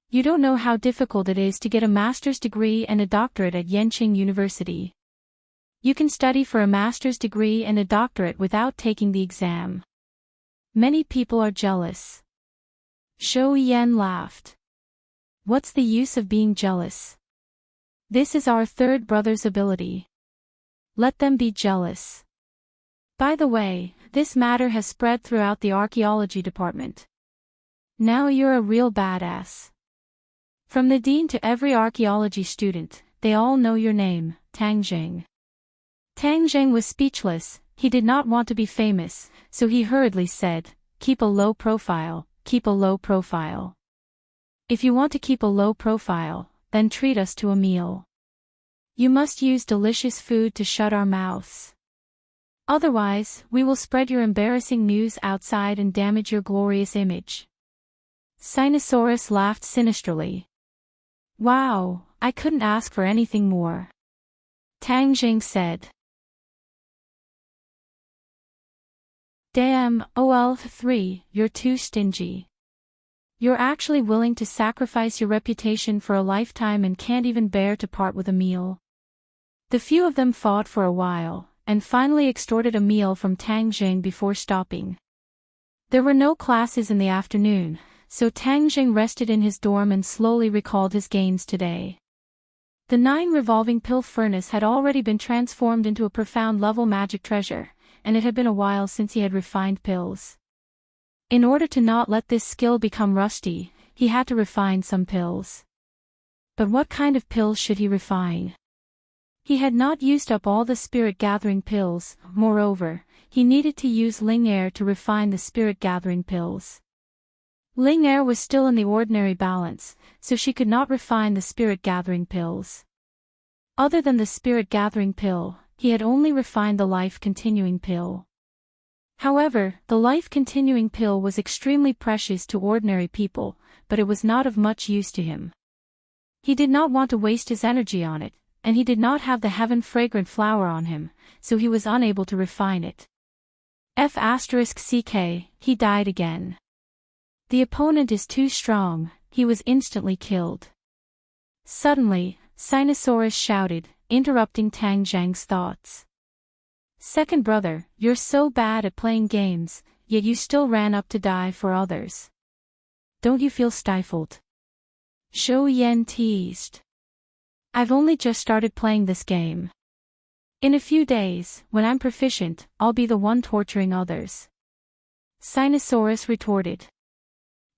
You don't know how difficult it is to get a master's degree and a doctorate at Yenching University. You can study for a master's degree and a doctorate without taking the exam. Many people are jealous." Shou Yan laughed. "What's the use of being jealous? This is our third brother's ability. Let them be jealous. By the way, this matter has spread throughout the archaeology department. Now you're a real badass. From the dean to every archaeology student, they all know your name, Tang Zheng." Tang Zheng was speechless. He did not want to be famous, so he hurriedly said, "Keep a low profile, keep a low profile. If you want to keep a low profile, then treat us to a meal. You must use delicious food to shut our mouths. Otherwise, we will spread your embarrassing news outside and damage your glorious image." Sinosaurus laughed sinisterly. "Wow, I couldn't ask for anything more," Tang Zheng said. "Damn, OL3, you're too stingy. You're actually willing to sacrifice your reputation for a lifetime and can't even bear to part with a meal." The few of them fought for a while, and finally extorted a meal from Tang Zheng before stopping. There were no classes in the afternoon, so Tang Zheng rested in his dorm and slowly recalled his gains today. The 9 revolving pill furnace had already been transformed into a profound level magic treasure, and it had been a while since he had refined pills. In order to not let this skill become rusty, he had to refine some pills. But what kind of pills should he refine? He had not used up all the spirit-gathering pills. Moreover, he needed to use Ling Air to refine the spirit-gathering pills. Ling Air was still in the ordinary balance, so she could not refine the spirit-gathering pills. Other than the spirit-gathering pill, he had only refined the life-continuing pill. However, the life-continuing pill was extremely precious to ordinary people, but it was not of much use to him. He did not want to waste his energy on it, and he did not have the heaven-fragrant flower on him, so he was unable to refine it. F***ck, he died again. The opponent is too strong, he was instantly killed. Suddenly, Sinosaurus shouted, interrupting Tang Zheng's thoughts. "Second brother, you're so bad at playing games, yet you still ran up to die for others. Don't you feel stifled?" Shou Yan teased. "I've only just started playing this game. In a few days, when I'm proficient, I'll be the one torturing others," Sinosaurus retorted.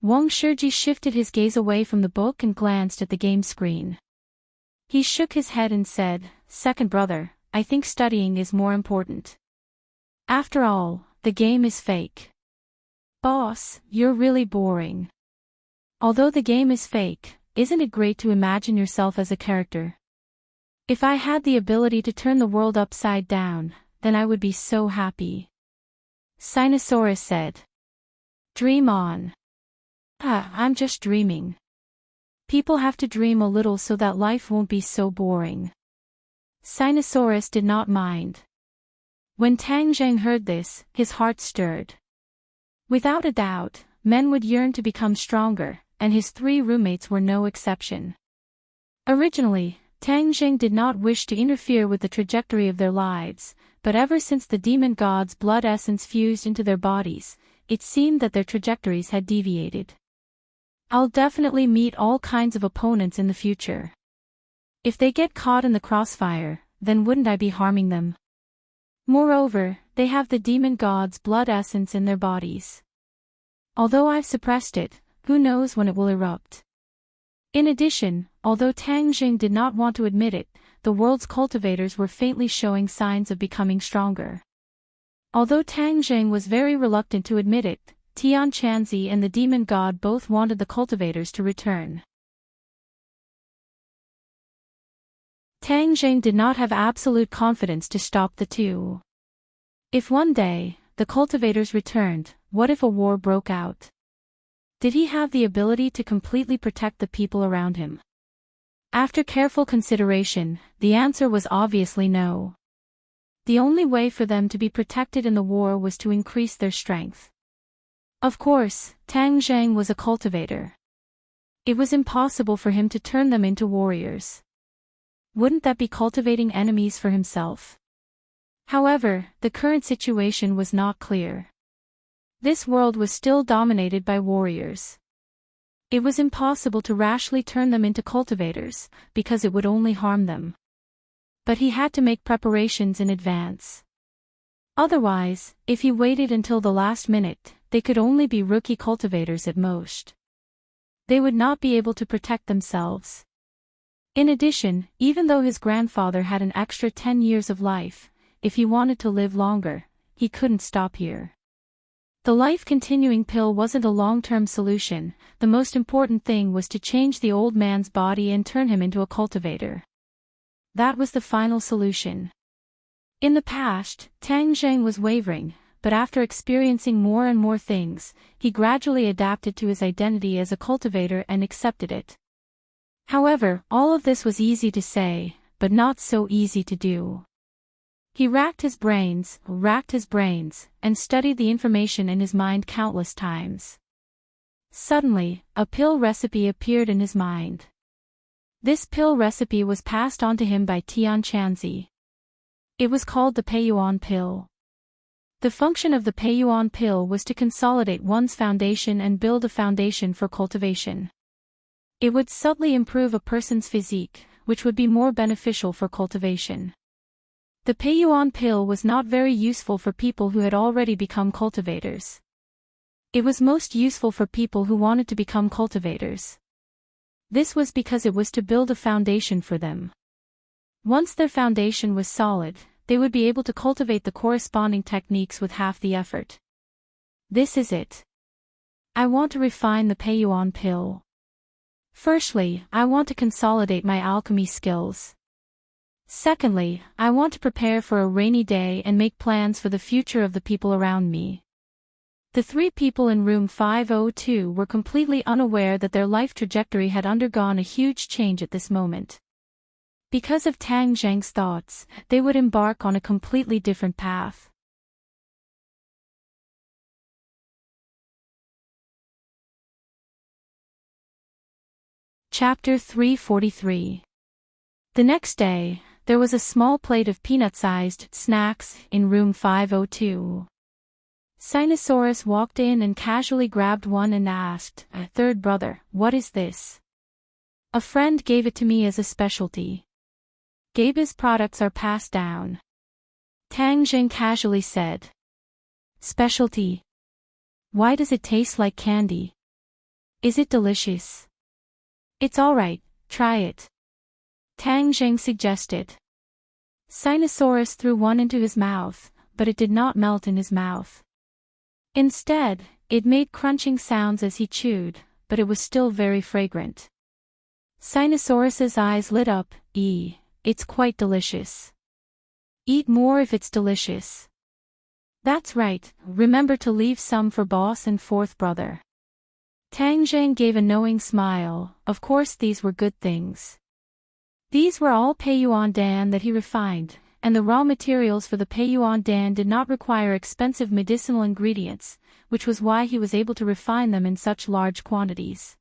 Wang Shiji shifted his gaze away from the book and glanced at the game screen. He shook his head and said, "Second brother, I think studying is more important. After all, the game is fake. Boss, you're really boring. Although the game is fake, isn't it great to imagine yourself as a character? If I had the ability to turn the world upside down, then I would be so happy," Sinosaurus said. "Dream on." I'm just dreaming. People have to dream a little so that life won't be so boring," Sinosaurus did not mind. When Tang Zheng heard this, his heart stirred. Without a doubt, men would yearn to become stronger, and his 3 roommates were no exception. Originally, Tang Zheng did not wish to interfere with the trajectory of their lives, but ever since the demon god's blood essence fused into their bodies, it seemed that their trajectories had deviated. I'll definitely meet all kinds of opponents in the future. If they get caught in the crossfire, then wouldn't I be harming them? Moreover, they have the demon god's blood essence in their bodies. Although I've suppressed it, who knows when it will erupt. In addition, although Tang Zheng did not want to admit it, the world's cultivators were faintly showing signs of becoming stronger. Although Tang Zheng was very reluctant to admit it, Tian Chanzi and the demon god both wanted the cultivators to return. Tang Zheng did not have absolute confidence to stop the two. If one day, the cultivators returned, what if a war broke out? Did he have the ability to completely protect the people around him? After careful consideration, the answer was obviously no. The only way for them to be protected in the war was to increase their strength. Of course, Tang Zheng was a cultivator. It was impossible for him to turn them into warriors. Wouldn't that be cultivating enemies for himself? However, the current situation was not clear. This world was still dominated by warriors. It was impossible to rashly turn them into cultivators, because it would only harm them. But he had to make preparations in advance. Otherwise, if he waited until the last minute, they could only be rookie cultivators at most. They would not be able to protect themselves. In addition, even though his grandfather had an extra 10 years of life, if he wanted to live longer, he couldn't stop here. The life-continuing pill wasn't a long-term solution. The most important thing was to change the old man's body and turn him into a cultivator. That was the final solution. In the past, Tang Zheng was wavering, but after experiencing more and more things, he gradually adapted to his identity as a cultivator and accepted it. However, all of this was easy to say, but not so easy to do. He racked his brains, and studied the information in his mind countless times. Suddenly, a pill recipe appeared in his mind. This pill recipe was passed on to him by Tian Chanzi. It was called the Peiyuan pill. The function of the Peiyuan pill was to consolidate one's foundation and build a foundation for cultivation. It would subtly improve a person's physique, which would be more beneficial for cultivation. The Peiyuan pill was not very useful for people who had already become cultivators. It was most useful for people who wanted to become cultivators. This was because it was to build a foundation for them. Once their foundation was solid, they would be able to cultivate the corresponding techniques with half the effort. This is it. I want to refine the Peiyuan pill. Firstly, I want to consolidate my alchemy skills. Secondly, I want to prepare for a rainy day and make plans for the future of the people around me. The 3 people in room 502 were completely unaware that their life trajectory had undergone a huge change at this moment. Because of Tang Zheng's thoughts, they would embark on a completely different path. Chapter 343. The next day, there was a small plate of peanut-sized snacks in room 502. Sinosaurus walked in and casually grabbed one and asked, "Third brother, what is this?" "A friend gave it to me as a specialty. Gabe's products are passed down," Tang Zheng casually said. "Specialty? Why does it taste like candy? Is it delicious?" "It's alright, try it," Tang Zheng suggested. Sinosaurus threw one into his mouth, but it did not melt in his mouth. Instead, it made crunching sounds as he chewed, but it was still very fragrant. Sinosaurus's eyes lit up. It's quite delicious. Eat more if it's delicious." "That's right, remember to leave some for boss and 4th brother." Tang Zheng gave a knowing smile. Of course these were good things. These were all Peiyuan Dan that he refined, and the raw materials for the Peiyuan Dan did not require expensive medicinal ingredients, which was why he was able to refine them in such large quantities.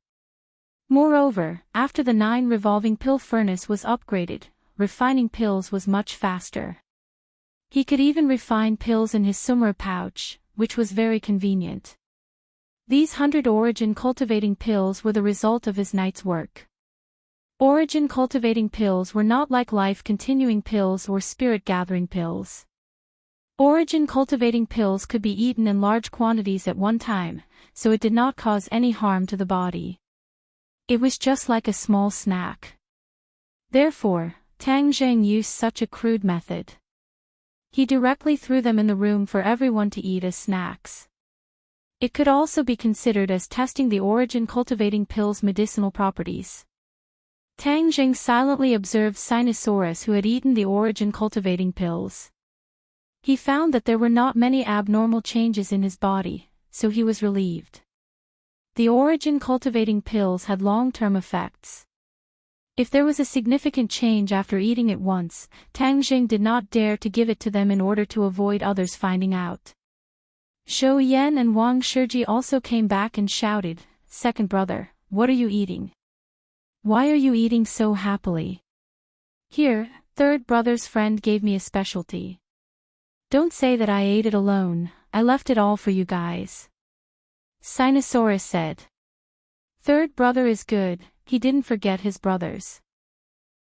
Moreover, after the 9 revolving pill furnace was upgraded, refining pills was much faster. He could even refine pills in his sumra pouch, which was very convenient. These 100 origin cultivating pills were the result of his night's work. Origin cultivating pills were not like life continuing pills or spirit gathering pills. Origin cultivating pills could be eaten in large quantities at one time, so it did not cause any harm to the body. It was just like a small snack. Therefore, Tang Zheng used such a crude method. He directly threw them in the room for everyone to eat as snacks. It could also be considered as testing the origin cultivating pill's medicinal properties. Tang Zheng silently observed Sinosaurus who had eaten the origin cultivating pills. He found that there were not many abnormal changes in his body, so he was relieved. The origin cultivating pills had long-term effects. If there was a significant change after eating it once, Tang Zheng did not dare to give it to them in order to avoid others finding out. Shou Yan and Wang Shiji also came back and shouted, "Second brother, what are you eating? Why are you eating so happily?" "Here, third brother's friend gave me a specialty. Don't say that I ate it alone, I left it all for you guys," Sinosaurus said. "Third brother is good, he didn't forget his brothers.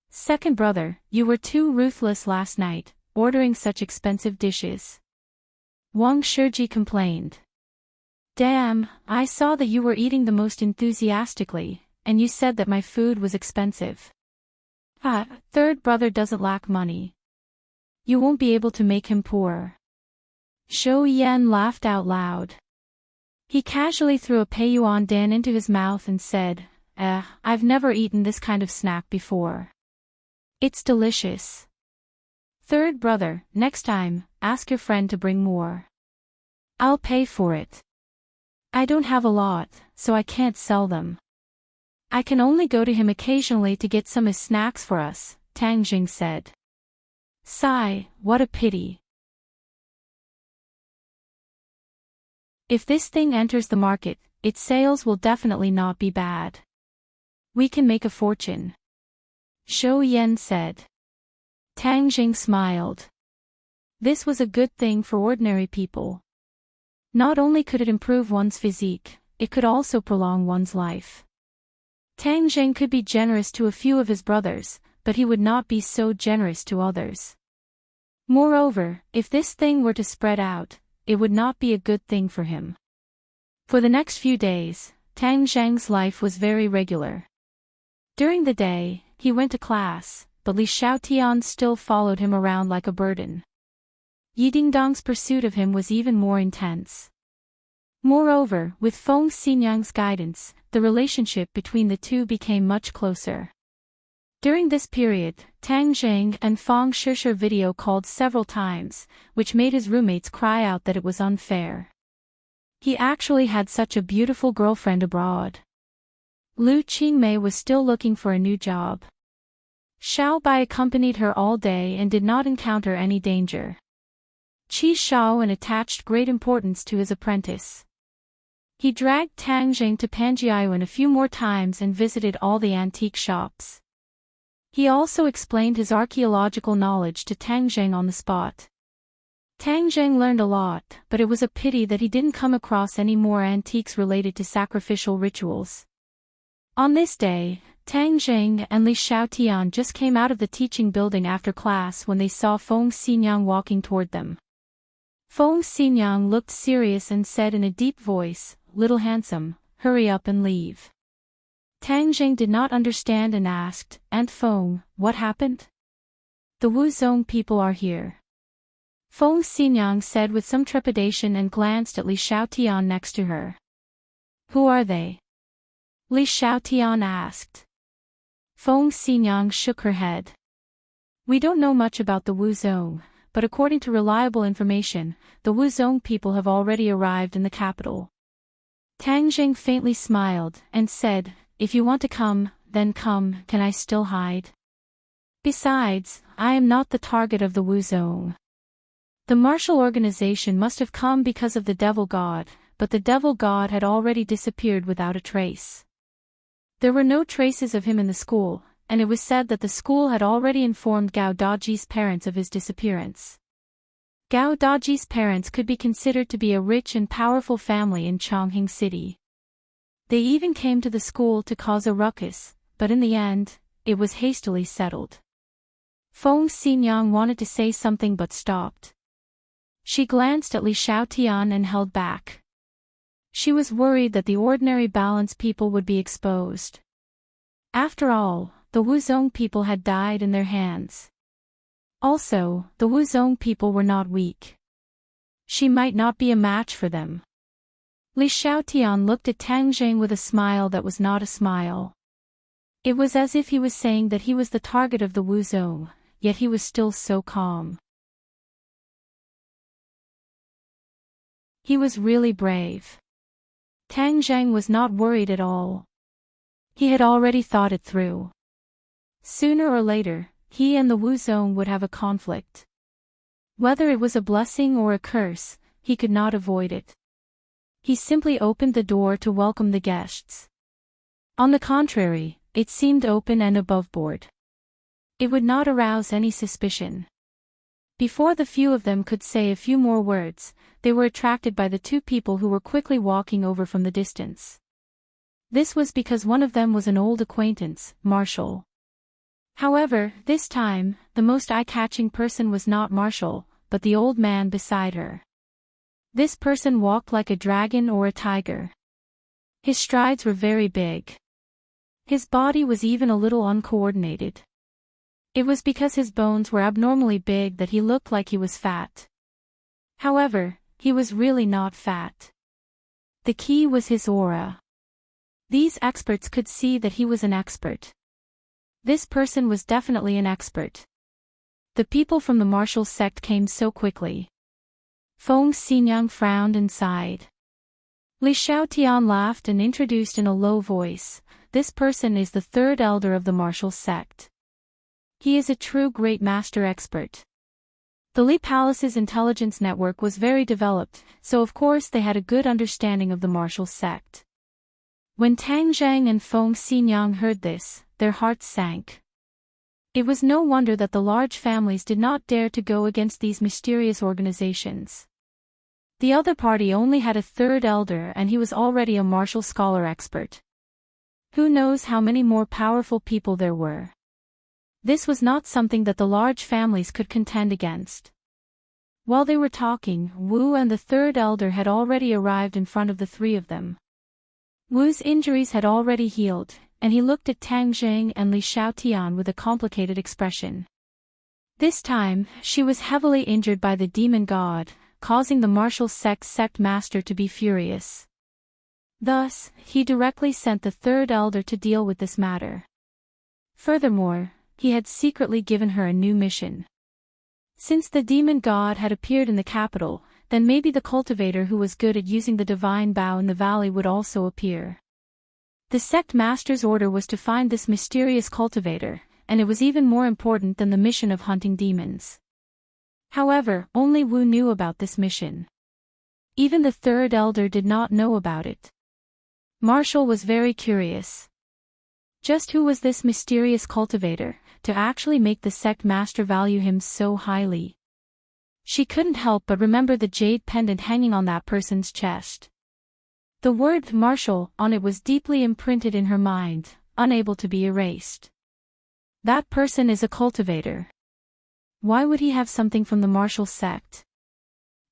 Second brother, you were too ruthless last night, ordering such expensive dishes," Wang Shiji complained. "Damn, I saw that you were eating the most enthusiastically, and you said that my food was expensive. Third brother doesn't lack money. You won't be able to make him poor." Shou Yan laughed out loud. He casually threw a Peiyuan Dan into his mouth and said, "I've never eaten this kind of snack before. It's delicious. Third brother, next time, ask your friend to bring more. I'll pay for it. I don't have a lot, so I can't sell them. I can only go to him occasionally to get some as snacks for us," Tang Zheng said. "Sigh, what a pity. If this thing enters the market, its sales will definitely not be bad. We can make a fortune," Shou Yan said. Tang Zheng smiled. This was a good thing for ordinary people. Not only could it improve one's physique, it could also prolong one's life. Tang Zheng could be generous to a few of his brothers, but he would not be so generous to others. Moreover, if this thing were to spread out, it would not be a good thing for him. For the next few days, Tang Zheng's life was very regular. During the day, he went to class, but Li Xiaotian still followed him around like a burden. Yi Dingdong's pursuit of him was even more intense. Moreover, with Feng Xinyang's guidance, the relationship between the two became much closer. During this period, Tang Zheng and Feng Shishir video called several times, which made his roommates cry out that it was unfair. He actually had such a beautiful girlfriend abroad. Lu Qingmei was still looking for a new job. Xiao Bai accompanied her all day and did not encounter any danger. Qi Shaoan attached great importance to his apprentice. He dragged Tang Zheng to Panjiayuan a few more times and visited all the antique shops. He also explained his archaeological knowledge to Tang Zheng on the spot. Tang Zheng learned a lot, but it was a pity that he didn't come across any more antiques related to sacrificial rituals. On this day, Tang Zheng and Li Xiaotian just came out of the teaching building after class when they saw Feng Xinyang walking toward them. Feng Xinyang looked serious and said in a deep voice, "Little handsome, hurry up and leave." Tang Zheng did not understand and asked, "Aunt Feng, what happened?" "The Wuzong people are here," Feng Xinyang said with some trepidation and glanced at Li Xiaotian next to her. "Who are they?" Li Xiaotian asked. Feng Xinyang shook her head. "We don't know much about the Wuzong, but according to reliable information, the Wuzong people have already arrived in the capital." Tang Zheng faintly smiled and said, "If you want to come, then come, can I still hide?" Besides, I am not the target of the Wuzong. The martial organization must have come because of the devil god, but the devil god had already disappeared without a trace. There were no traces of him in the school, and it was said that the school had already informed Gao Daji's parents of his disappearance. Gao Daji's parents could be considered to be a rich and powerful family in Chongqing City. They even came to the school to cause a ruckus, but in the end, it was hastily settled. Feng Xinyang wanted to say something but stopped. She glanced at Li Xiaotian and held back. She was worried that the ordinary balance people would be exposed. After all, the Wuzong people had died in their hands. Also, the Wuzong people were not weak. She might not be a match for them. Li Xiaotian looked at Tang Zheng with a smile that was not a smile. It was as if he was saying that he was the target of the Wuzong, yet he was still so calm. He was really brave. Tang Zheng was not worried at all. He had already thought it through. Sooner or later, he and the Wuzong would have a conflict. Whether it was a blessing or a curse, he could not avoid it. He simply opened the door to welcome the guests. On the contrary, it seemed open and aboveboard. It would not arouse any suspicion. Before the few of them could say a few more words, they were attracted by the two people who were quickly walking over from the distance. This was because one of them was an old acquaintance, Marshall. However, this time, the most eye-catching person was not Marshall, but the old man beside her. This person walked like a dragon or a tiger. His strides were very big. His body was even a little uncoordinated. It was because his bones were abnormally big that he looked like he was fat. However, he was really not fat. The key was his aura. These experts could see that he was an expert. This person was definitely an expert. The people from the martial sect came so quickly. Feng Xinyang frowned and sighed. Li Xiaotian laughed and introduced in a low voice, "This person is the third elder of the martial sect. He is a true great master expert." The Li Palace's intelligence network was very developed, so of course they had a good understanding of the martial sect. When Tang Zheng and Feng Xinyang heard this, their hearts sank. It was no wonder that the large families did not dare to go against these mysterious organizations. The other party only had a third elder and he was already a martial scholar expert. Who knows how many more powerful people there were. This was not something that the large families could contend against. While they were talking, Wu and the third elder had already arrived in front of the three of them. Wu's injuries had already healed, and he looked at Tang Zheng and Li Xiaotian with a complicated expression. This time, she was heavily injured by the demon god, causing the martial sect master to be furious. Thus, he directly sent the third elder to deal with this matter. Furthermore, he had secretly given her a new mission. Since the demon god had appeared in the capital, then maybe the cultivator who was good at using the divine bow in the valley would also appear. The sect master's order was to find this mysterious cultivator, and it was even more important than the mission of hunting demons. However, only Wu knew about this mission. Even the third elder did not know about it. Marshall was very curious. Just who was this mysterious cultivator, to actually make the sect master value him so highly? She couldn't help but remember the jade pendant hanging on that person's chest. The word Marshall on it was deeply imprinted in her mind, unable to be erased. That person is a cultivator. Why would he have something from the martial sect?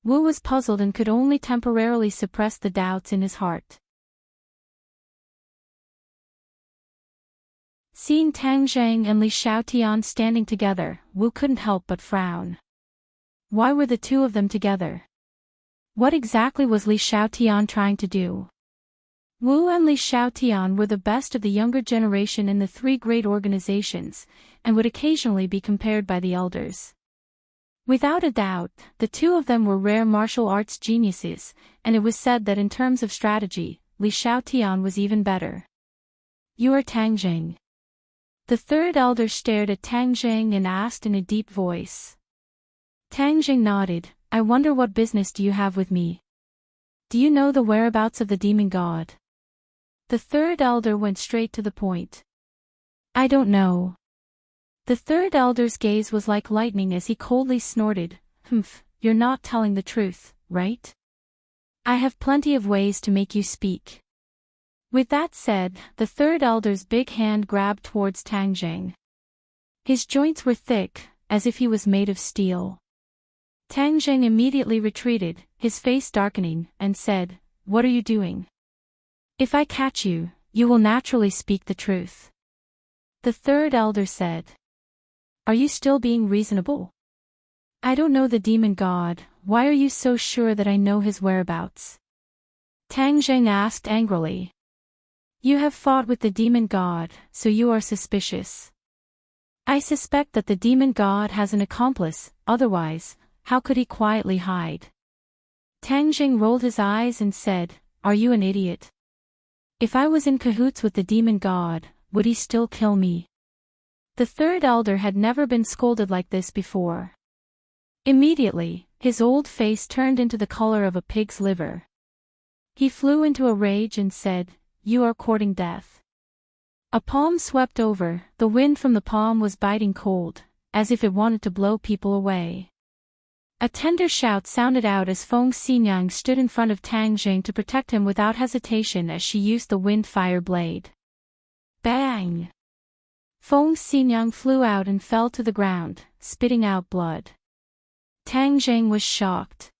Wu was puzzled and could only temporarily suppress the doubts in his heart. Seeing Tang Zheng and Li Xiaotian standing together, Wu couldn't help but frown. Why were the two of them together? What exactly was Li Xiaotian trying to do? Wu and Li Xiaotian were the best of the younger generation in the three great organizations, and would occasionally be compared by the elders. Without a doubt, the two of them were rare martial arts geniuses, and it was said that in terms of strategy, Li Xiaotian was even better. "You are Tang Zheng." The third elder stared at Tang Zheng and asked in a deep voice. Tang Zheng nodded. I wonder what business do you have with me? Do you know the whereabouts of the demon god? The third elder went straight to the point. I don't know. The third elder's gaze was like lightning as he coldly snorted. Humph, you're not telling the truth, right? I have plenty of ways to make you speak. With that said, the third elder's big hand grabbed towards Tang Zheng. His joints were thick, as if he was made of steel. Tang Zheng immediately retreated, his face darkening, and said, What are you doing? If I catch you, you will naturally speak the truth. The third elder said. Are you still being reasonable? I don't know the demon god, why are you so sure that I know his whereabouts? Tang Zheng asked angrily. You have fought with the demon god, so you are suspicious. I suspect that the demon god has an accomplice, otherwise, how could he quietly hide? Tang Zheng rolled his eyes and said, Are you an idiot? If I was in cahoots with the demon god, would he still kill me? The third elder had never been scolded like this before. Immediately, his old face turned into the color of a pig's liver. He flew into a rage and said, You are courting death. A palm swept over, the wind from the palm was biting cold, as if it wanted to blow people away. A tender shout sounded out as Feng Xinyang stood in front of Tang Zheng to protect him without hesitation as she used the wind-fire blade. Bang! Feng Xinyang flew out and fell to the ground, spitting out blood. Tang Zheng was shocked.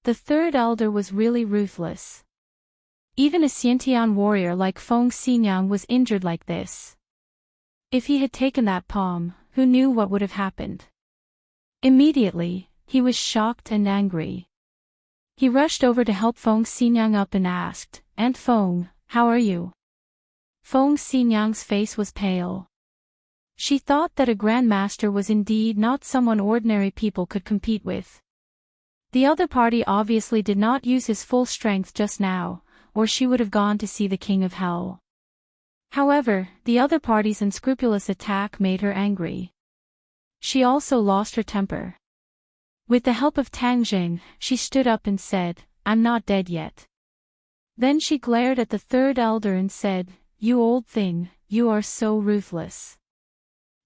The third elder was really ruthless. Even a Xiantian warrior like Feng Xinyang was injured like this. If he had taken that palm, who knew what would have happened? Immediately, he was shocked and angry. He rushed over to help Feng Xinyang up and asked, Aunt Feng, how are you? Feng Xinyang's face was pale. She thought that a grandmaster was indeed not someone ordinary people could compete with. The other party obviously did not use his full strength just now, or she would have gone to see the King of Hell. However, the other party's unscrupulous attack made her angry. She also lost her temper. With the help of Tang Zheng, she stood up and said, I'm not dead yet. Then she glared at the third elder and said, You old thing, you are so ruthless.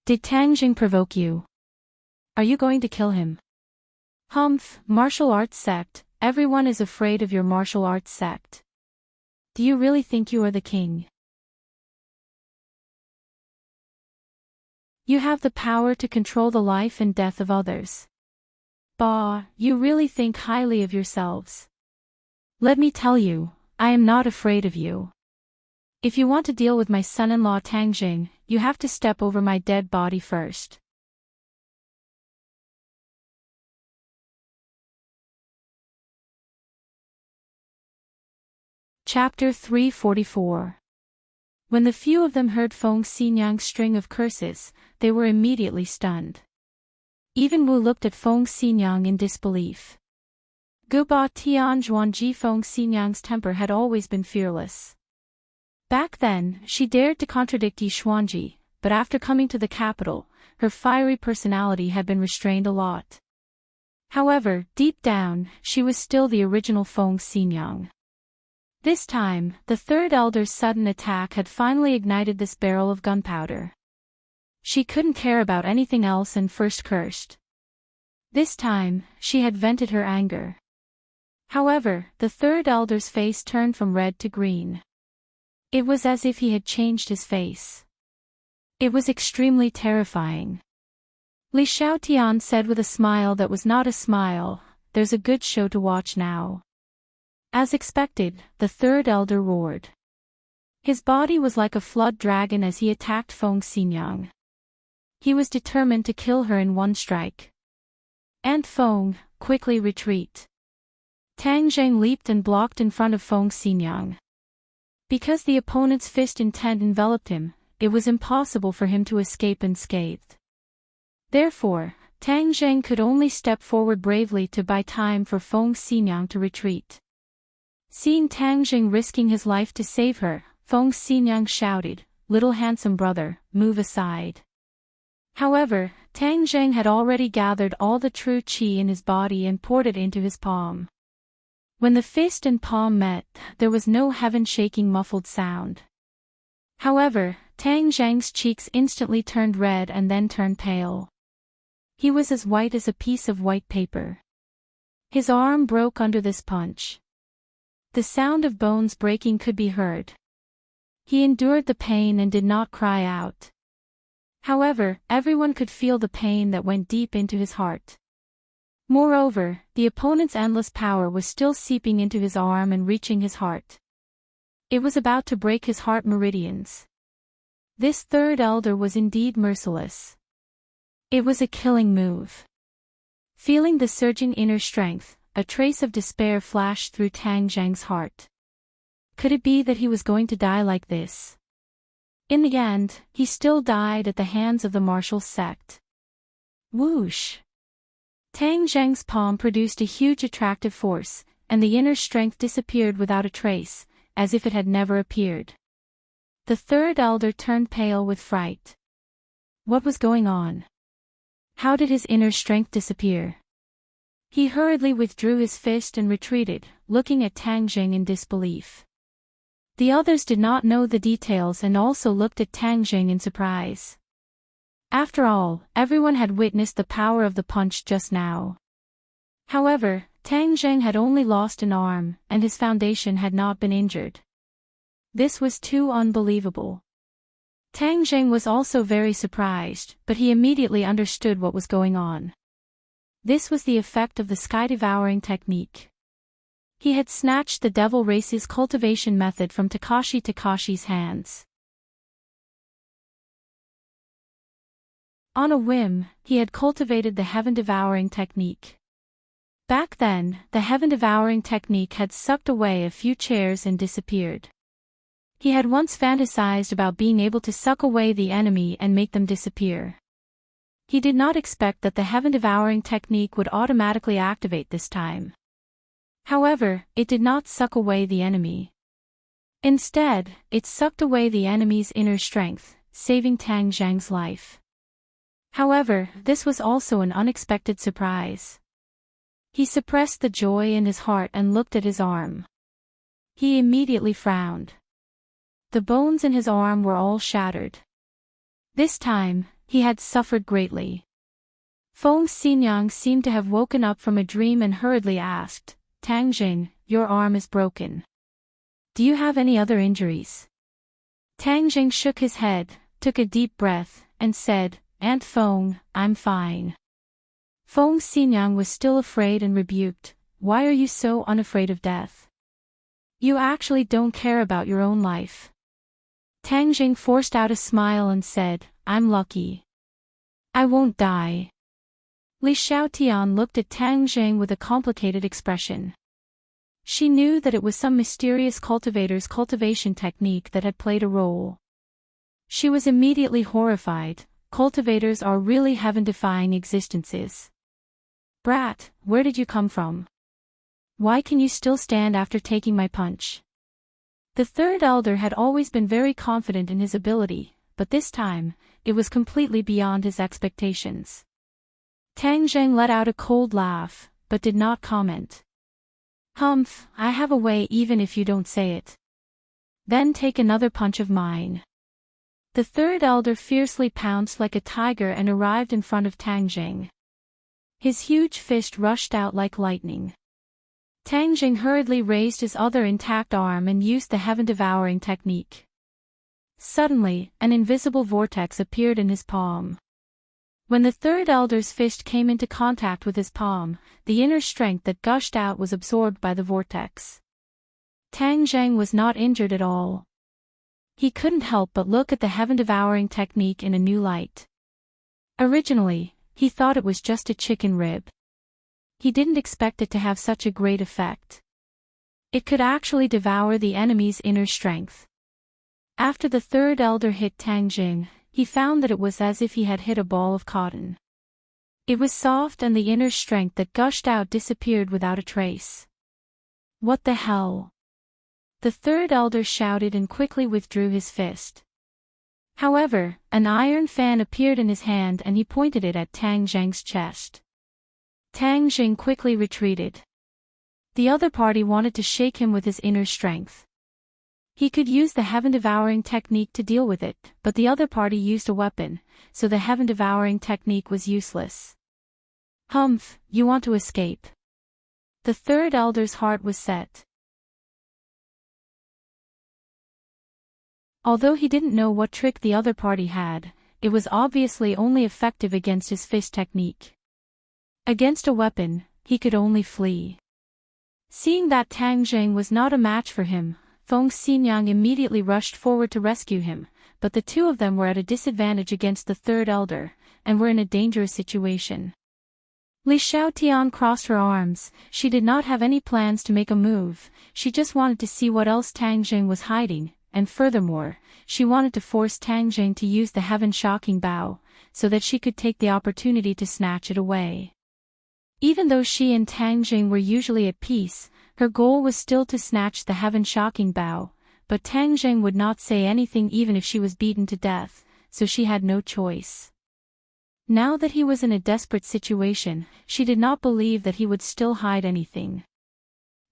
Did Tang Zheng provoke you? Are you going to kill him? Humph, martial arts sect, everyone is afraid of your martial arts sect. Do you really think you are the king? You have the power to control the life and death of others. Bah, you really think highly of yourselves. Let me tell you, I am not afraid of you. If you want to deal with my son-in-law Tang Zheng, you have to step over my dead body first. Chapter 344. When the few of them heard Feng Xinyang's string of curses, they were immediately stunned. Even Wu looked at Feng Xinyang in disbelief. Guba Tian Zhuangji. Feng Xinyang's temper had always been fearless. Back then, she dared to contradict Yi Xuanji, but after coming to the capital, her fiery personality had been restrained a lot. However, deep down, she was still the original Feng Xinyang. This time, the third elder's sudden attack had finally ignited this barrel of gunpowder. She couldn't care about anything else and first cursed. This time, she had vented her anger. However, the third elder's face turned from red to green. It was as if he had changed his face. It was extremely terrifying. Li Xiaotian said with a smile that was not a smile, There's a good show to watch now. As expected, the third elder roared. His body was like a flood dragon as he attacked Feng Xinyang. He was determined to kill her in one strike. Aunt Feng, quickly retreat. Tang Zheng leaped and blocked in front of Feng Xinyang. Because the opponent's fist intent enveloped him, it was impossible for him to escape unscathed. Therefore, Tang Zheng could only step forward bravely to buy time for Feng Xinyang to retreat. Seeing Tang Zheng risking his life to save her, Feng Xinyang shouted, "Little handsome brother, move aside." However, Tang Zheng had already gathered all the true qi in his body and poured it into his palm. When the fist and palm met, there was no heaven-shaking muffled sound. However, Tang Zheng's cheeks instantly turned red and then turned pale. He was as white as a piece of white paper. His arm broke under this punch. The sound of bones breaking could be heard. He endured the pain and did not cry out. However, everyone could feel the pain that went deep into his heart. Moreover, the opponent's endless power was still seeping into his arm and reaching his heart. It was about to break his heart meridians. This third elder was indeed merciless. It was a killing move. Feeling the surging inner strength, a trace of despair flashed through Tang Zheng's heart. Could it be that he was going to die like this? In the end, he still died at the hands of the martial sect. Whoosh! Tang Zheng's palm produced a huge attractive force, and the inner strength disappeared without a trace, as if it had never appeared. The third elder turned pale with fright. What was going on? How did his inner strength disappear? He hurriedly withdrew his fist and retreated, looking at Tang Zheng in disbelief. The others did not know the details and also looked at Tang Zheng in surprise. After all, everyone had witnessed the power of the punch just now. However, Tang Zheng had only lost an arm, and his foundation had not been injured. This was too unbelievable. Tang Zheng was also very surprised, but he immediately understood what was going on. This was the effect of the sky-devouring technique. He had snatched the devil race's cultivation method from Takashi's hands. On a whim, he had cultivated the heaven-devouring technique. Back then, the heaven-devouring technique had sucked away a few chairs and disappeared. He had once fantasized about being able to suck away the enemy and make them disappear. He did not expect that the heaven-devouring technique would automatically activate this time. However, it did not suck away the enemy. Instead, it sucked away the enemy's inner strength, saving Tang Zheng's life. However, this was also an unexpected surprise. He suppressed the joy in his heart and looked at his arm. He immediately frowned. The bones in his arm were all shattered. This time, he had suffered greatly. Feng Xinyang seemed to have woken up from a dream and hurriedly asked, "Tang Zheng, your arm is broken. Do you have any other injuries?" Tang Zheng shook his head, took a deep breath, and said, "Aunt Feng, I'm fine." Feng Xinyang was still afraid and rebuked, "Why are you so unafraid of death? You actually don't care about your own life." Tang Zheng forced out a smile and said, "I'm lucky. I won't die." Li Xiaotian looked at Tang Zheng with a complicated expression. She knew that it was some mysterious cultivator's cultivation technique that had played a role. She was immediately horrified. Cultivators are really heaven-defying existences. "Brat, where did you come from? Why can you still stand after taking my punch?" The third elder had always been very confident in his ability, but this time, it was completely beyond his expectations. Tang Zheng let out a cold laugh, but did not comment. "Humph, I have a way even if you don't say it. Then take another punch of mine." The third elder fiercely pounced like a tiger and arrived in front of Tang Zheng. His huge fist rushed out like lightning. Tang Zheng hurriedly raised his other intact arm and used the heaven-devouring technique. Suddenly, an invisible vortex appeared in his palm. When the third elder's fist came into contact with his palm, the inner strength that gushed out was absorbed by the vortex. Tang Zheng was not injured at all. He couldn't help but look at the heaven-devouring technique in a new light. Originally, he thought it was just a chicken rib. He didn't expect it to have such a great effect. It could actually devour the enemy's inner strength. After the third elder hit Tang Zheng, he found that it was as if he had hit a ball of cotton. It was soft and the inner strength that gushed out disappeared without a trace. "What the hell?" The third elder shouted and quickly withdrew his fist. However, an iron fan appeared in his hand and he pointed it at Tang Zheng's chest. Tang Zheng quickly retreated. The other party wanted to shake him with his inner strength. He could use the heaven-devouring technique to deal with it, but the other party used a weapon, so the heaven-devouring technique was useless. Humph, you want to escape. The third elder's heart was set. Although he didn't know what trick the other party had, it was obviously only effective against his fist technique. Against a weapon, he could only flee. Seeing that Tang Zheng was not a match for him, Feng Xinyang immediately rushed forward to rescue him, but the two of them were at a disadvantage against the third elder, and were in a dangerous situation. Li Xiaotian crossed her arms. She did not have any plans to make a move, she just wanted to see what else Tang Zheng was hiding, and furthermore, she wanted to force Tang Zheng to use the heaven-shocking bow, so that she could take the opportunity to snatch it away. Even though she and Tang Zheng were usually at peace, her goal was still to snatch the heaven-shocking bow, but Tang Zheng would not say anything even if she was beaten to death, so she had no choice. Now that he was in a desperate situation, she did not believe that he would still hide anything.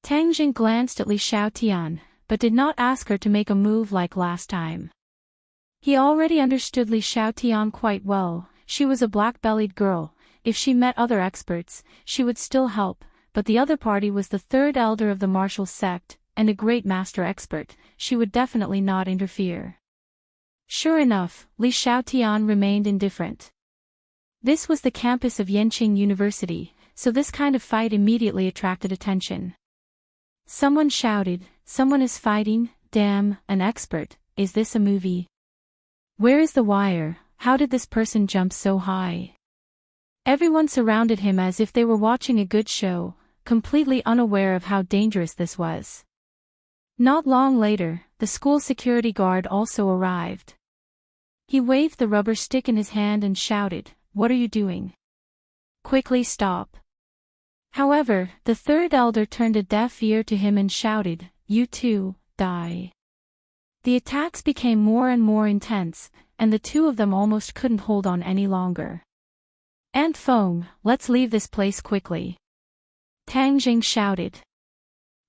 Tang Zheng glanced at Li Xiaotian, but did not ask her to make a move like last time. He already understood Li Xiaotian quite well. She was a black-bellied girl. If she met other experts, she would still help, but the other party was the third elder of the martial sect, and a great master expert. She would definitely not interfere. Sure enough, Li Xiaotian remained indifferent. This was the campus of Yenqing University, so this kind of fight immediately attracted attention. Someone shouted, "Someone is fighting, damn, an expert, is this a movie? Where is the wire, how did this person jump so high?" Everyone surrounded him as if they were watching a good show, completely unaware of how dangerous this was. Not long later, the school security guard also arrived. He waved the rubber stick in his hand and shouted, "What are you doing? Quickly stop." However, the third elder turned a deaf ear to him and shouted, "You too, die." The attacks became more and more intense, and the two of them almost couldn't hold on any longer. "Aunt Feng, let's leave this place quickly," Tang Jing shouted.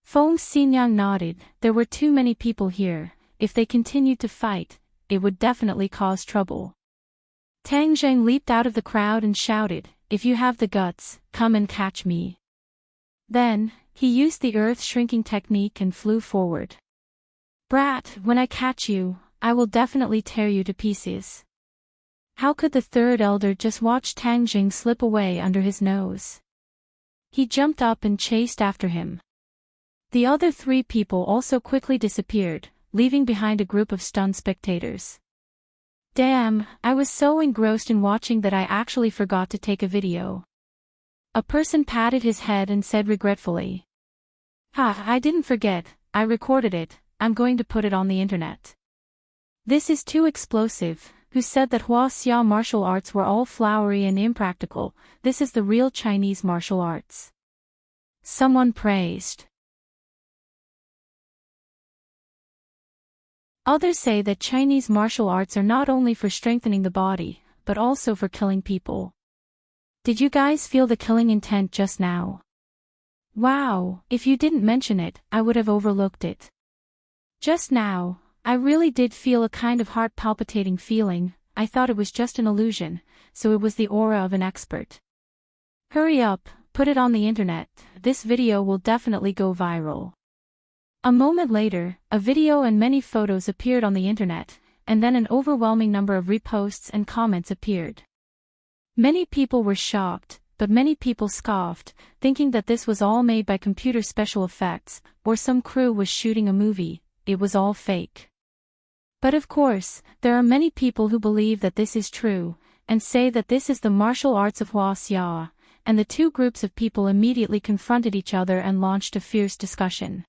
Feng Xinyang nodded. There were too many people here. If they continued to fight, it would definitely cause trouble. Tang Zheng leaped out of the crowd and shouted, "If you have the guts, come and catch me." Then, he used the earth-shrinking technique and flew forward. "Brat, when I catch you, I will definitely tear you to pieces." How could the third elder just watch Tang Zheng slip away under his nose? He jumped up and chased after him. The other three people also quickly disappeared, leaving behind a group of stunned spectators. Damn, I was so engrossed in watching that I actually forgot to take a video. A person patted his head and said regretfully, "Ha, I didn't forget, I recorded it, I'm going to put it on the internet." This is too explosive. Who said that Huaxia martial arts were all flowery and impractical? This is the real Chinese martial arts. Someone praised. Others say that Chinese martial arts are not only for strengthening the body, but also for killing people. Did you guys feel the killing intent just now? Wow, if you didn't mention it, I would have overlooked it. Just now, I really did feel a kind of heart-palpitating feeling. I thought it was just an illusion, so it was the aura of an expert. Hurry up, put it on the internet, this video will definitely go viral. A moment later, a video and many photos appeared on the internet, and then an overwhelming number of reposts and comments appeared. Many people were shocked, but many people scoffed, thinking that this was all made by computer special effects, or some crew was shooting a movie. It was all fake. But of course, there are many people who believe that this is true, and say that this is the martial arts of Huaxia, and the two groups of people immediately confronted each other and launched a fierce discussion.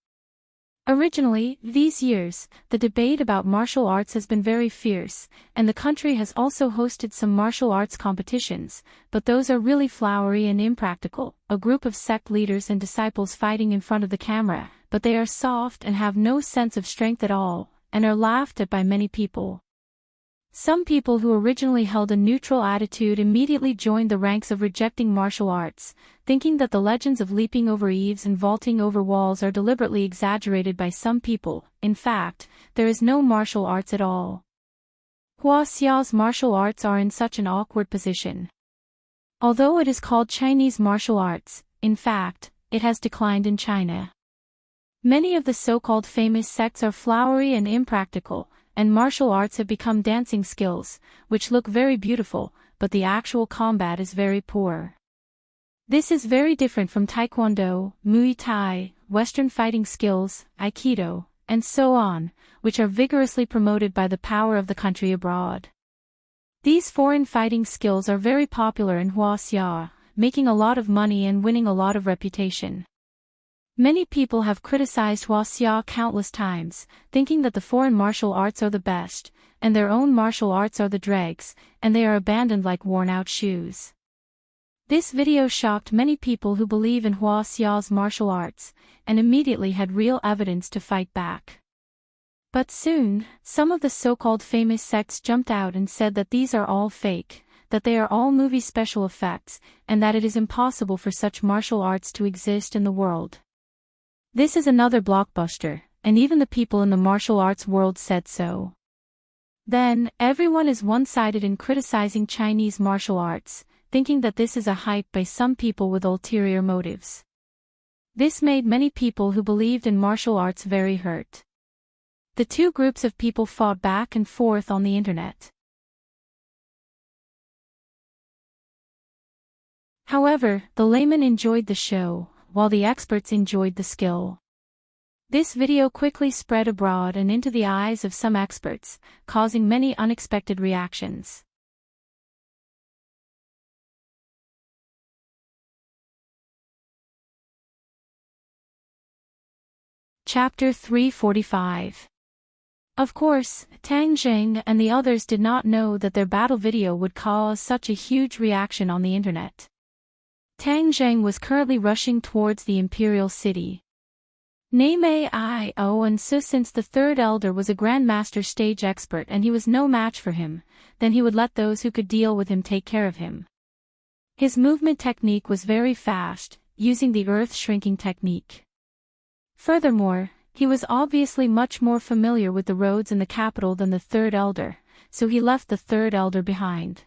Originally, these years, the debate about martial arts has been very fierce, and the country has also hosted some martial arts competitions, but those are really flowery and impractical, a group of sect leaders and disciples fighting in front of the camera, but they are soft and have no sense of strength at all, and are laughed at by many people. Some people who originally held a neutral attitude immediately joined the ranks of rejecting martial arts, thinking that the legends of leaping over eaves and vaulting over walls are deliberately exaggerated by some people. In fact, there is no martial arts at all. Hua Xiao's martial arts are in such an awkward position. Although it is called Chinese martial arts, in fact, it has declined in China. Many of the so-called famous sects are flowery and impractical, and martial arts have become dancing skills, which look very beautiful, but the actual combat is very poor. This is very different from Taekwondo, Muay Thai, Western fighting skills, Aikido, and so on, which are vigorously promoted by the power of the country abroad. These foreign fighting skills are very popular in Huaxia, making a lot of money and winning a lot of reputation. Many people have criticized Huaxia countless times, thinking that the foreign martial arts are the best, and their own martial arts are the dregs, and they are abandoned like worn-out shoes. This video shocked many people who believe in Huaxia's martial arts, and immediately had real evidence to fight back. But soon, some of the so-called famous sects jumped out and said that these are all fake, that they are all movie special effects, and that it is impossible for such martial arts to exist in the world. This is another blockbuster, and even the people in the martial arts world said so. Then, everyone is one-sided in criticizing Chinese martial arts, thinking that this is a hype by some people with ulterior motives. This made many people who believed in martial arts very hurt. The two groups of people fought back and forth on the internet. However, the laymen enjoyed the show, while the experts enjoyed the skill. This video quickly spread abroad and into the eyes of some experts, causing many unexpected reactions. Chapter 345. Of course, Tang Zheng and the others did not know that their battle video would cause such a huge reaction on the internet. Tang Zheng was currently rushing towards the imperial city. Name I.O. and so since the third elder was a grandmaster stage expert and he was no match for him, then he would let those who could deal with him take care of him. His movement technique was very fast, using the earth shrinking technique. Furthermore, he was obviously much more familiar with the roads in the capital than the third elder, so he left the third elder behind.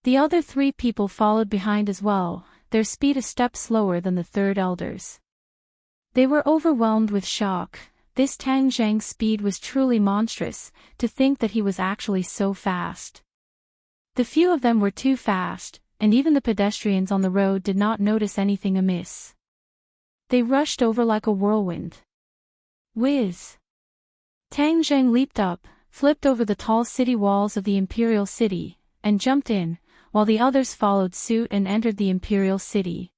The other three people followed behind as well, their speed a step slower than the third elder's. They were overwhelmed with shock. This Tang Zheng's speed was truly monstrous, to think that he was actually so fast. The few of them were too fast, and even the pedestrians on the road did not notice anything amiss. They rushed over like a whirlwind. Whiz! Tang Zheng leaped up, flipped over the tall city walls of the imperial city, and jumped in, while the others followed suit and entered the imperial city.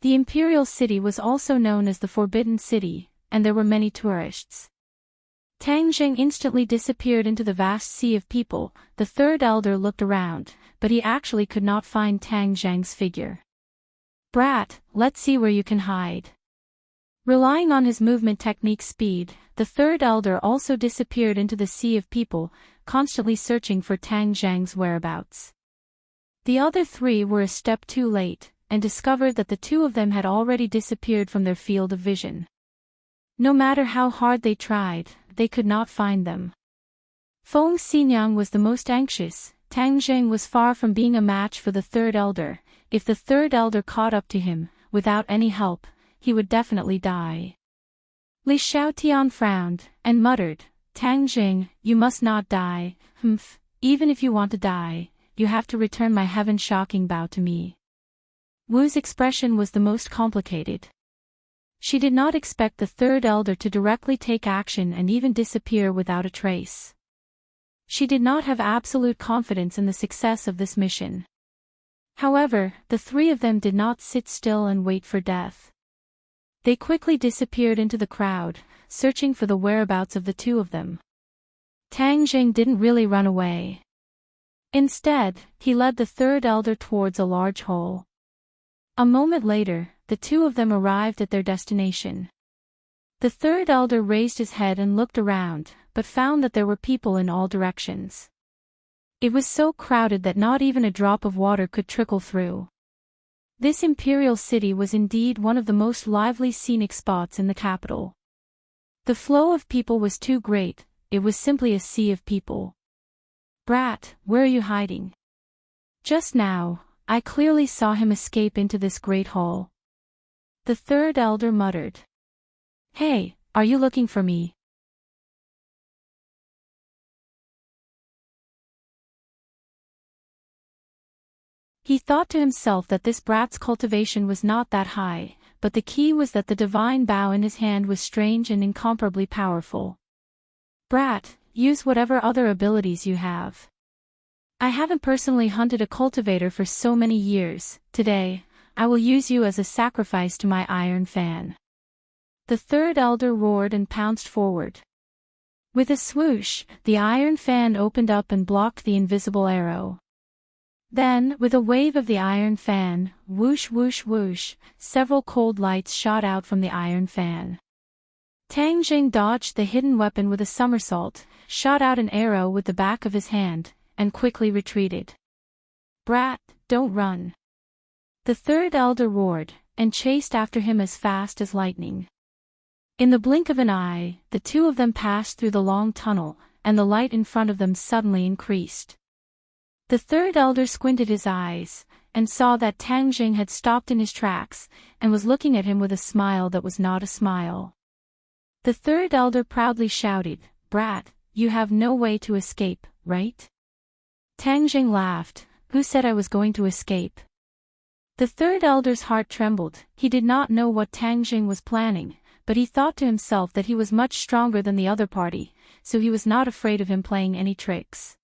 The imperial city was also known as the Forbidden City, and there were many tourists. Tang Zheng instantly disappeared into the vast sea of people. The third elder looked around, but he actually could not find Tang Zheng's figure. Brat, let's see where you can hide. Relying on his movement technique speed, the third elder also disappeared into the sea of people, constantly searching for Tang Zheng's whereabouts. The other three were a step too late, and discovered that the two of them had already disappeared from their field of vision. No matter how hard they tried, they could not find them. Feng Xinyang was the most anxious. Tang Zheng was far from being a match for the third elder. If the third elder caught up to him, without any help, he would definitely die. Li Xiaotian frowned, and muttered, Tang Zheng, you must not die. Even if you want to die, you have to return my heaven-shocking bow to me. Wu's expression was the most complicated. She did not expect the third elder to directly take action and even disappear without a trace. She did not have absolute confidence in the success of this mission. However, the three of them did not sit still and wait for death. They quickly disappeared into the crowd, searching for the whereabouts of the two of them. Tang Zheng didn't really run away. Instead, he led the third elder towards a large hole. A moment later, the two of them arrived at their destination. The third elder raised his head and looked around, but found that there were people in all directions. It was so crowded that not even a drop of water could trickle through. This imperial city was indeed one of the most lively scenic spots in the capital. The flow of people was too great, it was simply a sea of people. "Brat, where are you hiding?" "Just now, I clearly saw him escape into this great hall," the third elder muttered. "Hey, are you looking for me?" He thought to himself that this brat's cultivation was not that high, but the key was that the divine bow in his hand was strange and incomparably powerful. "Brat, use whatever other abilities you have. I haven't personally hunted a cultivator for so many years. Today, I will use you as a sacrifice to my iron fan." The third elder roared and pounced forward. With a swoosh, the iron fan opened up and blocked the invisible arrow. Then, with a wave of the iron fan, whoosh whoosh whoosh, several cold lights shot out from the iron fan. Tang Jing dodged the hidden weapon with a somersault, shot out an arrow with the back of his hand, and quickly retreated. "Brat, don't run!" the third elder roared, and chased after him as fast as lightning. In the blink of an eye, the two of them passed through the long tunnel, and the light in front of them suddenly increased. The third elder squinted his eyes, and saw that Tang Jing had stopped in his tracks, and was looking at him with a smile that was not a smile. The third elder proudly shouted, "Brat, you have no way to escape, right?" Tang Jing laughed, "Who said I was going to escape?" The third elder's heart trembled. He did not know what Tang Jing was planning, but he thought to himself that he was much stronger than the other party, so he was not afraid of him playing any tricks.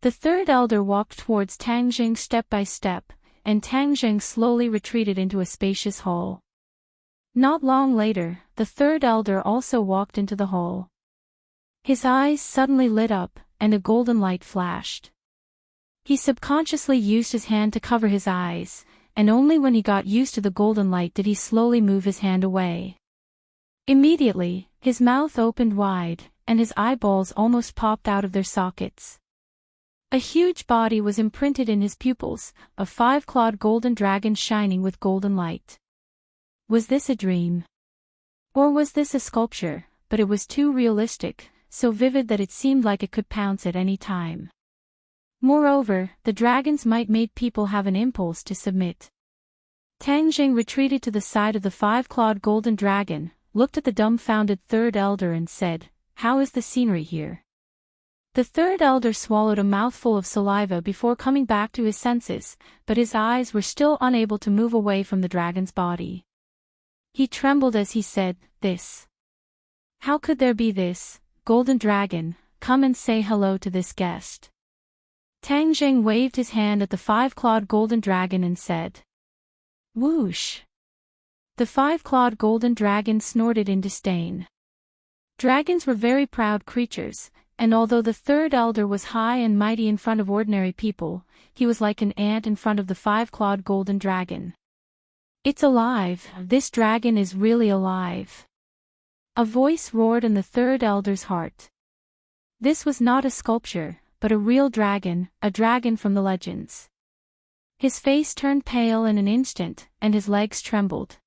The third elder walked towards Tang Jing step by step, and Tang Jing slowly retreated into a spacious hall. Not long later, the third elder also walked into the hall. His eyes suddenly lit up, and a golden light flashed. He subconsciously used his hand to cover his eyes, and only when he got used to the golden light did he slowly move his hand away. Immediately, his mouth opened wide, and his eyeballs almost popped out of their sockets. A huge body was imprinted in his pupils, a five-clawed golden dragon shining with golden light. Was this a dream? Or was this a sculpture? But it was too realistic, so vivid that it seemed like it could pounce at any time. Moreover, the dragon's might made people have an impulse to submit. Tang Jing retreated to the side of the five-clawed golden dragon, looked at the dumbfounded third elder and said, "How is the scenery here?" The third elder swallowed a mouthful of saliva before coming back to his senses, but his eyes were still unable to move away from the dragon's body. He trembled as he said, "This. How could there be this? Golden dragon, come and say hello to this guest." Tang Jing waved his hand at the five-clawed golden dragon and said, "Whoosh." The five-clawed golden dragon snorted in disdain. Dragons were very proud creatures, and although the third elder was high and mighty in front of ordinary people, he was like an ant in front of the five-clawed golden dragon. "It's alive, this dragon is really alive," a voice roared in the third elder's heart. This was not a sculpture, but a real dragon, a dragon from the legends. His face turned pale in an instant, and his legs trembled.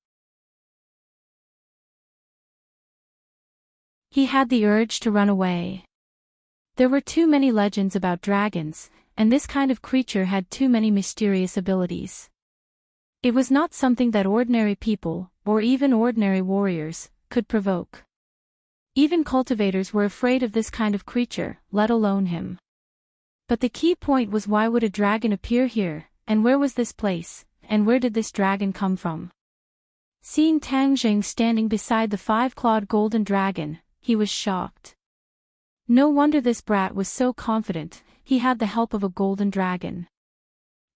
He had the urge to run away. There were too many legends about dragons, and this kind of creature had too many mysterious abilities. It was not something that ordinary people, or even ordinary warriors, could provoke. Even cultivators were afraid of this kind of creature, let alone him. But the key point was, why would a dragon appear here, and where was this place, and where did this dragon come from? Seeing Tang Jing standing beside the five-clawed golden dragon, he was shocked. No wonder this brat was so confident, he had the help of a golden dragon.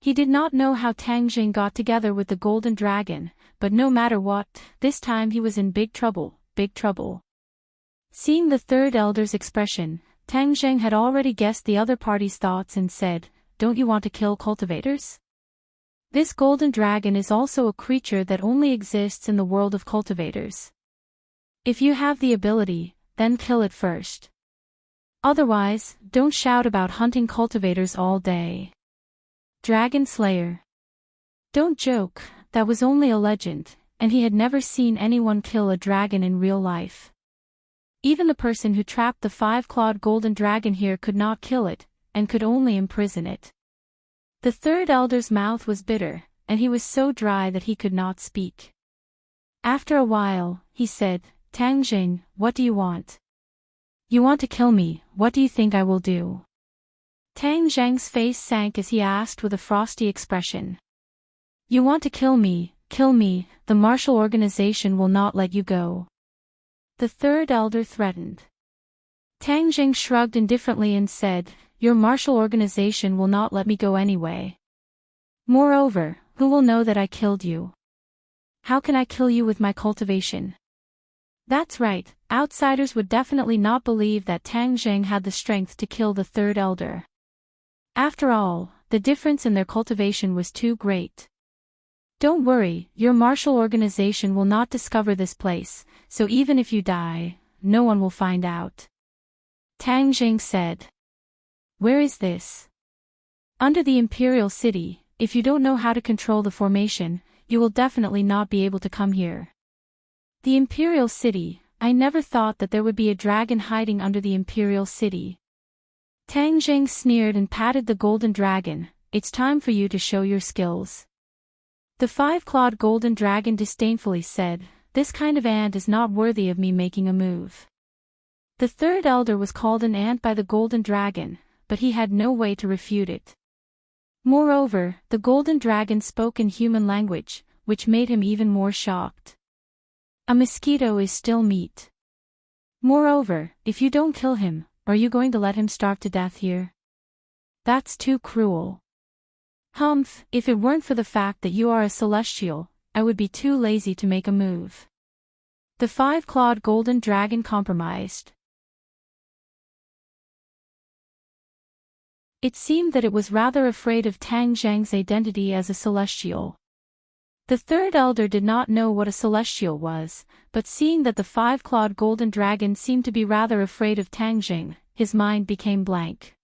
He did not know how Tang Jing got together with the golden dragon, but no matter what, this time he was in big trouble, big trouble. Seeing the third elder's expression, Tang Jing had already guessed the other party's thoughts and said, "Don't you want to kill cultivators? This golden dragon is also a creature that only exists in the world of cultivators. If you have the ability, then kill it first." Otherwise, don't shout about hunting cultivators all day. Dragon Slayer. Don't joke, that was only a legend, and he had never seen anyone kill a dragon in real life. Even the person who trapped the 5-clawed golden dragon here could not kill it, and could only imprison it. The third elder's mouth was bitter, and he was so dry that he could not speak. After a while, he said, Tang Jing, what do you want? You want to kill me, what do you think I will do? Tang Zhang's face sank as he asked with a frosty expression. You want to kill me, the martial organization will not let you go. The third elder threatened. Tang Jing shrugged indifferently and said, Your martial organization will not let me go anyway. Moreover, who will know that I killed you? How can I kill you with my cultivation? That's right, outsiders would definitely not believe that Tang Jing had the strength to kill the third elder. After all, the difference in their cultivation was too great. Don't worry, your martial organization will not discover this place, so even if you die, no one will find out. Tang Jing said. Where is this? Under the Imperial City. If you don't know how to control the formation, you will definitely not be able to come here. The Imperial City, I never thought that there would be a dragon hiding under the Imperial City. Tang Jing sneered and patted the golden dragon, It's time for you to show your skills. The 5-clawed golden dragon disdainfully said, This kind of ant is not worthy of me making a move. The third elder was called an ant by the golden dragon, but he had no way to refute it. Moreover, the golden dragon spoke in human language, which made him even more shocked. A mosquito is still meat. Moreover, if you don't kill him, are you going to let him starve to death here? That's too cruel. Humph, if it weren't for the fact that you are a celestial, I would be too lazy to make a move. The 5-clawed golden dragon compromised. It seemed that it was rather afraid of Tang Zhang's identity as a celestial. The third elder did not know what a celestial was, but seeing that the 5-clawed golden dragon seemed to be rather afraid of Tang Jing, his mind became blank.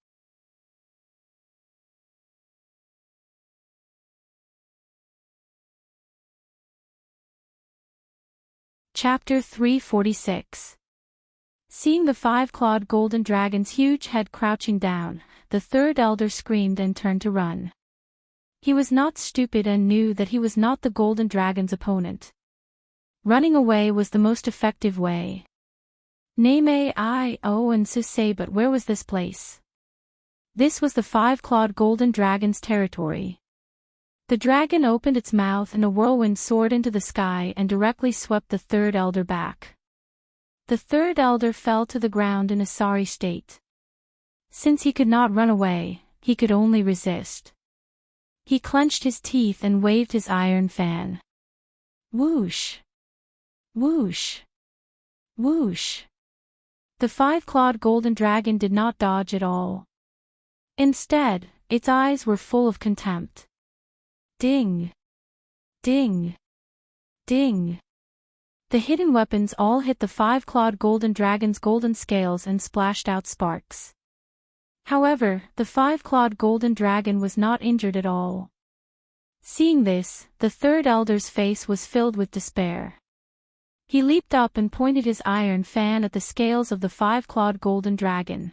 Chapter 346. Seeing the 5-clawed golden dragon's huge head crouching down, the third elder screamed and turned to run. He was not stupid and knew that he was not the golden dragon's opponent. Running away was the most effective way. Name I O and Su say, but where was this place? This was the 5-clawed golden dragon's territory. The dragon opened its mouth and a whirlwind soared into the sky and directly swept the third elder back. The third elder fell to the ground in a sorry state. Since he could not run away, he could only resist. He clenched his teeth and waved his iron fan. Whoosh! Whoosh! Whoosh! The 5-clawed golden dragon did not dodge at all. Instead, its eyes were full of contempt. Ding! Ding! Ding! The hidden weapons all hit the 5-clawed golden dragon's golden scales and splashed out sparks. However, the 5-clawed golden dragon was not injured at all. Seeing this, the third elder's face was filled with despair. He leaped up and pointed his iron fan at the scales of the 5-clawed golden dragon.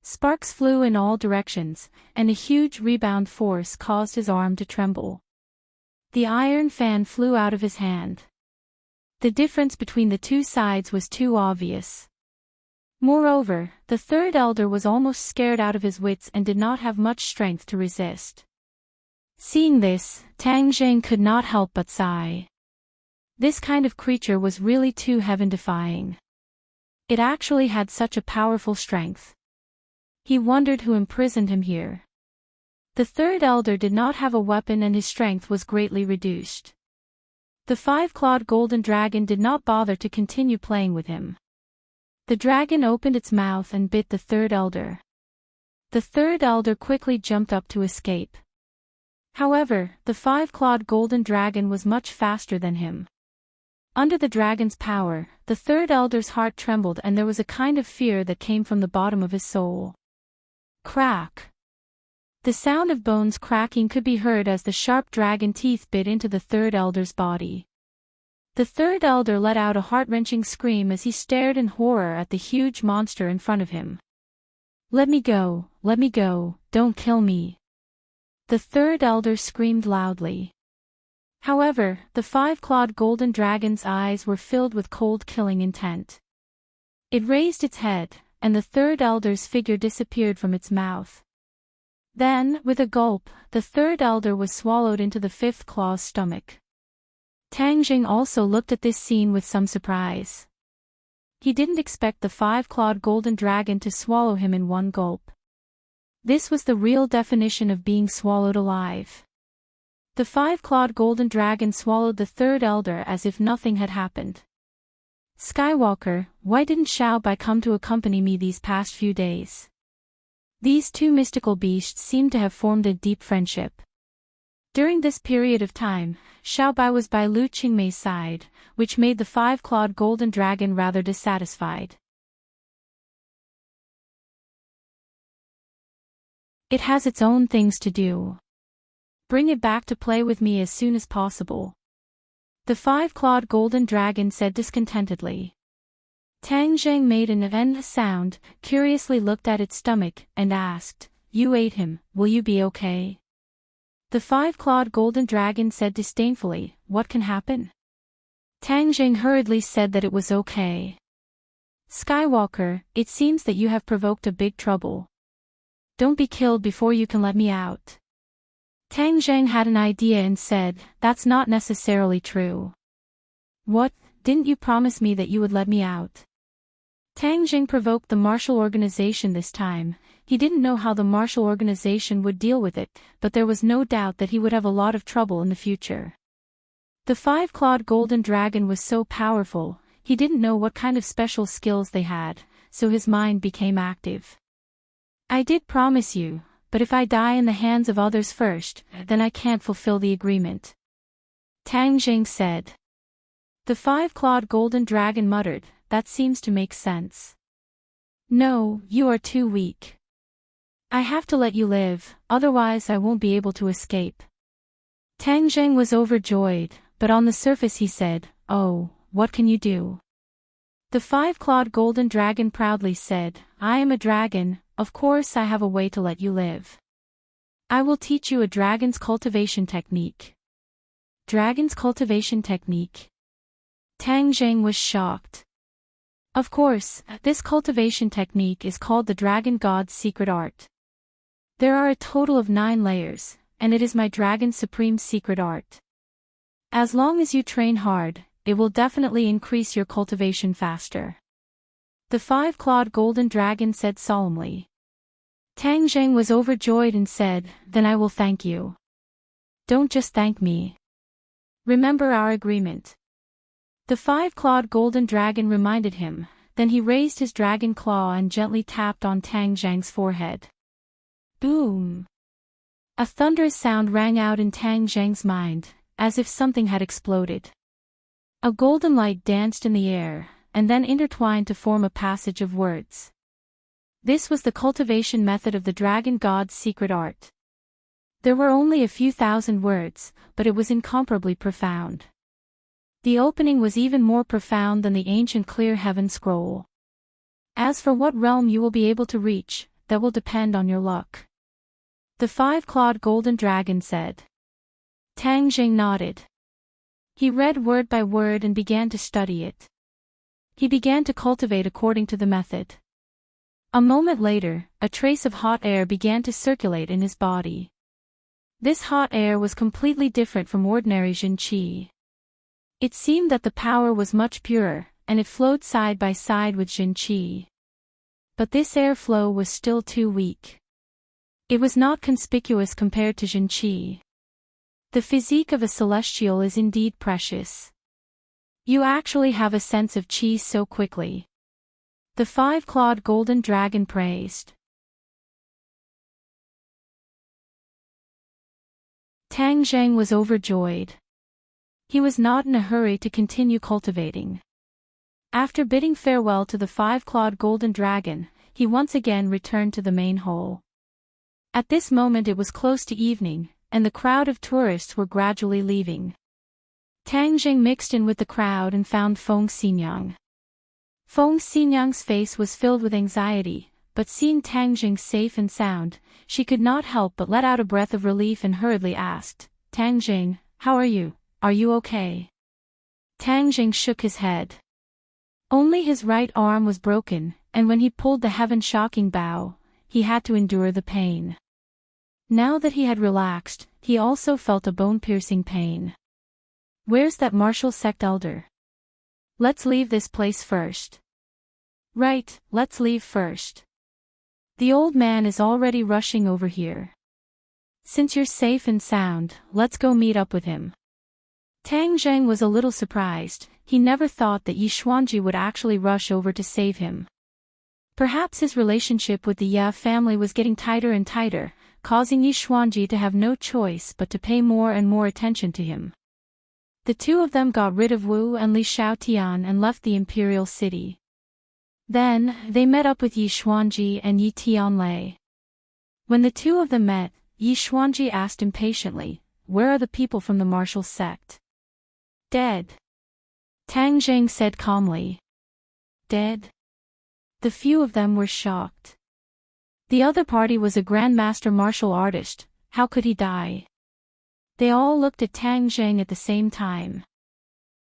Sparks flew in all directions, and a huge rebound force caused his arm to tremble. The iron fan flew out of his hand. The difference between the two sides was too obvious. Moreover, the third elder was almost scared out of his wits and did not have much strength to resist. Seeing this, Tang Jing could not help but sigh. This kind of creature was really too heaven-defying. It actually had such a powerful strength. He wondered who imprisoned him here. The third elder did not have a weapon and his strength was greatly reduced. The 5-clawed golden dragon did not bother to continue playing with him. The dragon opened its mouth and bit the third elder. The third elder quickly jumped up to escape. However, the 5-clawed golden dragon was much faster than him. Under the dragon's power, the third elder's heart trembled and there was a kind of fear that came from the bottom of his soul. Crack! The sound of bones cracking could be heard as the sharp dragon teeth bit into the third elder's body. The third elder let out a heart-wrenching scream as he stared in horror at the huge monster in front of him. Let me go, don't kill me. The third elder screamed loudly. However, the five-clawed golden dragon's eyes were filled with cold killing intent. It raised its head, and the third elder's figure disappeared from its mouth. Then, with a gulp, the third elder was swallowed into the fifth claw's stomach. Tang Jing also looked at this scene with some surprise. He didn't expect the five-clawed golden dragon to swallow him in one gulp. This was the real definition of being swallowed alive. The five-clawed golden dragon swallowed the third elder as if nothing had happened. Skywalker, why didn't Xiao Bai come to accompany me these past few days? These two mystical beasts seemed to have formed a deep friendship. During this period of time, Xiao Bai was by Lu Qingmei's side, which made the five-clawed golden dragon rather dissatisfied. It has its own things to do. Bring it back to play with me as soon as possible. The five-clawed golden dragon said discontentedly. Tang Zheng made an "n" sound, curiously looked at its stomach, and asked, You ate him, will you be okay? The five-clawed golden dragon said disdainfully, What can happen? Tang Zheng hurriedly said that it was okay. Skywalker, it seems that you have provoked a big trouble. Don't be killed before you can let me out. Tang Zheng had an idea and said, That's not necessarily true. What, didn't you promise me that you would let me out? Tang Zheng provoked the martial organization this time. He didn't know how the martial organization would deal with it, but there was no doubt that he would have a lot of trouble in the future. The five-clawed golden dragon was so powerful, he didn't know what kind of special skills they had, so his mind became active. I did promise you, but if I die in the hands of others first, then I can't fulfill the agreement. Tang Zheng said. The five-clawed golden dragon muttered, That seems to make sense. No, you are too weak. I have to let you live, otherwise I won't be able to escape. Tang Zheng was overjoyed, but on the surface he said, Oh, what can you do? The five-clawed golden dragon proudly said, I am a dragon, of course I have a way to let you live. I will teach you a dragon's cultivation technique. Dragon's cultivation technique? Tang Zheng was shocked. Of course, this cultivation technique is called the Dragon God's secret art. There are a total of 9 layers, and it is my dragon's supreme secret art. As long as you train hard, it will definitely increase your cultivation faster. The five-clawed golden dragon said solemnly. Tang Zheng was overjoyed and said, Then I will thank you. Don't just thank me. Remember our agreement. The five-clawed golden dragon reminded him, then he raised his dragon claw and gently tapped on Tang Zheng's forehead. Boom! A thunderous sound rang out in Tang Zheng's mind, as if something had exploded. A golden light danced in the air, and then intertwined to form a passage of words. This was the cultivation method of the Dragon God's secret art. There were only a few thousand words, but it was incomparably profound. The opening was even more profound than the ancient clear heaven scroll. As for what realm you will be able to reach, that will depend on your luck. The five-clawed golden dragon said. Tang Zheng nodded. He read word by word and began to study it. He began to cultivate according to the method. A moment later, a trace of hot air began to circulate in his body. This hot air was completely different from ordinary Jin Qi. It seemed that the power was much purer, and it flowed side by side with Jin Qi. But this air flow was still too weak. It was not conspicuous compared to Jin Qi. The physique of a celestial is indeed precious. You actually have a sense of qi so quickly. The five-clawed golden dragon praised. Tang Zheng was overjoyed. He was not in a hurry to continue cultivating. After bidding farewell to the five-clawed golden dragon, he once again returned to the main hall. At this moment it was close to evening, and the crowd of tourists were gradually leaving. Tang Jing mixed in with the crowd and found Feng Xinyang. Feng Xinyang's face was filled with anxiety, but seeing Tang Jing safe and sound, she could not help but let out a breath of relief and hurriedly asked, "Tang Jing, how are you? Are you okay?" Tang Jing shook his head. Only his right arm was broken, and when he pulled the heaven-shocking bow, he had to endure the pain. Now that he had relaxed, he also felt a bone-piercing pain. "Where's that martial sect elder? Let's leave this place first." "Right, let's leave first. The old man is already rushing over here. Since you're safe and sound, let's go meet up with him." Tang Zheng was a little surprised. He never thought that Yi Xuanji would actually rush over to save him. Perhaps his relationship with the Ye family was getting tighter and tighter, causing Yi Xuanji to have no choice but to pay more and more attention to him. The two of them got rid of Wu and Li Xiaotian and left the imperial city. Then, they met up with Yi Xuanji and Yi Tianlei. When the two of them met, Yi Xuanji asked impatiently, "Where are the people from the martial sect?" "Dead," Tang Zheng said calmly. "Dead?" The few of them were shocked. The other party was a grandmaster martial artist, how could he die? They all looked at Tang Zheng at the same time.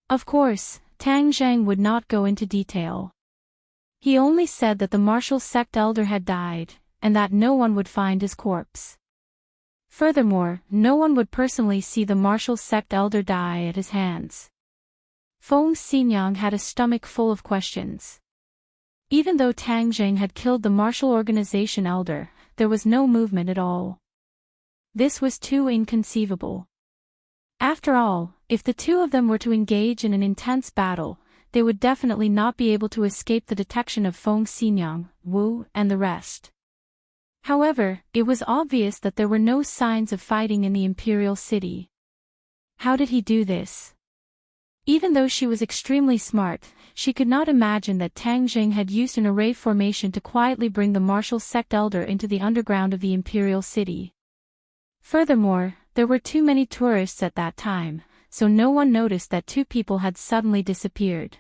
Of course, Tang Zheng would not go into detail. He only said that the martial sect elder had died, and that no one would find his corpse. Furthermore, no one would personally see the martial sect elder die at his hands. Feng Xinyang had a stomach full of questions. Even though Tang Zheng had killed the martial organization elder, there was no movement at all. This was too inconceivable. After all, if the two of them were to engage in an intense battle, they would definitely not be able to escape the detection of Feng Xinyang, Wu, and the rest. However, it was obvious that there were no signs of fighting in the imperial city. How did he do this? Even though she was extremely smart, she could not imagine that Tang Jing had used an array formation to quietly bring the martial sect elder into the underground of the imperial city. Furthermore, there were too many tourists at that time, so no one noticed that two people had suddenly disappeared.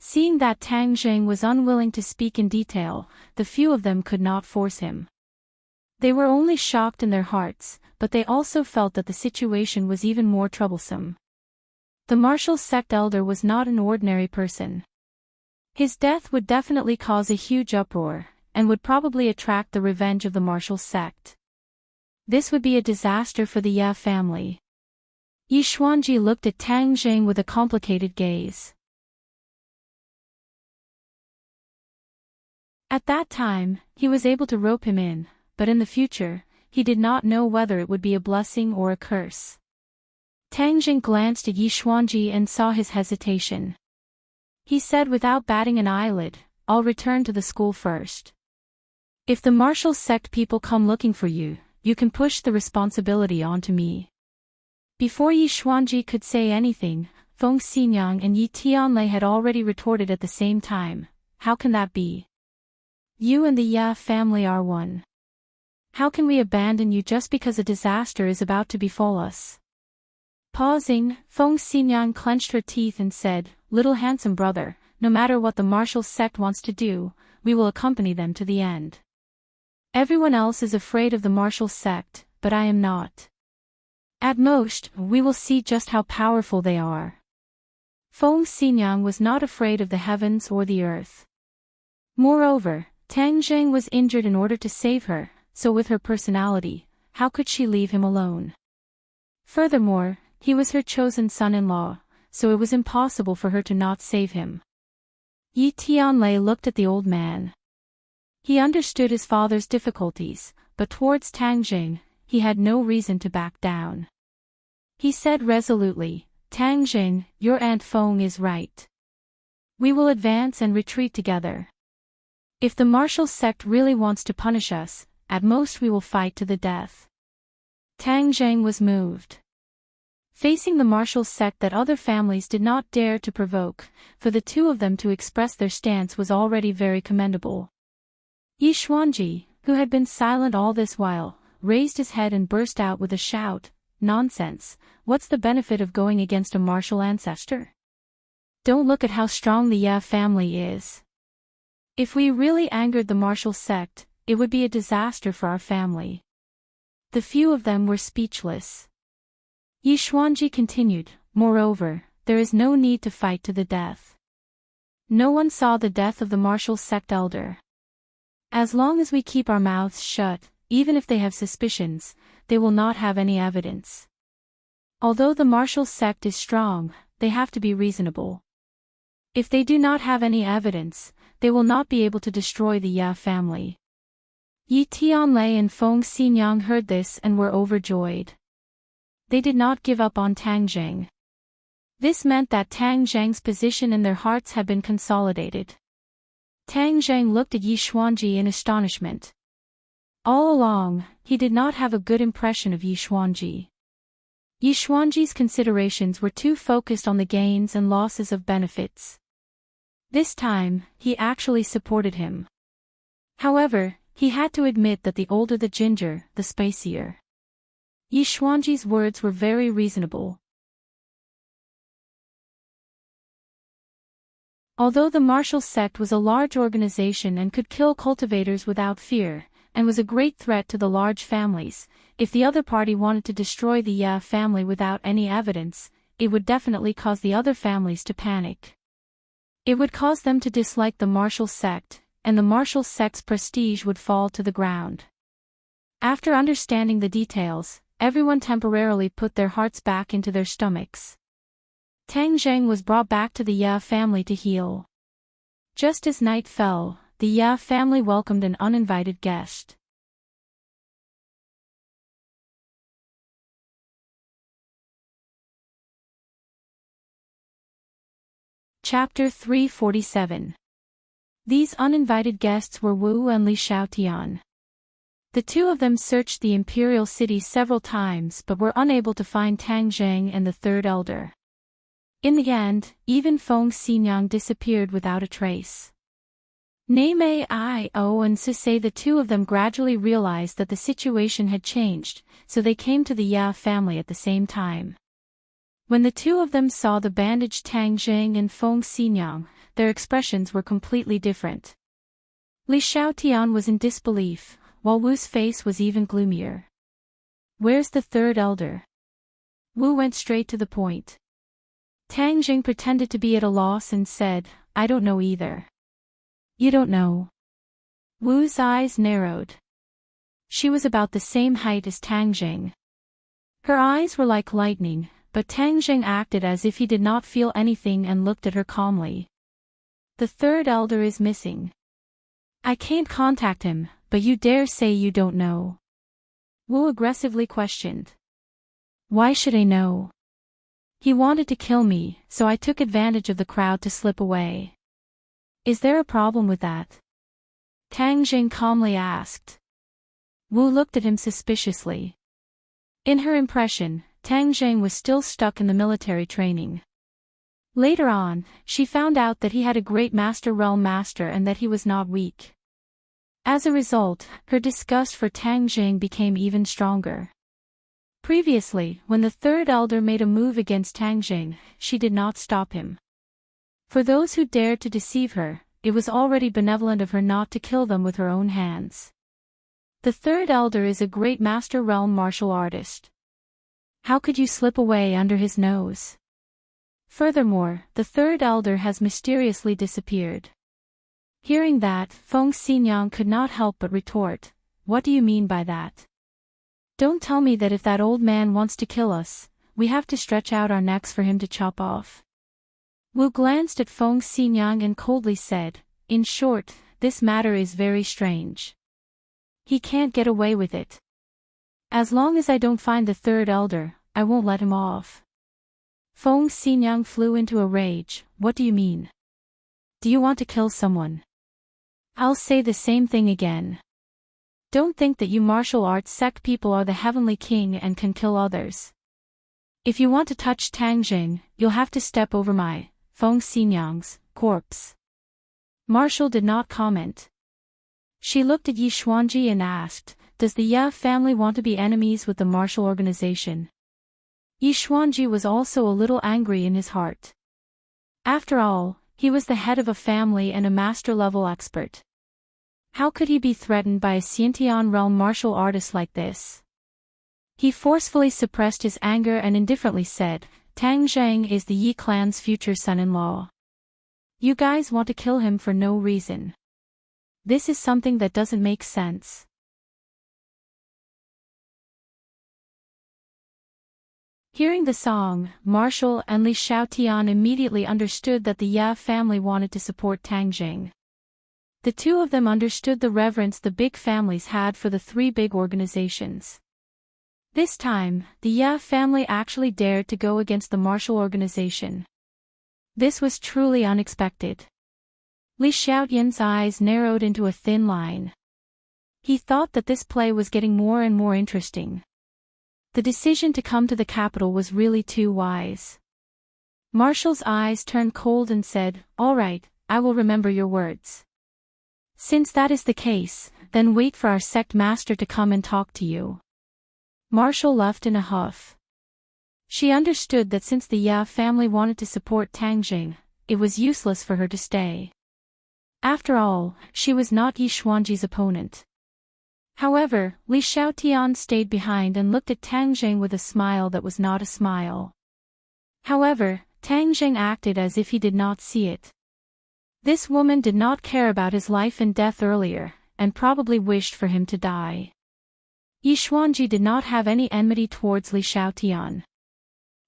Seeing that Tang Jing was unwilling to speak in detail, the few of them could not force him. They were only shocked in their hearts, but they also felt that the situation was even more troublesome. The martial sect elder was not an ordinary person. His death would definitely cause a huge uproar, and would probably attract the revenge of the martial sect. This would be a disaster for the Ye family. Yi Xuanji looked at Tang Jing with a complicated gaze. At that time, he was able to rope him in, but in the future, he did not know whether it would be a blessing or a curse. Tang Jing glanced at Yi Xuanji and saw his hesitation. He said without batting an eyelid, "I'll return to the school first. If the martial sect people come looking for you, you can push the responsibility onto me." Before Yi Xuanji could say anything, Feng Xinyang and Yi Tianlei had already retorted at the same time, "How can that be? You and the Ye family are one. How can we abandon you just because a disaster is about to befall us?" Pausing, Feng Xinyang clenched her teeth and said, "Little handsome brother, no matter what the martial sect wants to do, we will accompany them to the end. Everyone else is afraid of the martial sect, but I am not. At most, we will see just how powerful they are." Feng Xinyang was not afraid of the heavens or the earth. Moreover, Tang Jing was injured in order to save her, so with her personality, how could she leave him alone? Furthermore, he was her chosen son-in-law, so it was impossible for her to not save him. Yi Tianlei looked at the old man. He understood his father's difficulties, but towards Tang Jing, he had no reason to back down. He said resolutely, "Tang Jing, your Aunt Feng is right. We will advance and retreat together. If the martial sect really wants to punish us, at most we will fight to the death." Tang Jing was moved. facing the martial sect that other families did not dare to provoke. For the two of them to express their stance was already very commendable. Yi Xuanji, who had been silent all this while, raised his head and burst out with a shout, "Nonsense, what's the benefit of going against a martial ancestor? Don't look at how strong the Ya family is. If we really angered the martial sect, it would be a disaster for our family." The few of them were speechless. Yi Xuanji continued, "Moreover, there is no need to fight to the death. No one saw the death of the martial sect elder. As long as we keep our mouths shut, even if they have suspicions, they will not have any evidence. Although the martial sect is strong, they have to be reasonable. If they do not have any evidence, they will not be able to destroy the Ya family." Yi Tianlei and Feng Xinyang heard this and were overjoyed. They did not give up on Tang Zheng. This meant that Tang Zheng's position in their hearts had been consolidated. Tang Zheng looked at Yi Xuanji in astonishment. All along, he did not have a good impression of Yi Xuanji. Yi Xuanji's considerations were too focused on the gains and losses of benefits. This time, he actually supported him. However, he had to admit that the older the ginger, the spicier. Yi Xuanji's words were very reasonable. Although the martial sect was a large organization and could kill cultivators without fear, and was a great threat to the large families, if the other party wanted to destroy the Ya family without any evidence, it would definitely cause the other families to panic. It would cause them to dislike the martial sect, and the martial sect's prestige would fall to the ground. After understanding the details, everyone temporarily put their hearts back into their stomachs. Tang Zheng was brought back to the Ya family to heal. Just as night fell, the Ya family welcomed an uninvited guest. Chapter 347. These uninvited guests were Wu and Li Xiaotian. The two of them searched the imperial city several times but were unable to find Tang Zheng and the third elder. In the end, even Feng Xinyang disappeared without a trace. Name Io and Sisei, the two of them gradually realized that the situation had changed, so they came to the Ya family at the same time. When the two of them saw the bandaged Tang Zheng and Feng Xinyang, their expressions were completely different. Li Xiaotian was in disbelief, while Wu's face was even gloomier. "Where's the third elder?" Wu went straight to the point. Tang Zheng pretended to be at a loss and said, "I don't know either." "You don't know?" Wu's eyes narrowed. She was about the same height as Tang Zheng. Her eyes were like lightning, but Tang Zheng acted as if he did not feel anything and looked at her calmly. "The third elder is missing. I can't contact him, but you dare say you don't know?" Wu aggressively questioned. "Why should I know? He wanted to kill me, so I took advantage of the crowd to slip away. Is there a problem with that?" Tang Zheng calmly asked. Wu looked at him suspiciously. In her impression, Tang Zheng was still stuck in the military training. Later on, she found out that he had a great master realm master and that he was not weak. As a result, her disgust for Tang Zheng became even stronger. Previously, when the third elder made a move against Tang Zheng, she did not stop him. For those who dared to deceive her, it was already benevolent of her not to kill them with her own hands. The third elder is a great master realm martial artist. How could you slip away under his nose? Furthermore, the third elder has mysteriously disappeared. Hearing that, Feng Xinyang could not help but retort, "What do you mean by that? Don't tell me that if that old man wants to kill us, we have to stretch out our necks for him to chop off." Wu glanced at Feng Xinyang and coldly said, "In short, this matter is very strange. He can't get away with it. As long as I don't find the third elder, I won't let him off." Feng Xinyang flew into a rage. "What do you mean? Do you want to kill someone?" "I'll say the same thing again. Don't think that you martial arts sect people are the heavenly king and can kill others. If you want to touch Tang Jing, you'll have to step over my Feng Xinyang's corpse. Marshall did not comment. She looked at Yi Xuanji and asked, does the Ye family want to be enemies with the Marshall organization? Yi Xuanji was also a little angry in his heart. After all, he was the head of a family and a master-level expert. How could he be threatened by a Xiantian realm martial artist like this? He forcefully suppressed his anger and indifferently said, Tang Zhang is the Yi clan's future son-in-law. You guys want to kill him for no reason. This is something that doesn't make sense. Hearing the song, Marshall and Li Xiaotian immediately understood that the Ye family wanted to support Tang Jing. The two of them understood the reverence the big families had for the three big organizations. This time, the Ye family actually dared to go against the Marshall organization. This was truly unexpected. Li Xiaotian's eyes narrowed into a thin line. He thought that this play was getting more and more interesting. The decision to come to the capital was really too wise. Marshall's eyes turned cold and said, all right, I will remember your words. Since that is the case, then wait for our sect master to come and talk to you. Marshall left in a huff. She understood that since the Ye family wanted to support Tang Jing, it was useless for her to stay. After all, she was not Yi Xuanji's opponent. However, Li Xiaotian stayed behind and looked at Tang Jing with a smile that was not a smile. However, Tang Jing acted as if he did not see it. This woman did not care about his life and death earlier, and probably wished for him to die. Yi Xuanji did not have any enmity towards Li Xiaotian.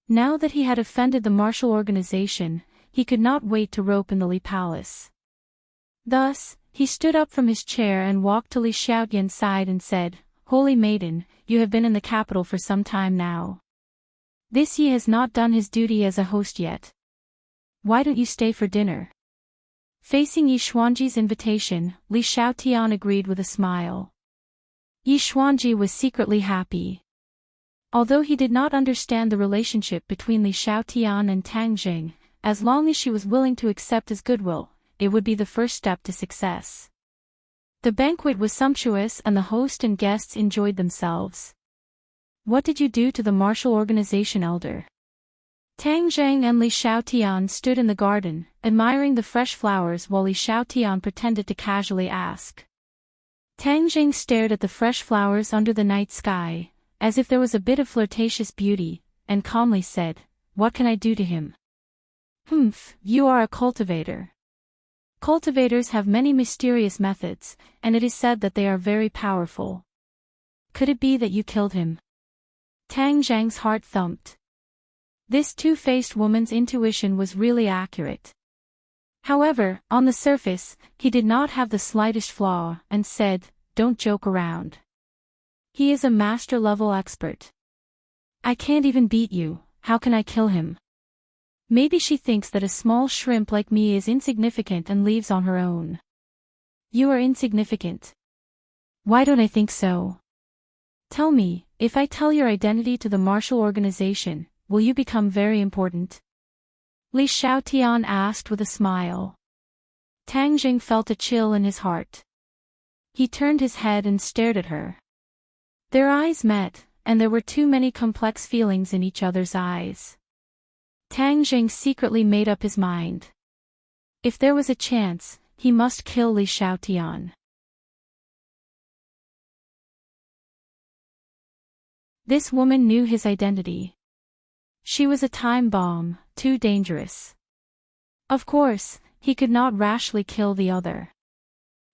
Now that he had offended the Marshall organization, he could not wait to rope in the Li Palace. Thus, he stood up from his chair and walked to Li Xiaotian's side and said, Holy Maiden, you have been in the capital for some time now. This Yi has not done his duty as a host yet. Why don't you stay for dinner? Facing Yi Xuanji's invitation, Li Xiaotian agreed with a smile. Yi Xuanji was secretly happy. Although he did not understand the relationship between Li Xiaotian and Tang Jing, as long as she was willing to accept his goodwill, it would be the first step to success. The banquet was sumptuous and the host and guests enjoyed themselves. What did you do to the Marshall organization, elder? Tang Jing and Li Xiaotian stood in the garden, admiring the fresh flowers while Li Xiaotian pretended to casually ask. Tang Jing stared at the fresh flowers under the night sky, as if there was a bit of flirtatious beauty, and calmly said, What can I do to him? Humph, you are a cultivator. Cultivators have many mysterious methods, and it is said that they are very powerful. Could it be that you killed him? Tang Zhang's heart thumped. This two-faced woman's intuition was really accurate. However, on the surface, he did not have the slightest flaw, and said, Don't joke around. He is a master-level expert. I can't even beat you, how can I kill him? Maybe she thinks that a small shrimp like me is insignificant and leaves on her own. You are insignificant. Why don't I think so? Tell me, if I tell your identity to the Marshall organization, will you become very important? Li Xiaotian asked with a smile. Tang Jing felt a chill in his heart. He turned his head and stared at her. Their eyes met, and there were too many complex feelings in each other's eyes. Tang Jing secretly made up his mind. If there was a chance, he must kill Li Xiaotian. This woman knew his identity. She was a time bomb, too dangerous. Of course, he could not rashly kill the other.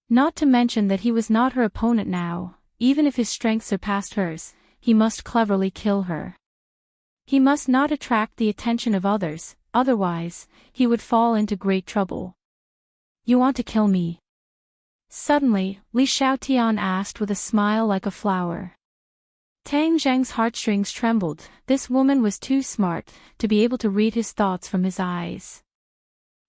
Not to mention that he was not her opponent now, even if his strength surpassed hers, he must cleverly kill her. He must not attract the attention of others, otherwise, he would fall into great trouble. You want to kill me? Suddenly, Li Xiaotian asked with a smile like a flower. Tang Zhang's heartstrings trembled. This woman was too smart to be able to read his thoughts from his eyes.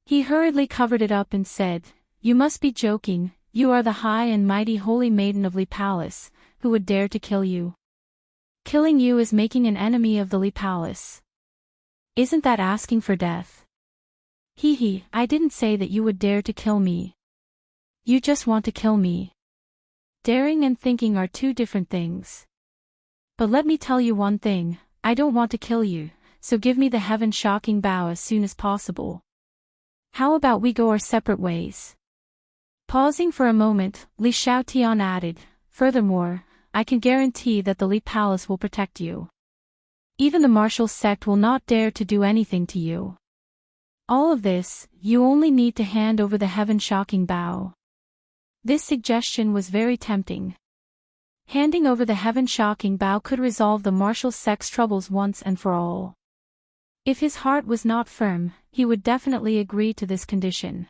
He hurriedly covered it up and said, You must be joking, you are the high and mighty holy maiden of Li Palace, who would dare to kill you? Killing you is making an enemy of the Li Palace. Isn't that asking for death? Hee, I didn't say that you would dare to kill me. You just want to kill me. Daring and thinking are two different things. But let me tell you one thing, I don't want to kill you, so give me the heaven-shocking bow as soon as possible. How about we go our separate ways? Pausing for a moment, Li Xiaotian added, furthermore, I can guarantee that the Li Palace will protect you. Even the martial sect will not dare to do anything to you. All of this, you only need to hand over the heaven-shocking bow. This suggestion was very tempting. Handing over the heaven-shocking bow could resolve the martial sect's troubles once and for all. If his heart was not firm, he would definitely agree to this condition.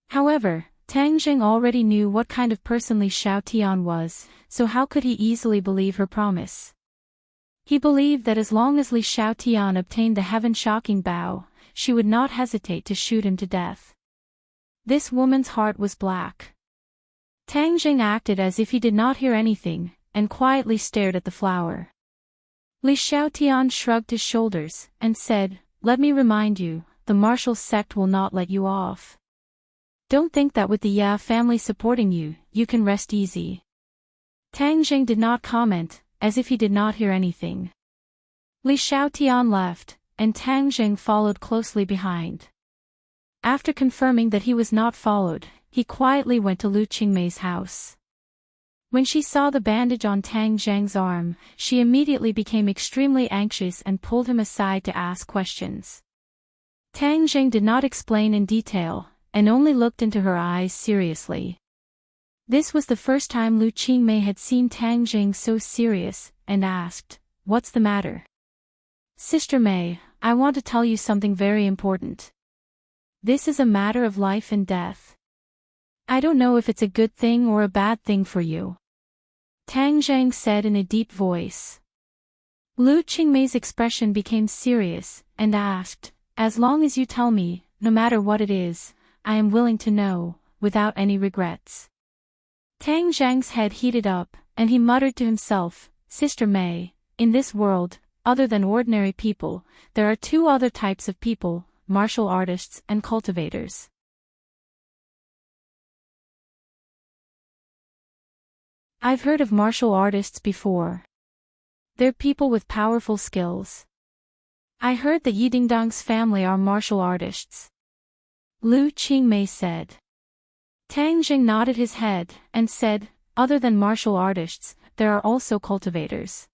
However, Tang Jing already knew what kind of person Li Xiaotian was, so how could he easily believe her promise? He believed that as long as Li Xiaotian obtained the heaven-shocking bow, she would not hesitate to shoot him to death. This woman's heart was black. Tang Jing acted as if he did not hear anything, and quietly stared at the flower. Li Xiaotian shrugged his shoulders, and said, let me remind you, the martial sect will not let you off. Don't think that with the Ya family supporting you, you can rest easy. Tang Jing did not comment, as if he did not hear anything. Li Xiaotian left, and Tang Jing followed closely behind. After confirming that he was not followed, he quietly went to Lu Qingmei's house. When she saw the bandage on Tang Jing's arm, she immediately became extremely anxious and pulled him aside to ask questions. Tang Jing did not explain in detail, and only looked into her eyes seriously. This was the first time Lu Qingmei had seen Tang Jing so serious, and asked, what's the matter? Sister Mei, I want to tell you something very important. This is a matter of life and death. I don't know if it's a good thing or a bad thing for you. Tang Jing said in a deep voice. Lu Qingmei's expression became serious, and asked, as long as you tell me, no matter what it is, I am willing to know, without any regrets. Tang Jing's head heated up, and he muttered to himself, Sister Mei, in this world, other than ordinary people, there are two other types of people, martial artists and cultivators. I've heard of martial artists before. They're people with powerful skills. I heard that Yidingdang's family are martial artists. Lu Qingmei said. Tang Jing nodded his head, and said, other than martial artists, there are also cultivators.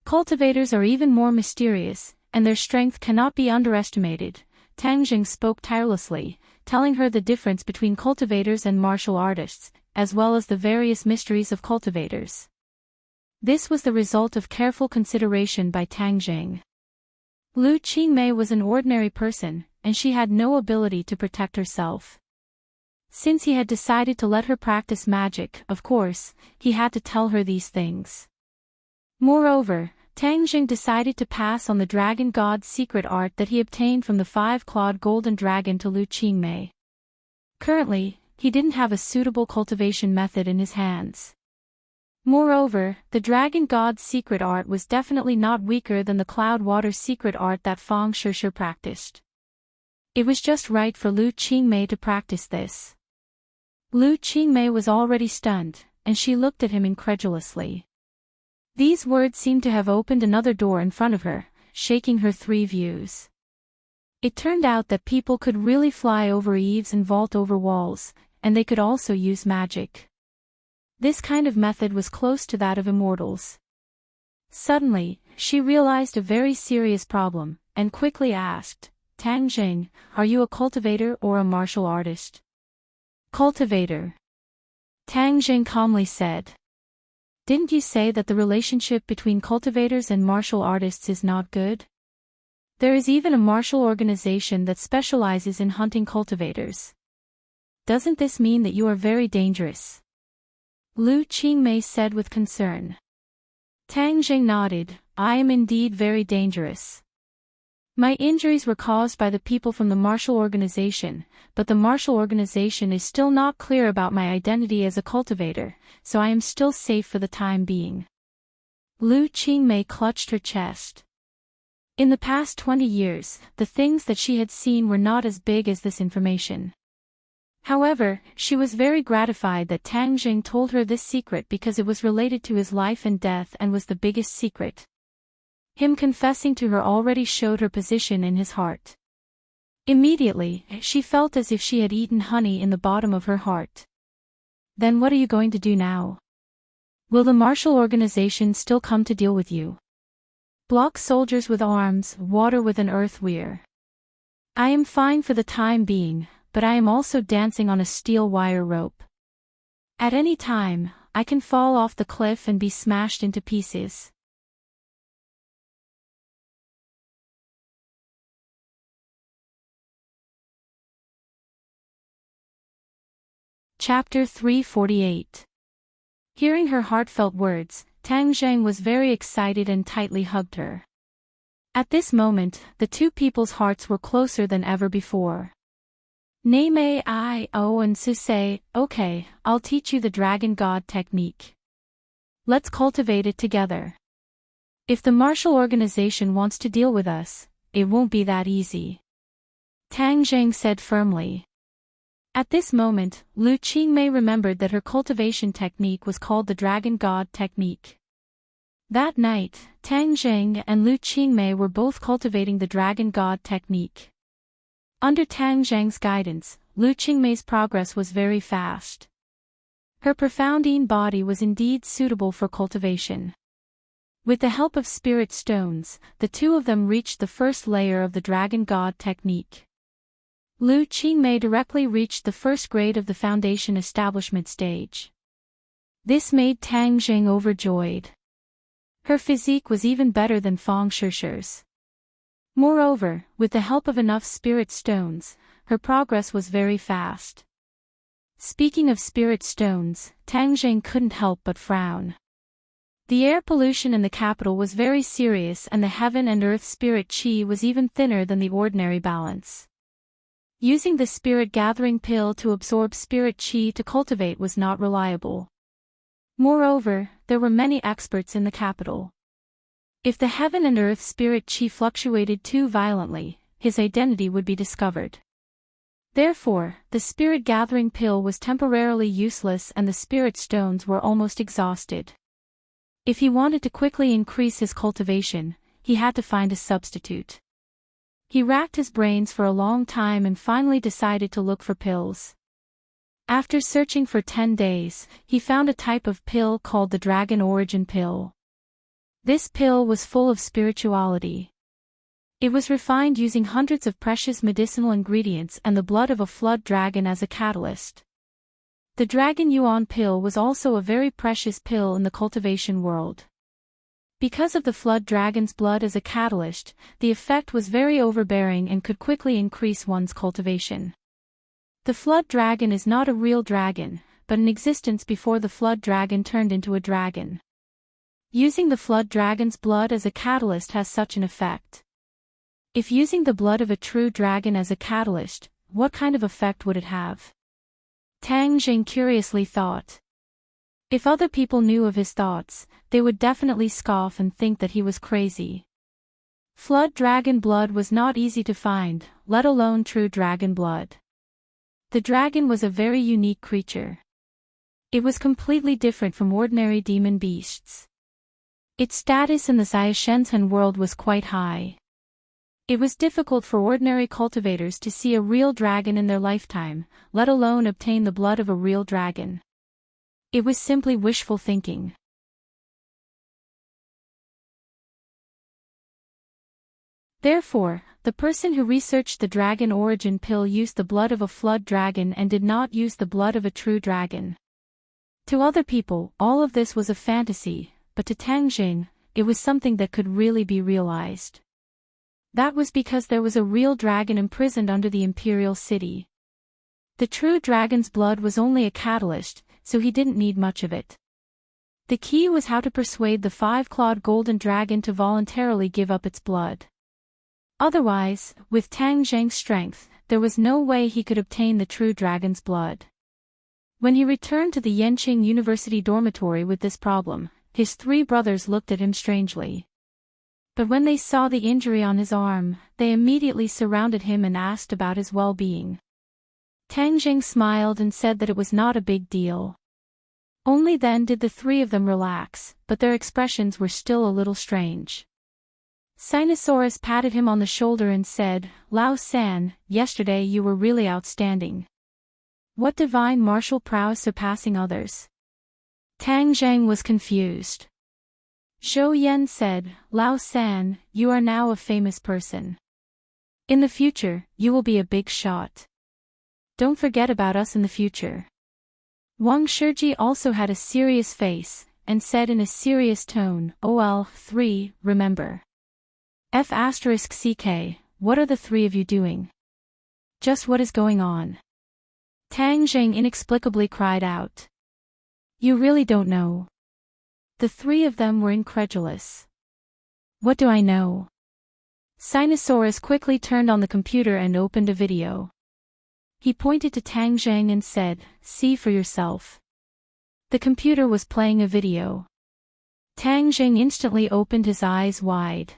Cultivators are even more mysterious, and their strength cannot be underestimated. Tang Jing spoke tirelessly, telling her the difference between cultivators and martial artists, as well as the various mysteries of cultivators. This was the result of careful consideration by Tang Jing. Lu Qingmei was an ordinary person, and she had no ability to protect herself. Since he had decided to let her practice magic, of course, he had to tell her these things. Moreover, Tang Jing decided to pass on the dragon god's secret art that he obtained from the five-clawed golden dragon to Lu Qingmei. Currently, he didn't have a suitable cultivation method in his hands. Moreover, the dragon god's secret art was definitely not weaker than the cloud water secret art that Fang Shishir practiced. It was just right for Lu Qingmei to practice this. Lu Qingmei was already stunned, and she looked at him incredulously. These words seemed to have opened another door in front of her, shaking her three views. It turned out that people could really fly over eaves and vault over walls, and they could also use magic. This kind of method was close to that of immortals. Suddenly, she realized a very serious problem, and quickly asked, Tang Jing, are you a cultivator or a martial artist? Cultivator. Tang Jing calmly said. Didn't you say that the relationship between cultivators and martial artists is not good? There is even a martial organization that specializes in hunting cultivators. Doesn't this mean that you are very dangerous? Lu Qingmei said with concern. Tang Jing nodded, I am indeed very dangerous. My injuries were caused by the people from the martial organization, but the martial organization is still not clear about my identity as a cultivator, so I am still safe for the time being. Lu Qingmei clutched her chest. In the past 20 years, the things that she had seen were not as big as this information. However, she was very gratified that Tang Jing told her this secret because it was related to his life and death and was the biggest secret. Him confessing to her already showed her position in his heart. Immediately, she felt as if she had eaten honey in the bottom of her heart. Then what are you going to do now? Will the martial organization still come to deal with you? Block soldiers with arms, water with an earth weir. I am fine for the time being, but I am also dancing on a steel wire rope. At any time, I can fall off the cliff and be smashed into pieces. Chapter 348. Hearing her heartfelt words, Tang Zheng was very excited and tightly hugged her. At this moment, the two people's hearts were closer than ever before. Nei I O and Su say, okay, I'll teach you the Dragon God technique. Let's cultivate it together. If the martial organization wants to deal with us, it won't be that easy. Tang Zheng said firmly. At this moment, Lu Qingmei remembered that her cultivation technique was called the Dragon God technique. That night, Tang Zheng and Lu Qingmei were both cultivating the Dragon God technique. Under Tang Zheng's guidance, Lu Qingmei's progress was very fast. Her profoundine body was indeed suitable for cultivation. With the help of spirit stones, the two of them reached the first layer of the Dragon God technique. Lu Qingmei directly reached the first grade of the foundation establishment stage. This made Tang Zheng overjoyed. Her physique was even better than Fang Shishi's. Moreover, with the help of enough spirit stones, her progress was very fast. Speaking of spirit stones, Tang Zheng couldn't help but frown. The air pollution in the capital was very serious and the heaven and earth spirit qi was even thinner than the ordinary balance. Using the spirit gathering pill to absorb spirit qi to cultivate was not reliable. Moreover, there were many experts in the capital. If the heaven and earth spirit qi fluctuated too violently, his identity would be discovered. Therefore, the spirit gathering pill was temporarily useless and the spirit stones were almost exhausted. If he wanted to quickly increase his cultivation, he had to find a substitute. He racked his brains for a long time and finally decided to look for pills. After searching for 10 days, he found a type of pill called the Dragon Origin Pill. This pill was full of spirituality. It was refined using hundreds of precious medicinal ingredients and the blood of a flood dragon as a catalyst. The Dragon Yuan Pill was also a very precious pill in the cultivation world. Because of the flood dragon's blood as a catalyst, the effect was very overbearing and could quickly increase one's cultivation. The flood dragon is not a real dragon, but an existence before the flood dragon turned into a dragon. Using the flood dragon's blood as a catalyst has such an effect. If using the blood of a true dragon as a catalyst, what kind of effect would it have? Tang Jing curiously thought. If other people knew of his thoughts, they would definitely scoff and think that he was crazy. Flood dragon blood was not easy to find, let alone true dragon blood. The dragon was a very unique creature. It was completely different from ordinary demon beasts. Its status in the Xiashenzhen world was quite high. It was difficult for ordinary cultivators to see a real dragon in their lifetime, let alone obtain the blood of a real dragon. It was simply wishful thinking. Therefore, the person who researched the Dragon Origin Pill used the blood of a flood dragon and did not use the blood of a true dragon. To other people, all of this was a fantasy, but to Tang Jing, it was something that could really be realized. That was because there was a real dragon imprisoned under the imperial city. The true dragon's blood was only a catalyst, so he didn't need much of it. The key was how to persuade the five-clawed golden dragon to voluntarily give up its blood. Otherwise, with Tang Zheng's strength, there was no way he could obtain the true dragon's blood. When he returned to the Yenqing University dormitory with this problem, his three brothers looked at him strangely. But when they saw the injury on his arm, they immediately surrounded him and asked about his well-being. Tang Jing smiled and said that it was not a big deal. Only then did the three of them relax, but their expressions were still a little strange. Sinosaurus patted him on the shoulder and said, "Lao-san, yesterday you were really outstanding. What divine martial prowess surpassing others?" Tang Zhang was confused. Zhou Yan said, "Lao-san, you are now a famous person. In the future, you will be a big shot. Don't forget about us in the future." Wang Shiji also had a serious face, and said in a serious tone, "OL3, remember. F*CK, what are the three of you doing? Just what is going on?" Tang Zheng inexplicably cried out. "You really don't know?" The three of them were incredulous. "What do I know?" Sinosaurus quickly turned on the computer and opened a video. He pointed to Tang Zheng and said, "See for yourself." The computer was playing a video. Tang Zheng instantly opened his eyes wide.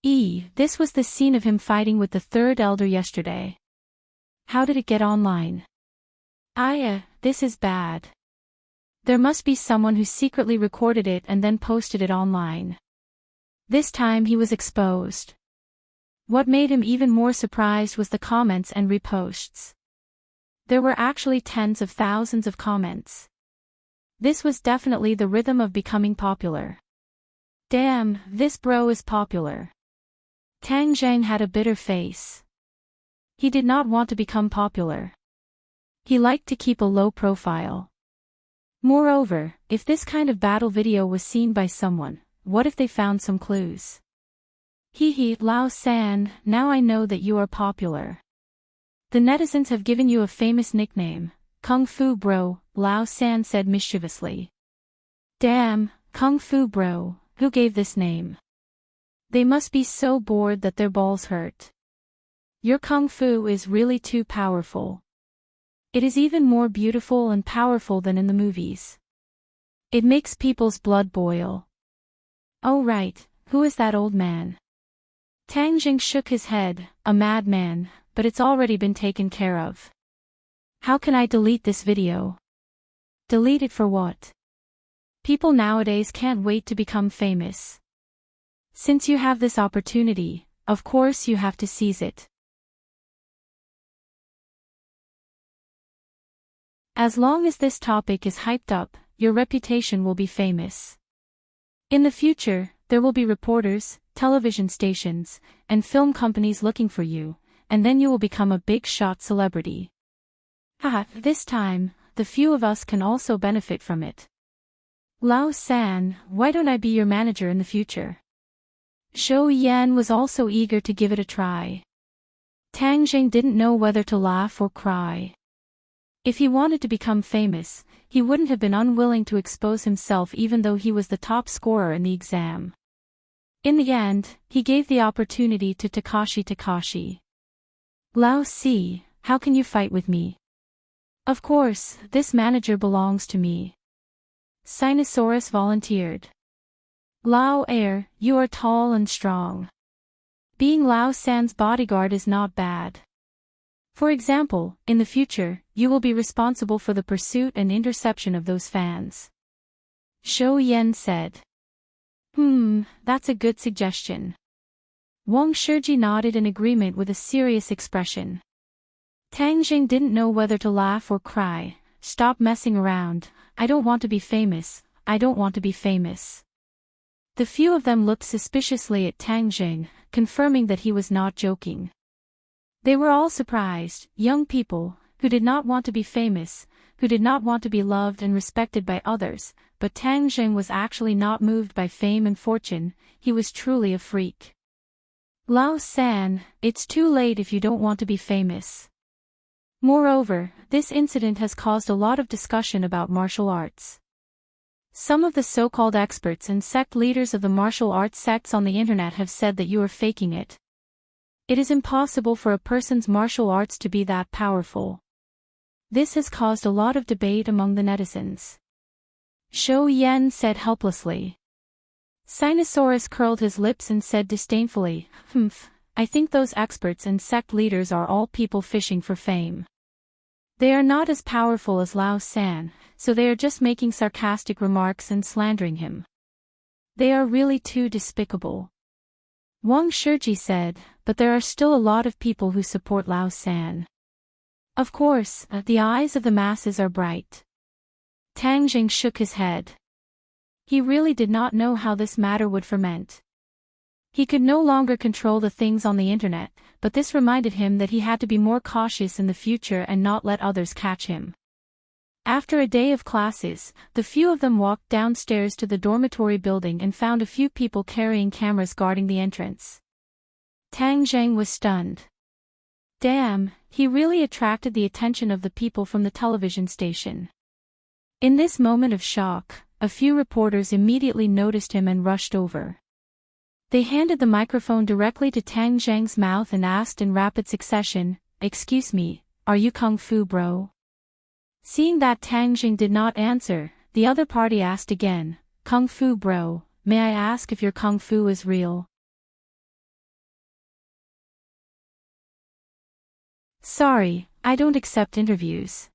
This was the scene of him fighting with the third elder yesterday. How did it get online? This is bad. There must be someone who secretly recorded it and then posted it online. This time he was exposed. What made him even more surprised was the comments and reposts. There were actually tens of thousands of comments. This was definitely the rhythm of becoming popular. Damn, this bro is popular. Tang Zheng had a bitter face. He did not want to become popular. He liked to keep a low profile. Moreover, if this kind of battle video was seen by someone, what if they found some clues? Lao-san, now I know that you are popular. The netizens have given you a famous nickname, Kung Fu Bro, Lao-san said mischievously. Damn, Kung Fu Bro, who gave this name? They must be so bored that their balls hurt. Your Kung Fu is really too powerful. It is even more beautiful and powerful than in the movies. It makes people's blood boil. Oh right, who is that old man? Tang Jing shook his head, a madman, but it's already been taken care of. How can I delete this video? Delete it for what? People nowadays can't wait to become famous. Since you have this opportunity, of course you have to seize it. As long as this topic is hyped up, your reputation will be famous. In the future, there will be reporters, television stations, and film companies looking for you, and then you will become a big shot celebrity. This time, the few of us can also benefit from it. Lao-san, why don't I be your manager in the future? Zhou Yan was also eager to give it a try. Tang Jing didn't know whether to laugh or cry. If he wanted to become famous, he wouldn't have been unwilling to expose himself even though he was the top scorer in the exam. In the end, he gave the opportunity to Takashi. Lao-si, how can you fight with me? Of course, this manager belongs to me. Sinosaurus volunteered. Lao-er, you are tall and strong. Being Lao-san's bodyguard is not bad. For example, in the future, you will be responsible for the pursuit and interception of those fans. Zhou Yan said. That's a good suggestion. Wang Shiji nodded in agreement with a serious expression. Tang Jing didn't know whether to laugh or cry. Stop messing around, I don't want to be famous, I don't want to be famous. The few of them looked suspiciously at Tang Jing, confirming that he was not joking. They were all surprised, young people, who did not want to be famous, who did not want to be loved and respected by others, but Tang Jing was actually not moved by fame and fortune, he was truly a freak. Lao-san, it's too late if you don't want to be famous. Moreover, this incident has caused a lot of discussion about martial arts. Some of the so-called experts and sect leaders of the martial arts sects on the internet have said that you are faking it. It is impossible for a person's martial arts to be that powerful. This has caused a lot of debate among the netizens. Shou Yan said helplessly. Sinosaurus curled his lips and said disdainfully, I think those experts and sect leaders are all people fishing for fame. They are not as powerful as Lao San, so they are just making sarcastic remarks and slandering him. They are really too despicable. Wang Shiji said, but there are still a lot of people who support Lao San. Of course, the eyes of the masses are bright. Tang Jing shook his head. He really did not know how this matter would ferment. He could no longer control the things on the internet, but this reminded him that he had to be more cautious in the future and not let others catch him. After a day of classes, the few of them walked downstairs to the dormitory building and found a few people carrying cameras guarding the entrance. Tang Zheng was stunned. Damn, he really attracted the attention of the people from the television station. In this moment of shock, a few reporters immediately noticed him and rushed over. They handed the microphone directly to Tang Zheng's mouth and asked in rapid succession, "Excuse me, are you Kung Fu Bro?" Seeing that Tang Zheng did not answer, the other party asked again, "Kung Fu Bro, may I ask if your Kung Fu is real?" "Sorry, I don't accept interviews."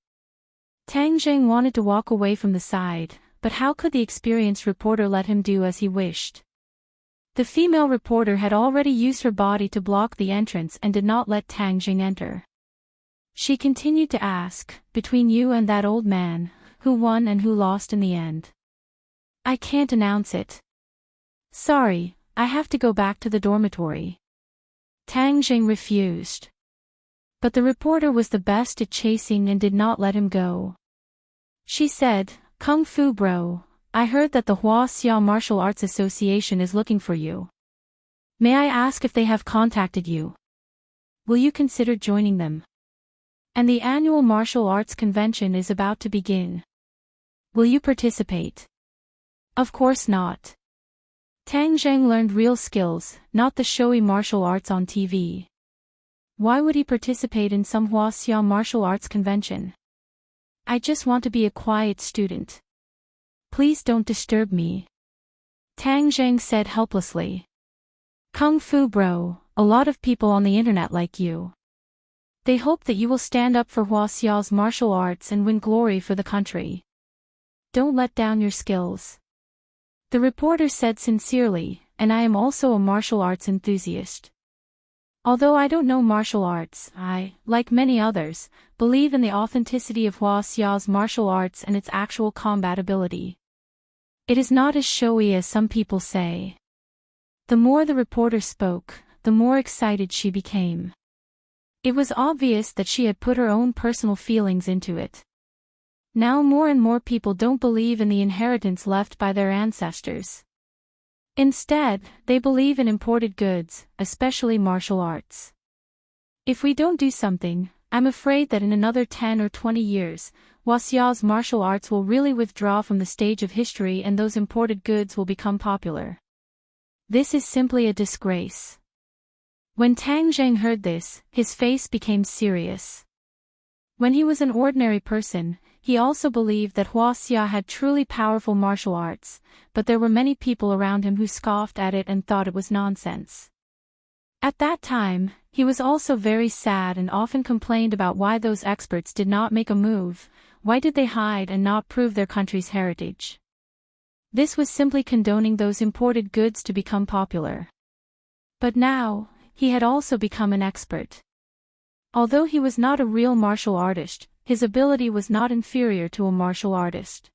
Tang Zheng wanted to walk away from the side, but how could the experienced reporter let him do as he wished? The female reporter had already used her body to block the entrance and did not let Tang Zheng enter. She continued to ask, "Between you and that old man, who won and who lost in the end?" "I can't announce it. Sorry, I have to go back to the dormitory." Tang Zheng refused. But the reporter was the best at chasing and did not let him go. She said, "Kung Fu Bro, I heard that the Huaxia Martial Arts Association is looking for you. May I ask if they have contacted you? Will you consider joining them? And the annual martial arts convention is about to begin. Will you participate?" "Of course not." Tang Zheng learned real skills, not the showy martial arts on TV. Why would he participate in some Huaxia martial arts convention? "I just want to be a quiet student. Please don't disturb me," Tang Zheng said helplessly. "Kung Fu Bro, a lot of people on the internet like you. They hope that you will stand up for Huaxia's martial arts and win glory for the country. Don't let down your skills." The reporter said sincerely, "And I am also a martial arts enthusiast. Although I don't know martial arts, I, like many others, believe in the authenticity of Huaxia's martial arts and its actual combat ability. It is not as showy as some people say." The more the reporter spoke, the more excited she became. It was obvious that she had put her own personal feelings into it. Now more and more people don't believe in the inheritance left by their ancestors. Instead, they believe in imported goods, especially martial arts. If we don't do something, I'm afraid that in another 10 or 20 years, Huaxia's martial arts will really withdraw from the stage of history and those imported goods will become popular. This is simply a disgrace. When Tang Zheng heard this, his face became serious. When he was an ordinary person, he also believed that Huaxia had truly powerful martial arts, but there were many people around him who scoffed at it and thought it was nonsense. At that time, he was also very sad and often complained about why those experts did not make a move, why did they hide and not prove their country's heritage. This was simply condoning those imported goods to become popular. But now, he had also become an expert. Although he was not a real martial artist, his ability was not inferior to a martial artist.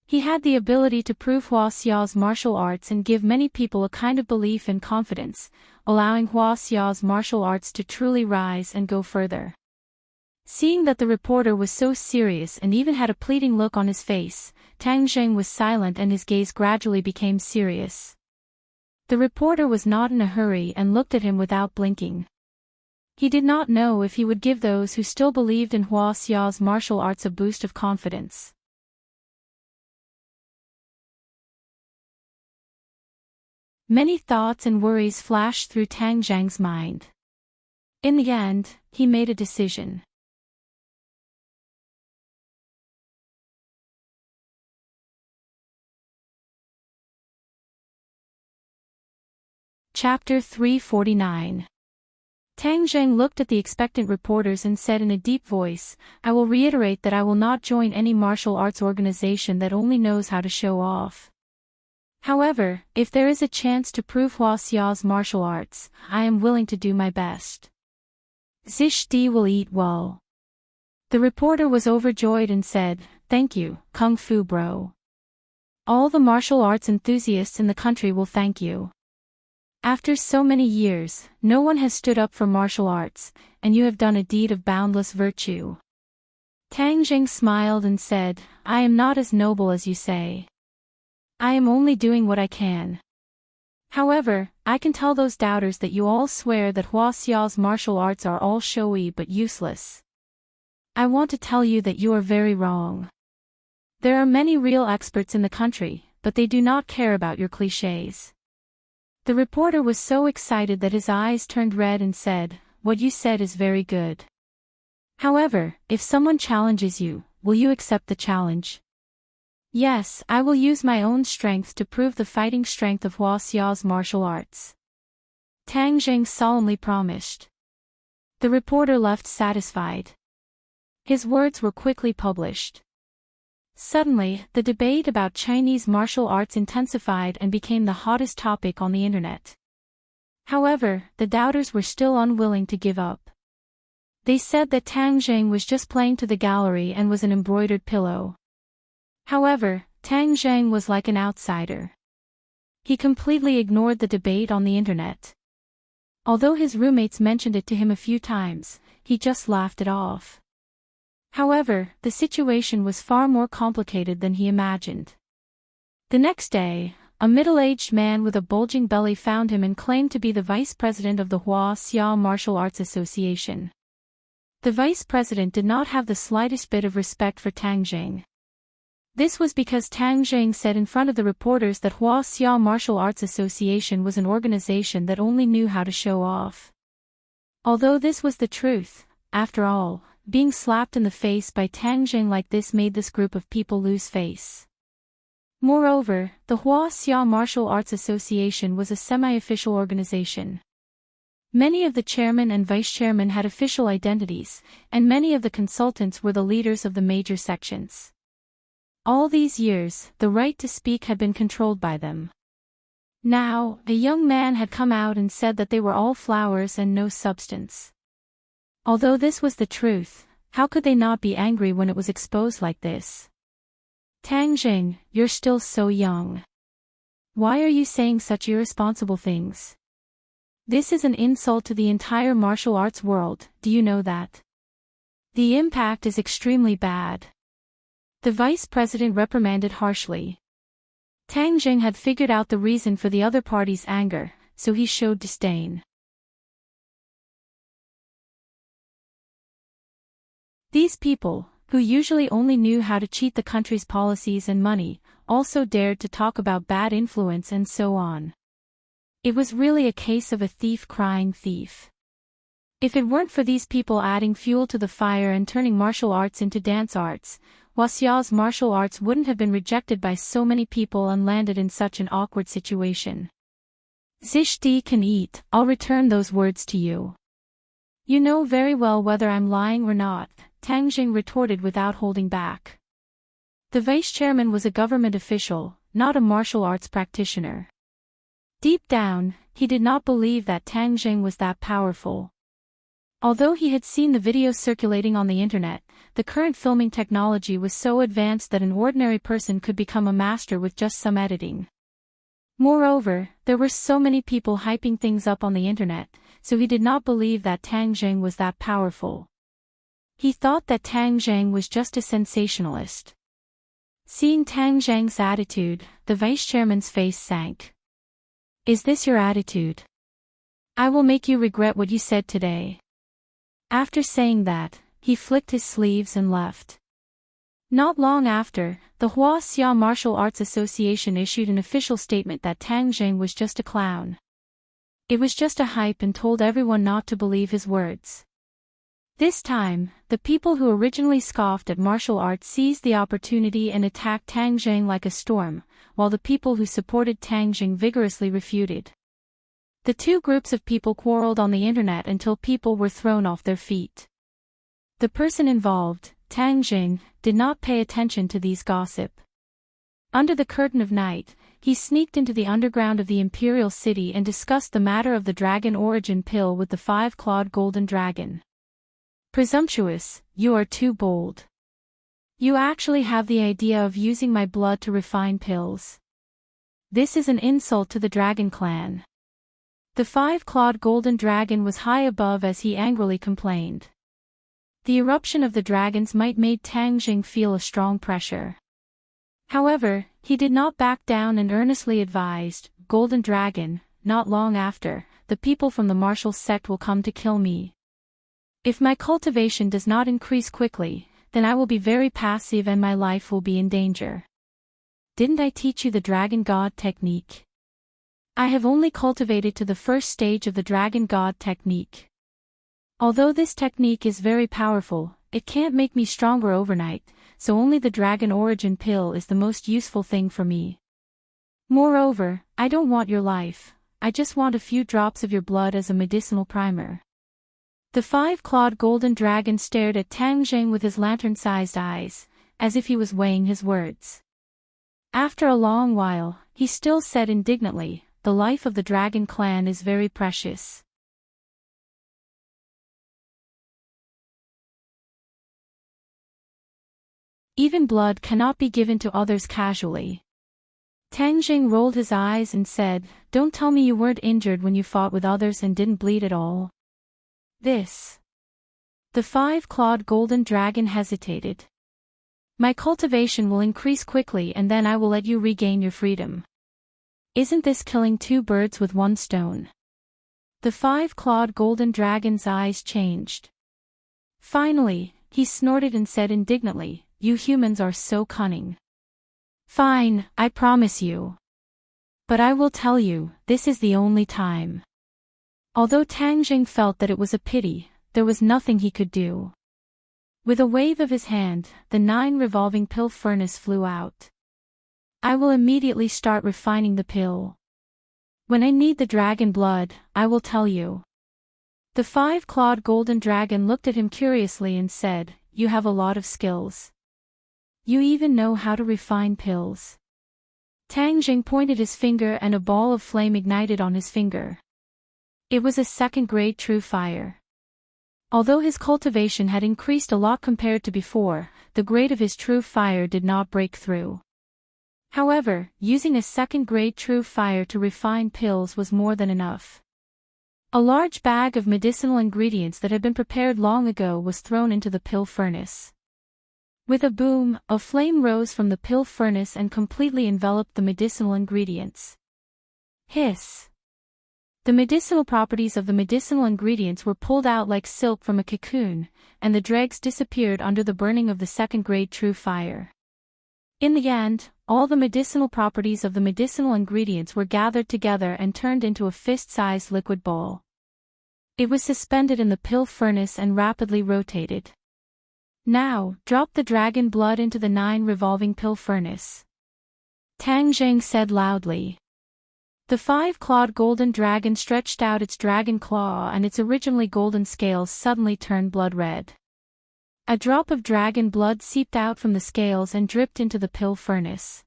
He had the ability to prove Huaxia's martial arts and give many people a kind of belief and confidence, allowing Huaxia's martial arts to truly rise and go further. Seeing that the reporter was so serious and even had a pleading look on his face, Tang Zheng was silent and his gaze gradually became serious. The reporter was not in a hurry and looked at him without blinking. He did not know if he would give those who still believed in Huaxia's martial arts a boost of confidence. Many thoughts and worries flashed through Tang Zheng's mind. In the end, he made a decision. Chapter 349. Tang Zheng looked at the expectant reporters and said in a deep voice, "I will reiterate that I will not join any martial arts organization that only knows how to show off. However, if there is a chance to prove Hua Xiao's martial arts, I am willing to do my best. Zish Di will eat well." The reporter was overjoyed and said, "Thank you, Kung Fu Bro. All the martial arts enthusiasts in the country will thank you. After so many years, no one has stood up for martial arts, and you have done a deed of boundless virtue." Tang Zheng smiled and said, "I am not as noble as you say. I am only doing what I can. However, I can tell those doubters that you all swear that Hua Xiao's martial arts are all showy but useless. I want to tell you that you are very wrong. There are many real experts in the country, but they do not care about your clichés." The reporter was so excited that his eyes turned red and said, "What you said is very good. However, if someone challenges you, will you accept the challenge?" "Yes, I will use my own strength to prove the fighting strength of Hua Xiao's martial arts," Tang Zheng solemnly promised. The reporter left satisfied. His words were quickly published. Suddenly, the debate about Chinese martial arts intensified and became the hottest topic on the internet. However, the doubters were still unwilling to give up. They said that Tang Zheng was just playing to the gallery and was an embroidered pillow. However, Tang Zheng was like an outsider. He completely ignored the debate on the internet. Although his roommates mentioned it to him a few times, he just laughed it off. However, the situation was far more complicated than he imagined. The next day, a middle-aged man with a bulging belly found him and claimed to be the vice president of the Hua Xiao Martial Arts Association. The vice president did not have the slightest bit of respect for Tang Zheng. This was because Tang Zheng said in front of the reporters that Hua Xiao Martial Arts Association was an organization that only knew how to show off. Although this was the truth, after all, being slapped in the face by Tang Zheng like this made this group of people lose face. Moreover, the Hua Xiao Martial Arts Association was a semi-official organization. Many of the chairman and vice-chairman had official identities, and many of the consultants were the leaders of the major sections. All these years, the right to speak had been controlled by them. Now, a young man had come out and said that they were all flowers and no substance. Although this was the truth, how could they not be angry when it was exposed like this? "Tang Zheng, you're still so young. Why are you saying such irresponsible things? This is an insult to the entire martial arts world, do you know that? The impact is extremely bad." The vice president reprimanded harshly. Tang Zheng had figured out the reason for the other party's anger, so he showed disdain. These people, who usually only knew how to cheat the country's policies and money, also dared to talk about bad influence and so on. It was really a case of a thief crying thief. If it weren't for these people adding fuel to the fire and turning martial arts into dance arts, Hua Xiao's martial arts wouldn't have been rejected by so many people and landed in such an awkward situation. "Zish Di can eat, I'll return those words to you. You know very well whether I'm lying or not," Tang Zheng retorted without holding back. The vice-chairman was a government official, not a martial arts practitioner. Deep down, he did not believe that Tang Zheng was that powerful. Although he had seen the videos circulating on the internet, the current filming technology was so advanced that an ordinary person could become a master with just some editing. Moreover, there were so many people hyping things up on the internet, so he did not believe that Tang Zheng was that powerful. He thought that Tang Zheng was just a sensationalist. Seeing Tang Zheng's attitude, the vice-chairman's face sank. "Is this your attitude? I will make you regret what you said today." After saying that, he flicked his sleeves and left. Not long after, the Hua Xiao Martial Arts Association issued an official statement that Tang Zheng was just a clown. It was just a hype and told everyone not to believe his words. This time, the people who originally scoffed at martial arts seized the opportunity and attacked Tang Zheng like a storm, while the people who supported Tang Zheng vigorously refuted. The two groups of people quarreled on the internet until people were thrown off their feet. The person involved, Tang Jing, did not pay attention to these gossip. Under the curtain of night, he sneaked into the underground of the imperial city and discussed the matter of the dragon origin pill with the 5-clawed golden dragon. Presumptuous, you are too bold. You actually have the idea of using my blood to refine pills. This is an insult to the dragon clan. The 5-clawed golden dragon was high above as he angrily complained. The eruption of the dragons might made Tang Jing feel a strong pressure. However, he did not back down and earnestly advised, Golden Dragon, not long after, the people from the martial sect will come to kill me. If my cultivation does not increase quickly, then I will be very passive and my life will be in danger. Didn't I teach you the Dragon God technique? I have only cultivated to the first stage of the Dragon God technique. Although this technique is very powerful, it can't make me stronger overnight, so only the dragon origin pill is the most useful thing for me. Moreover, I don't want your life, I just want a few drops of your blood as a medicinal primer. The 5-clawed golden dragon stared at Tang Jing with his lantern-sized eyes, as if he was weighing his words. After a long while, he still said indignantly, the life of the dragon clan is very precious. Even blood cannot be given to others casually. Tang Jing rolled his eyes and said, don't tell me you weren't injured when you fought with others and didn't bleed at all. This. The 5-clawed golden dragon hesitated. My cultivation will increase quickly and then I will let you regain your freedom. Isn't this killing 2 birds with 1 stone? The 5-clawed golden dragon's eyes changed. Finally, he snorted and said indignantly, you humans are so cunning. Fine, I promise you. But I will tell you, this is the only time. Although Tang Jing felt that it was a pity, there was nothing he could do. With a wave of his hand, the 9 revolving pill furnace flew out. I will immediately start refining the pill. When I need the dragon blood, I will tell you. The 5-clawed golden dragon looked at him curiously and said, you have a lot of skills. You even know how to refine pills. Tang Jing pointed his finger and a ball of flame ignited on his finger. It was a 2nd-grade true fire. Although his cultivation had increased a lot compared to before, the grade of his true fire did not break through. However, using a 2nd-grade true fire to refine pills was more than enough. A large bag of medicinal ingredients that had been prepared long ago was thrown into the pill furnace. With a boom, a flame rose from the pill furnace and completely enveloped the medicinal ingredients. Hiss! The medicinal properties of the medicinal ingredients were pulled out like silk from a cocoon, and the dregs disappeared under the burning of the 2nd-grade true fire. In the end, all the medicinal properties of the medicinal ingredients were gathered together and turned into a fist-sized liquid ball. It was suspended in the pill furnace and rapidly rotated. Now, drop the dragon blood into the 9 revolving pill furnace. Tang Jing said loudly. The 5-clawed golden dragon stretched out its dragon claw and its originally golden scales suddenly turned blood red. A drop of dragon blood seeped out from the scales and dripped into the pill furnace.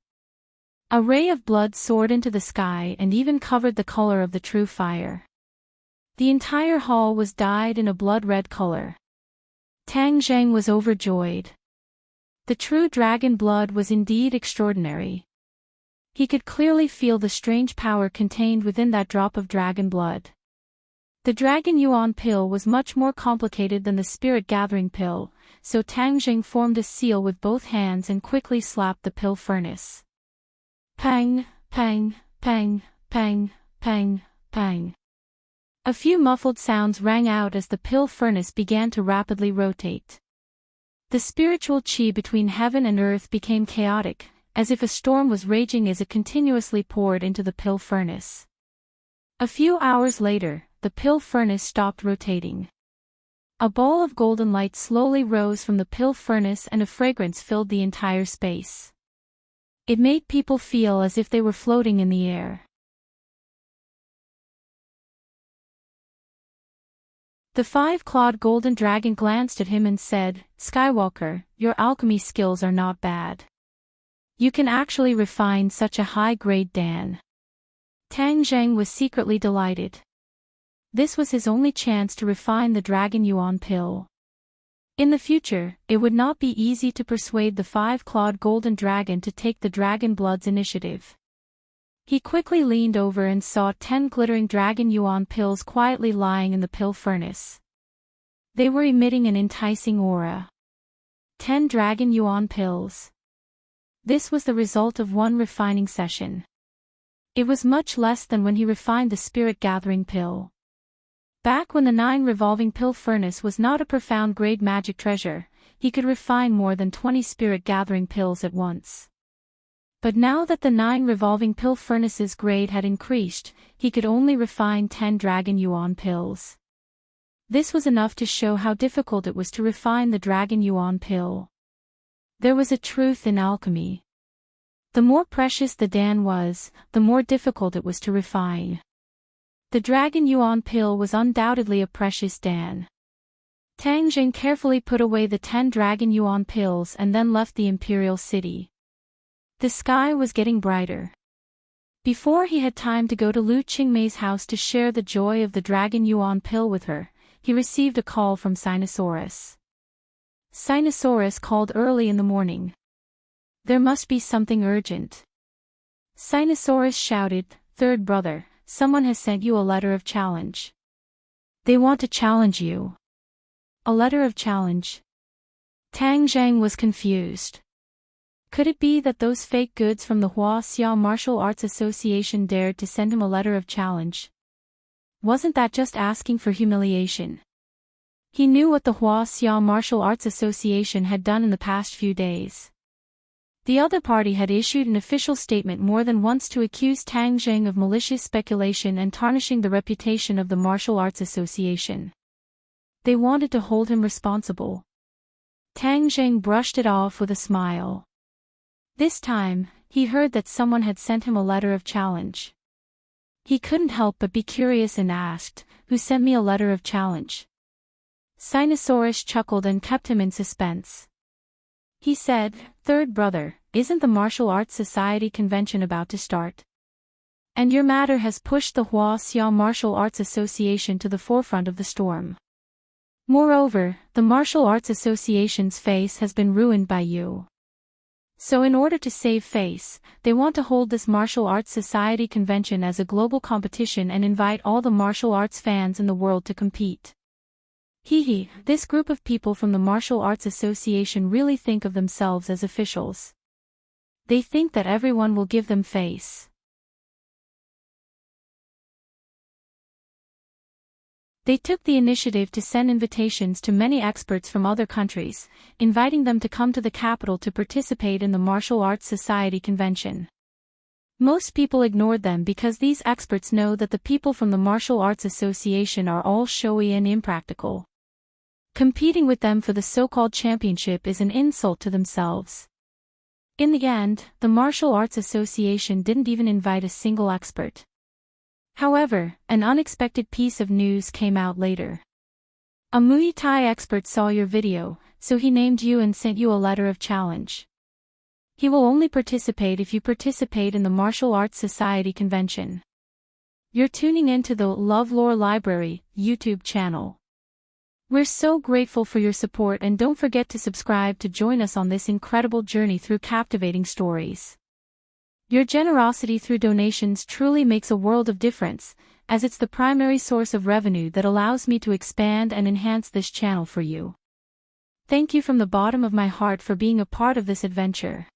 A ray of blood soared into the sky and even covered the color of the true fire. The entire hall was dyed in a blood-red color. Tang Jing was overjoyed. The true dragon blood was indeed extraordinary. He could clearly feel the strange power contained within that drop of dragon blood. The Dragon Yuan pill was much more complicated than the Spirit Gathering pill, so Tang Jing formed a seal with both hands and quickly slapped the pill furnace. Pang, pang, pang, pang, pang, pang. A few muffled sounds rang out as the pill furnace began to rapidly rotate. The spiritual qi between heaven and earth became chaotic, as if a storm was raging as it continuously poured into the pill furnace. A few hours later, the pill furnace stopped rotating. A ball of golden light slowly rose from the pill furnace and a fragrance filled the entire space. It made people feel as if they were floating in the air. The five-clawed golden dragon glanced at him and said, "Skywalker, your alchemy skills are not bad. You can actually refine such a high-grade Dan." Tang Zheng was secretly delighted. This was his only chance to refine the dragon yuan pill. In the future, it would not be easy to persuade the five-clawed golden dragon to take the dragon blood's initiative. He quickly leaned over and saw 10 glittering dragon yuan pills quietly lying in the pill furnace. They were emitting an enticing aura. 10 dragon yuan pills. This was the result of one refining session. It was much less than when he refined the spirit-gathering pill. Back when the 9 revolving pill furnace was not a profound-grade magic treasure, he could refine more than 20 spirit-gathering pills at once. But now that the 9 revolving pill furnace's grade had increased, he could only refine 10 dragon yuan pills. This was enough to show how difficult it was to refine the dragon yuan pill. There was a truth in alchemy. The more precious the Dan was, the more difficult it was to refine. The dragon yuan pill was undoubtedly a precious Dan. Tang Zheng carefully put away the 10 dragon yuan pills and then left the imperial city. The sky was getting brighter. Before he had time to go to Lu Qingmei's house to share the joy of the dragon yuan pill with her, he received a call from Sinosaurus. Sinosaurus called early in the morning. There must be something urgent. Sinosaurus shouted, "Third brother, someone has sent you a letter of challenge. They want to challenge you." A letter of challenge? Tang Zheng was confused. Could it be that those fake goods from the Hua Xia Martial Arts Association dared to send him a letter of challenge? Wasn't that just asking for humiliation? He knew what the Hua Xia Martial Arts Association had done in the past few days. The other party had issued an official statement more than once to accuse Tang Zheng of malicious speculation and tarnishing the reputation of the Martial Arts Association. They wanted to hold him responsible. Tang Zheng brushed it off with a smile. This time, he heard that someone had sent him a letter of challenge. He couldn't help but be curious and asked, "Who sent me a letter of challenge?" Sinosaurus chuckled and kept him in suspense. He said, "Third brother, isn't the Martial Arts Society convention about to start? And your matter has pushed the Hua Xia Martial Arts Association to the forefront of the storm. Moreover, the Martial Arts Association's face has been ruined by you. So in order to save face, they want to hold this Martial Arts Society convention as a global competition and invite all the martial arts fans in the world to compete." Hee, this group of people from the Martial Arts Association really think of themselves as officials. They think that everyone will give them face. They took the initiative to send invitations to many experts from other countries, inviting them to come to the capital to participate in the Martial Arts Society convention. Most people ignored them because these experts know that the people from the Martial Arts Association are all showy and impractical. Competing with them for the so-called championship is an insult to themselves. In the end, the Martial Arts Association didn't even invite a single expert. However, an unexpected piece of news came out later. A Muay Thai expert saw your video, so he named you and sent you a letter of challenge. He will only participate if you participate in the Martial Arts Society convention. You're tuning into the LoveLore Library YouTube channel. We're so grateful for your support, and don't forget to subscribe to join us on this incredible journey through captivating stories. Your generosity through donations truly makes a world of difference, as it's the primary source of revenue that allows me to expand and enhance this channel for you. Thank you from the bottom of my heart for being a part of this adventure.